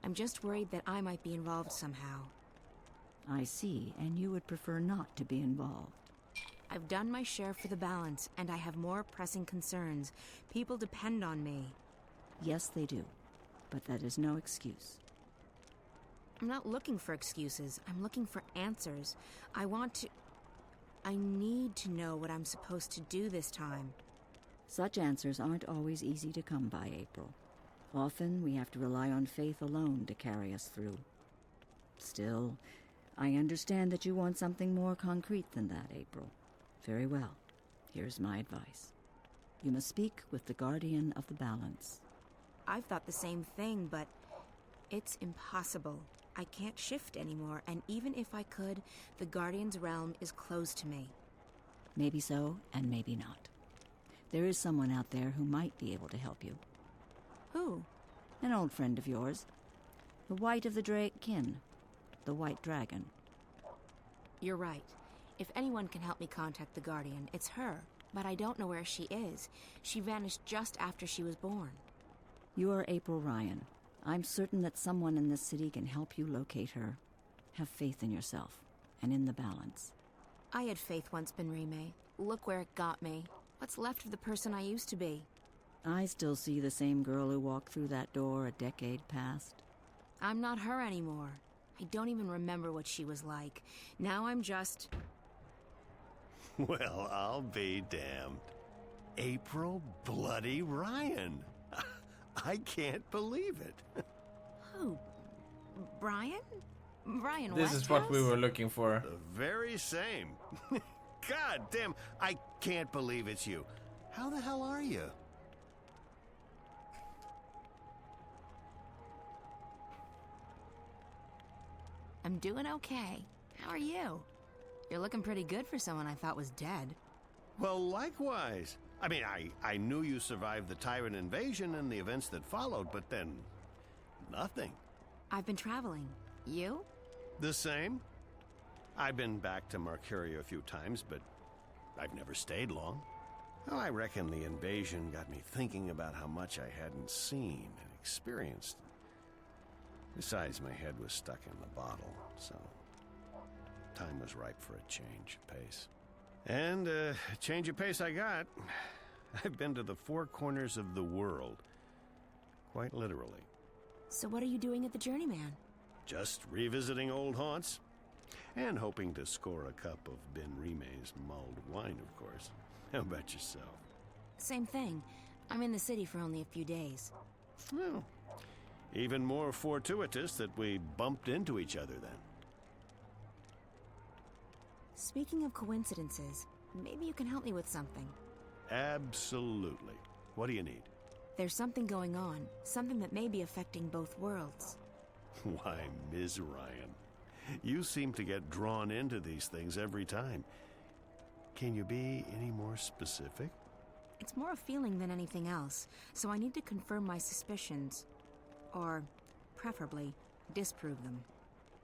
I'm just worried that I might be involved somehow. I see, and you would prefer not to be involved. I've done my share for the balance, and I have more pressing concerns. People depend on me. Yes, they do, but that is no excuse. I'm not looking for excuses. I'm looking for answers. I need to know what I'm supposed to do this time. Such answers aren't always easy to come by, April. Often we have to rely on faith alone to carry us through. Still, I understand that you want something more concrete than that, April. Very well. Here's my advice. You must speak with the Guardian of the Balance. I've thought the same thing, but it's impossible. I can't shift anymore, and even if I could, the Guardian's realm is closed to me. Maybe so, and maybe not. There is someone out there who might be able to help you. Who? An old friend of yours. The White of the Drake kin. The White Dragon. You're right. If anyone can help me contact the Guardian, it's her. But I don't know where she is. She vanished just after she was born. You are April Ryan. I'm certain that someone in this city can help you locate her. Have faith in yourself, and in the balance. I had faith once, Benrime. Look where it got me. What's left of the person I used to be? I still see the same girl who walked through that door a decade past. I'm not her anymore. I don't even remember what she was like. Now I'm just... Well, I'll be damned. April bloody Ryan. I can't believe it. Who? Brian? Brian This is what we were looking for. The very same. God damn, I can't believe it's you. How the hell are you? I'm doing okay. How are you? You're looking pretty good for someone I thought was dead. Well, likewise. I mean, I knew you survived the Tyrant invasion and the events that followed, but then... nothing. I've been traveling. You? The same. I've been back to Mercuria a few times, but I've never stayed long. Well, I reckon the invasion got me thinking about how much I hadn't seen and experienced. Besides, my head was stuck in the bottle, so time was ripe for a change of pace. And a change of pace I got. I've been to the four corners of the world, quite literally. So what are you doing at the Journeyman? Just revisiting old haunts, and hoping to score a cup of Benrime's mulled wine, of course. How about yourself? Same thing. I'm in the city for only a few days. Well, even more fortuitous that we bumped into each other then. Speaking of coincidences, maybe you can help me with something. Absolutely. What do you need? There's something going on, something that may be affecting both worlds. Why, Ms. Ryan, you seem to get drawn into these things every time. Can you be any more specific? It's more a feeling than anything else, so I need to confirm my suspicions. Or, preferably, disprove them.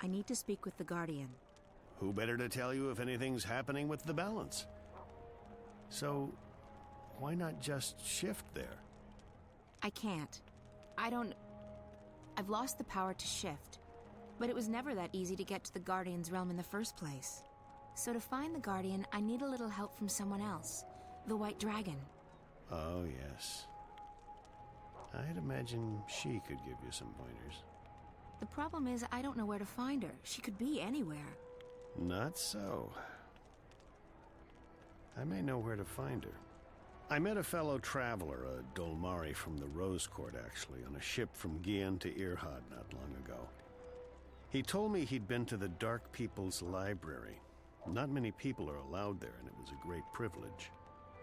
I need to speak with the Guardian. Who better to tell you if anything's happening with the balance? So, why not just shift there? I can't. I've lost the power to shift. But it was never that easy to get to the Guardian's realm in the first place. So to find the Guardian, I need a little help from someone else. The White Dragon. Oh, yes. I'd imagine she could give you some pointers. The problem is I don't know where to find her. She could be anywhere. Not so. I may know where to find her. I met a fellow traveler, a Dolmari from the Rose Court, actually, on a ship from Gian to Irhad not long ago. He told me he'd been to the Dark People's Library. Not many people are allowed there, and it was a great privilege.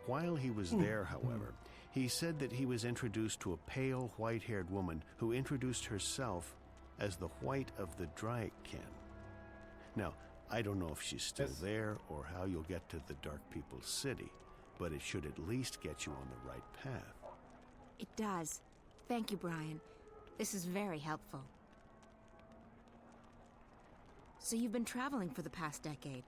While he was there, however, he said that he was introduced to a pale, white-haired woman who introduced herself as the White of the Draken. Now, I don't know if she's still there or how you'll get to the Dark People's City, but it should at least get you on the right path. It does. Thank you, Brian. This is very helpful. So you've been traveling for the past decade?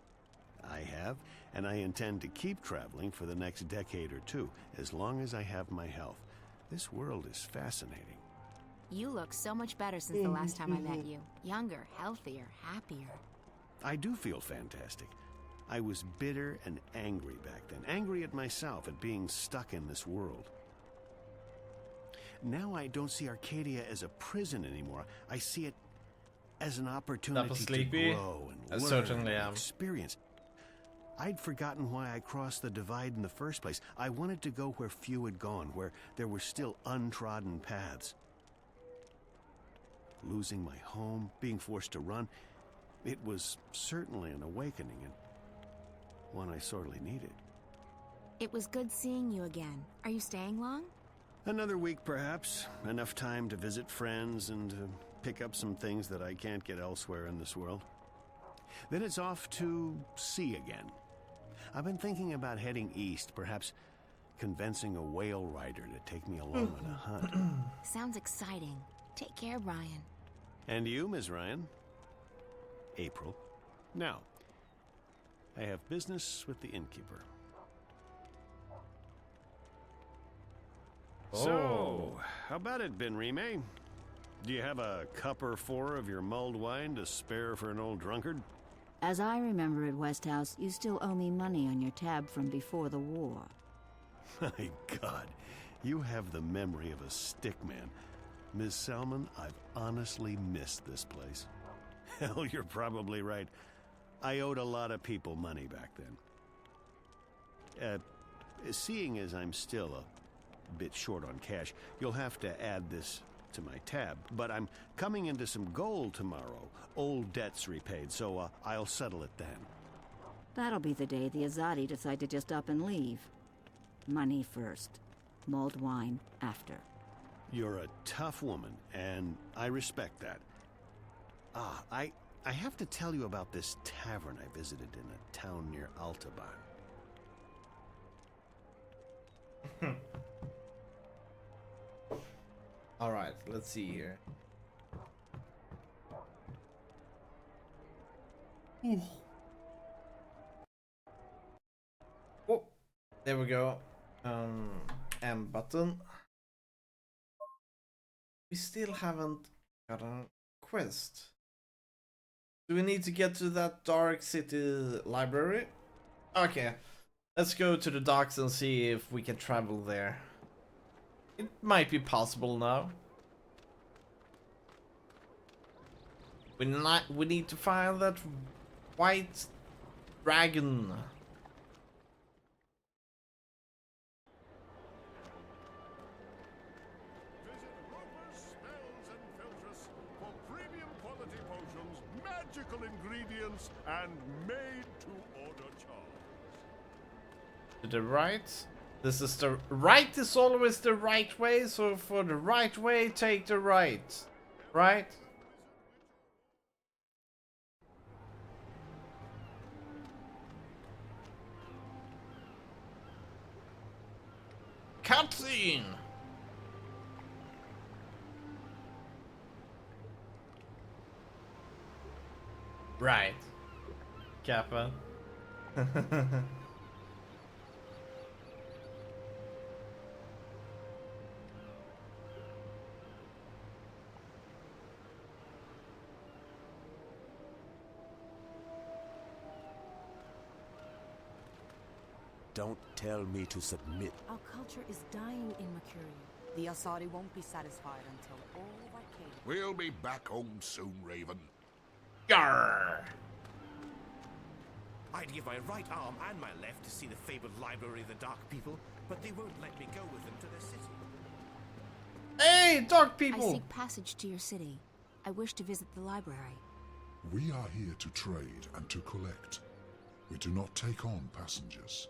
I have, and I intend to keep traveling for the next decade or two, as long as I have my health. This world is fascinating. You look so much better since the last time I met you. Younger, healthier, happier. I do feel fantastic. I was bitter and angry back then, angry at myself at being stuck in this world. Now I don't see Arcadia as a prison anymore. I see it as an opportunity to grow and learn and experience. I'd forgotten why I crossed the divide in the first place. I wanted to go where few had gone, where there were still untrodden paths. Losing my home, being forced to run, it was certainly an awakening, and one I sorely needed. It was good seeing you again. Are you staying long? Another week, perhaps. Enough time to visit friends and pick up some things that I can't get elsewhere in this world. Then it's off to sea again. I've been thinking about heading east, perhaps convincing a whale rider to take me along on a hunt. Sounds exciting. Take care, Brian. And you, Ms. Ryan? April. Now, I have business with the innkeeper. Oh. So, how about it, Benrime? Do you have a cup or four of your mulled wine to spare for an old drunkard? As I remember it, Westhouse, you still owe me money on your tab from before the war. My God, you have the memory of a stickman. Ms. Selman, I've honestly missed this place. Hell, you're probably right. I owed a lot of people money back then. Seeing as I'm still a bit short on cash, you'll have to add this to my tab. But I'm coming into some gold tomorrow. Old debts repaid, so I'll settle it then. That'll be the day the Azadi decide to just up and leave. Money first. Mulled wine after. You're a tough woman, and I respect that. I have to tell you about this tavern I visited in a town near Altaban. Alright, let's see here. Oh, there we go. M button. We still haven't got a quest. Do we need to get to that Dark City library? Okay, let's go to the docks and see if we can travel there. It might be possible now. We need to find that white dragon. Magical ingredients and made to order charms. To the right. This is the right is always the right way, so for the right way, take the right. Right? Cutscene! Right. Kappa. Don't tell me to submit. Our culture is dying in Mercuria. The Asari won't be satisfied until all of Arcadia... We'll be back home soon, Raven. Yarr! I'd give my right arm and my left to see the fabled library of the Dark People, but they won't let me go with them to their city. Hey, Dark People! I seek passage to your city. I wish to visit the library. We are here to trade and to collect. We do not take on passengers.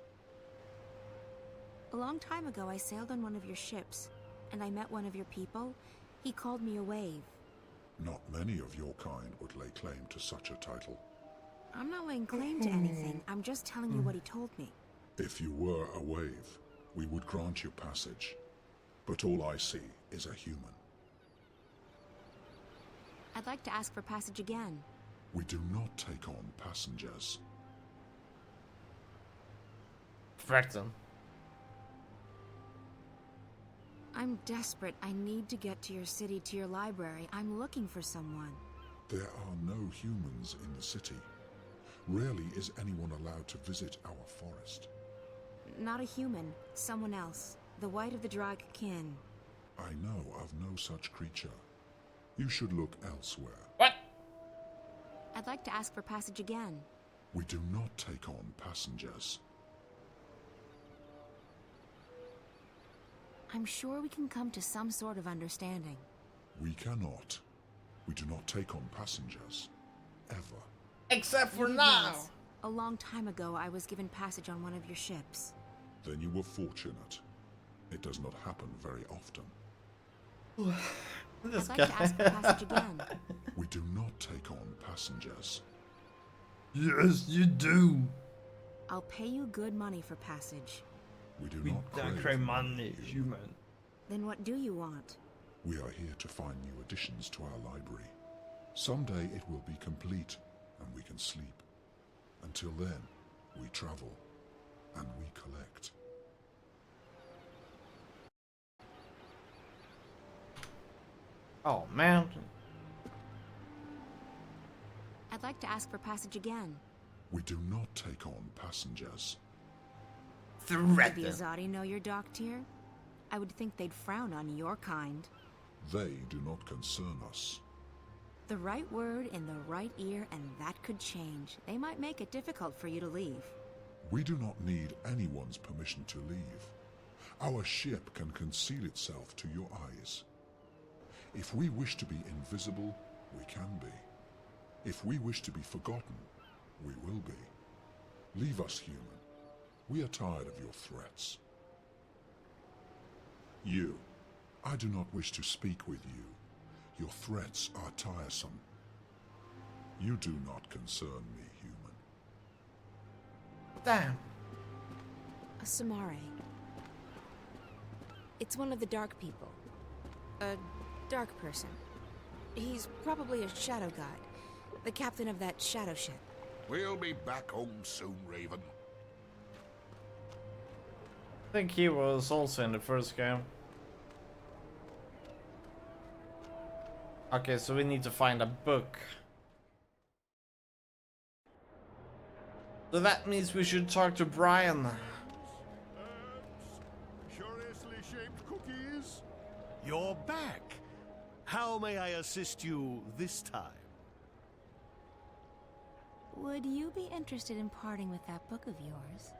A long time ago, I sailed on one of your ships, and I met one of your people. He called me a wave. Not many of your kind would lay claim to such a title. I'm not laying claim to anything. I'm just telling you what he told me. If you were a wave, we would grant you passage. But all I see is a human. I'd like to ask for passage again. We do not take on passengers. Threaten. I'm desperate. I need to get to your city, to your library. I'm looking for someone. There are no humans in the city. Rarely is anyone allowed to visit our forest. Not a human. Someone else. The white of the Drag kin. I know of no such creature. You should look elsewhere. What? I'd like to ask for passage again. We do not take on passengers. I'm sure we can come to some sort of understanding. We cannot. We do not take on passengers. Ever. Except for Maybe now! once. A long time ago, I was given passage on one of your ships. Then you were fortunate. It does not happen very often. This I'd guy. like to ask for passage again. We do not take on passengers. Yes, you do. I'll pay you good money for passage. We do We not don't crave crave money, human. Then what do you want? We are here to find new additions to our library. Someday it will be complete, and we can sleep. Until then, we travel, and we collect. Oh, man. I'd like to ask for passage again. We do not take on passengers. Do the Azadi know your doctor? I would think they'd frown on your kind. They do not concern us. The right word in the right ear, and that could change. They might make it difficult for you to leave. We do not need anyone's permission to leave. Our ship can conceal itself to your eyes. If we wish to be invisible, we can be. If we wish to be forgotten, we will be. Leave us, human. We are tired of your threats. You, I do not wish to speak with you. Your threats are tiresome. You do not concern me, human. Damn. A Samare. It's one of the dark people. A dark person. He's probably a shadow god. The captain of that shadow ship. We'll be back home soon, Raven. I think he was also in the first game. Okay, so we need to find a book. So that means we should talk to Brian. Curiously shaped cookies. You're back. How may I assist you this time? Would you be interested in parting with that book of yours?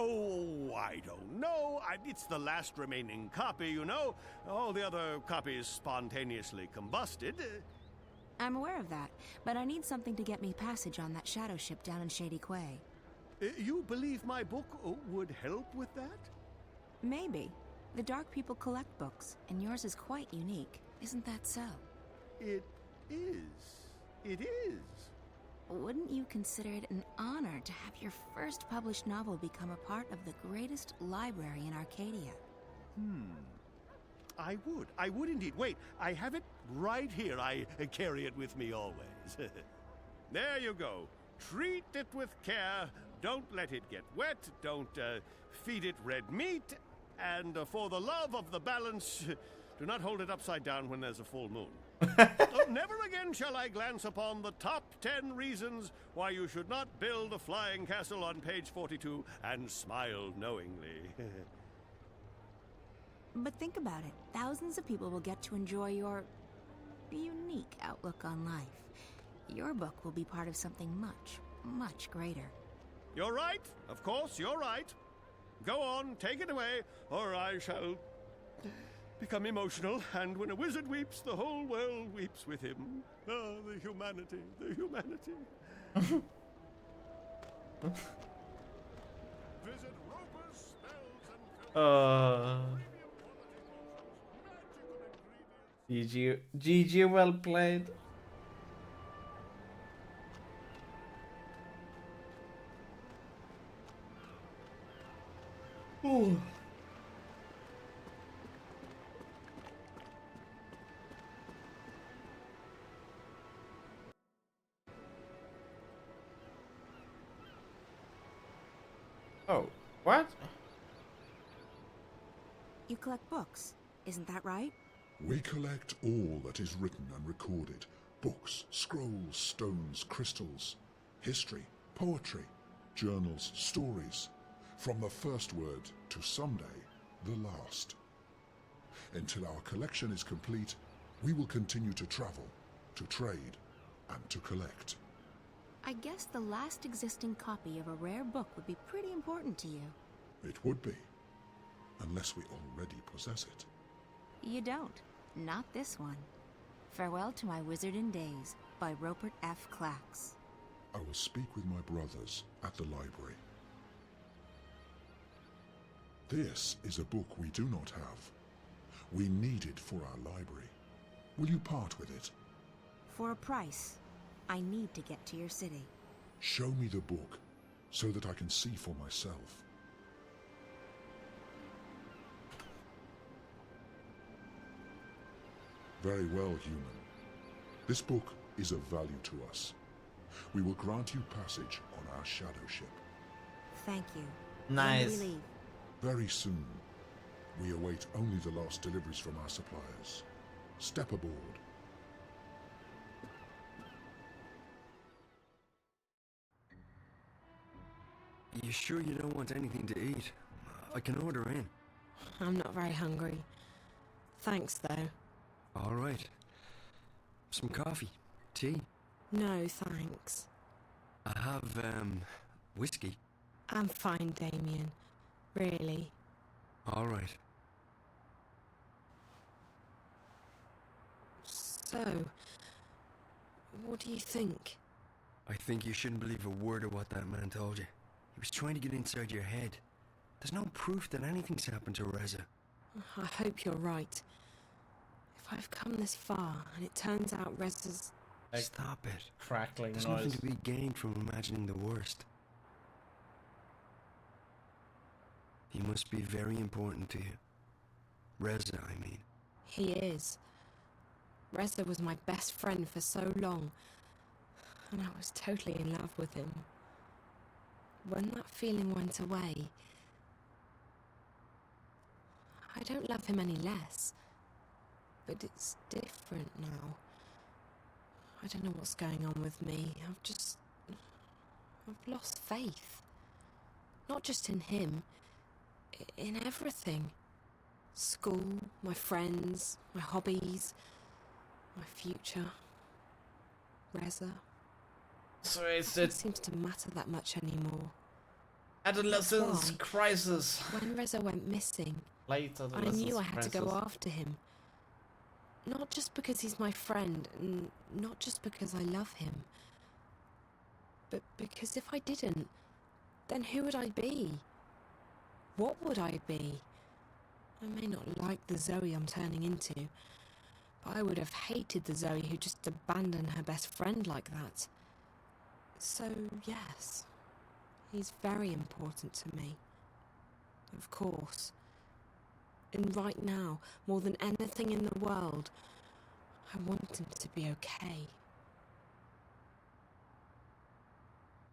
Oh, I don't know. It's the last remaining copy, you know. All the other copies spontaneously combusted. I'm aware of that, but I need something to get me passage on that shadow ship down in Shady Quay. You believe my book would help with that? Maybe. The dark people collect books, and yours is quite unique. Isn't that so? It is. It is. Wouldn't you consider it an honor to have your first published novel become a part of the greatest library in Arcadia? I would. I would indeed. Wait, I have it right here. I carry it with me always. There you go. Treat it with care. Don't let it get wet. Don't feed it red meat. And for the love of the balance, do not hold it upside down when there's a full moon. Never again shall I glance upon the top 10 reasons why you should not build a flying castle on page 42 and smile knowingly. But think about it. Thousands of people will get to enjoy your unique outlook on life. Your book will be part of something much, much greater. You're right. Of course, you're right. Go on, take it away, or I shall become emotional, and when a wizard weeps, the whole world weeps with him. Ah, the humanity, the humanity. Visit Roper's spells and GG, well played. Ooh. Oh, what? You collect books, isn't that right? We collect all that is written and recorded. Books, scrolls, stones, crystals, history, poetry, journals, stories. From the first word to someday, the last. Until our collection is complete, we will continue to travel, to trade, and to collect. I guess the last existing copy of a rare book would be pretty important to you. It would be, unless we already possess it. You don't. Not this one. Farewell to My Wizarding Days by Rupert F. Clacks. I will speak with my brothers at the library. This is a book we do not have. We need it for our library. Will you part with it? For a price. I need to get to your city. Show me the book, so that I can see for myself. Very well, human. This book is of value to us. We will grant you passage on our shadow ship. Thank you. Nice. When do we leave? Very soon. We await only the last deliveries from our suppliers. Step aboard. You sure you don't want anything to eat? I can order in. I'm not very hungry. Thanks, though. All right. Some coffee, tea. No, thanks. I have, whiskey. I'm fine, Damien. Really. All right. So, what do you think? I think you shouldn't believe a word of what that man told you. He was trying to get inside your head. There's no proof that anything's happened to Reza. I hope you're right. If I've come this far and it turns out Reza's... Stop it. Crackling There's noise. nothing to be gained from imagining the worst. He must be very important to you. Reza, I mean. He is. Reza was my best friend for so long, and I was totally in love with him. When that feeling went away, I don't love him any less, but it's different now. I don't know what's going on with me. I've lost faith. Not just in him, in everything. School, my friends, my hobbies, my future, Reza. So it's It seems to matter that much anymore. Adolescence That's why, crisis. when Reza went missing, Late I adolescence knew I had to go crisis. after him. Not just because he's my friend, and not just because I love him, but because if I didn't, then who would I be? What would I be? I may not like the Zoe I'm turning into, but I would have hated the Zoe who just abandoned her best friend like that. So, yes, he's very important to me. Of course. And right now, more than anything in the world, I want him to be okay.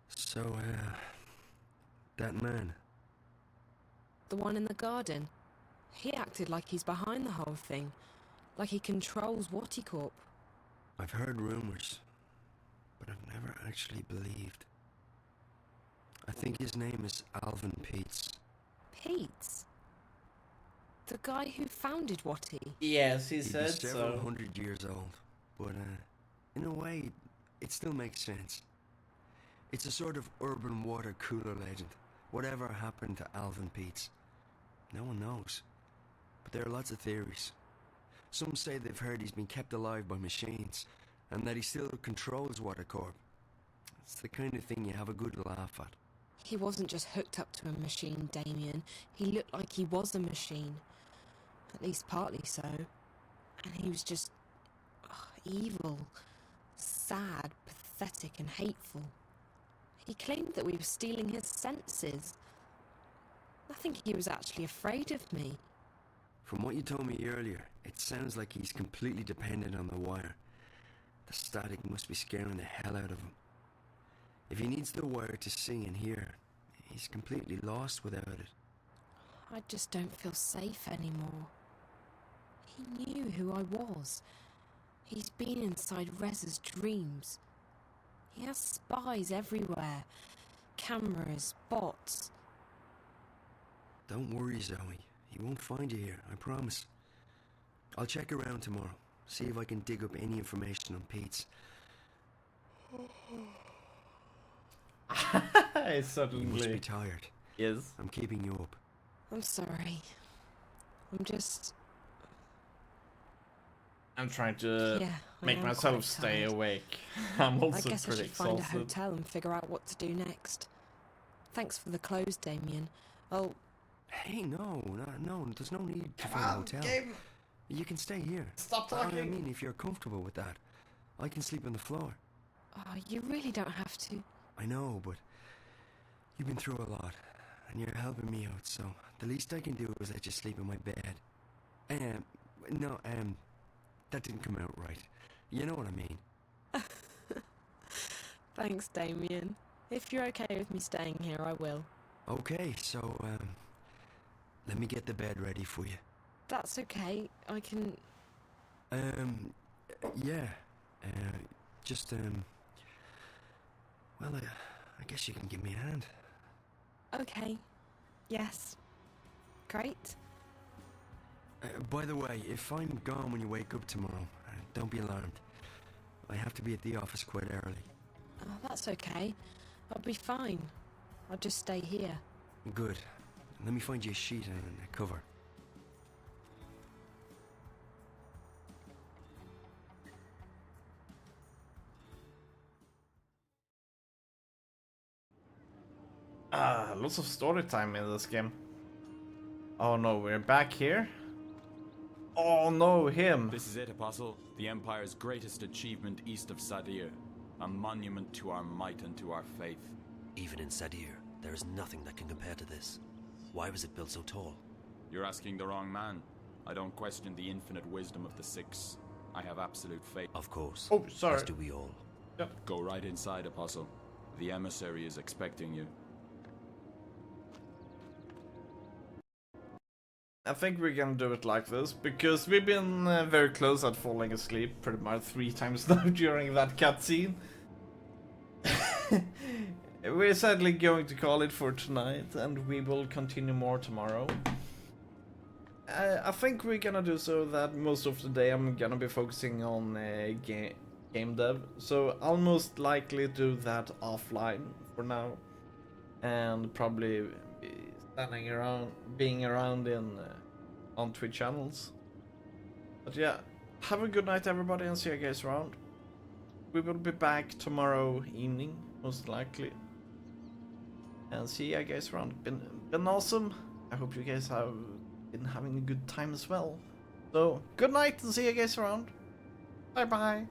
So, that man. The one in the garden. He acted like he's behind the whole thing. Like he controls Wattycorp. I've heard rumors, but I've never actually believed. I think his name is Alvin Peets. Peets? The guy who founded Watty? Yes, he He'd said be several so. hundred years old, but in a way, it still makes sense. It's a sort of urban water cooler legend. Whatever happened to Alvin Peets? No one knows. But there are lots of theories. Some say they've heard he's been kept alive by machines, and that he still controls Watercorp. It's the kind of thing you have a good laugh at. He wasn't just hooked up to a machine, Damien. He looked like he was a machine. At least partly so. And he was just evil, sad, pathetic and hateful. He claimed that we were stealing his senses. I think he was actually afraid of me. From what you told me earlier, it sounds like he's completely dependent on the wire. The static must be scaring the hell out of him. If he needs the wire to see and hear, he's completely lost without it. I just don't feel safe anymore. He knew who I was. He's been inside Rez's dreams. He has spies everywhere. Cameras, bots. Don't worry, Zoe. He won't find you here, I promise. I'll check around tomorrow, see if I can dig up any information on Pete's. Suddenly. You must be tired. Yes. I'm keeping you up. I'm sorry. I'm trying to I make am myself quite stay tired. awake. I'm also I guess I pretty should find a exhausted. hotel and figure out what to do next. Thanks for the clothes, Damien. Hey, no, there's no need to find a hotel. You can stay here. Stop talking. I mean, if you're comfortable with that, I can sleep on the floor. Oh, you really don't have to. I know, but you've been through a lot, and you're helping me out, so the least I can do is let you sleep in my bed. That didn't come out right. You know what I mean. Thanks, Damien. If you're okay with me staying here, I will. Okay, so, let me get the bed ready for you. That's okay. I can... Yeah. Well, I guess you can give me a hand. Okay. Yes. Great. By the way, if I'm gone when you wake up tomorrow, don't be alarmed. I have to be at the office quite early. Oh, that's okay. I'll be fine. I'll just stay here. Good. Let me find you a sheet and a cover. Lots of story time in this game. Oh no, we're back here? Oh no, him! This is it, Apostle. The Empire's greatest achievement east of Sadir. A monument to our might and to our faith. Even in Sadir, there is nothing that can compare to this. Why was it built so tall? You're asking the wrong man. I don't question the infinite wisdom of the Six. I have absolute faith. Of course. Oh, sorry. As do we all. Yep. Go right inside, Apostle. The emissary is expecting you. I think we're gonna do it like this, because we've been very close at falling asleep pretty much 3 times now during that cutscene. We're sadly going to call it for tonight, and we will continue more tomorrow. I think we're gonna do so that most of the day I'm gonna be focusing on game dev, so I'll most likely do that offline for now, and probably being around in on Twitch channels. But yeah, have a good night everybody, and see you guys around. We will be back tomorrow evening, most likely. And see you guys around. Been awesome. I hope you guys have been having a good time as well. So, good night and see you guys around. Bye bye.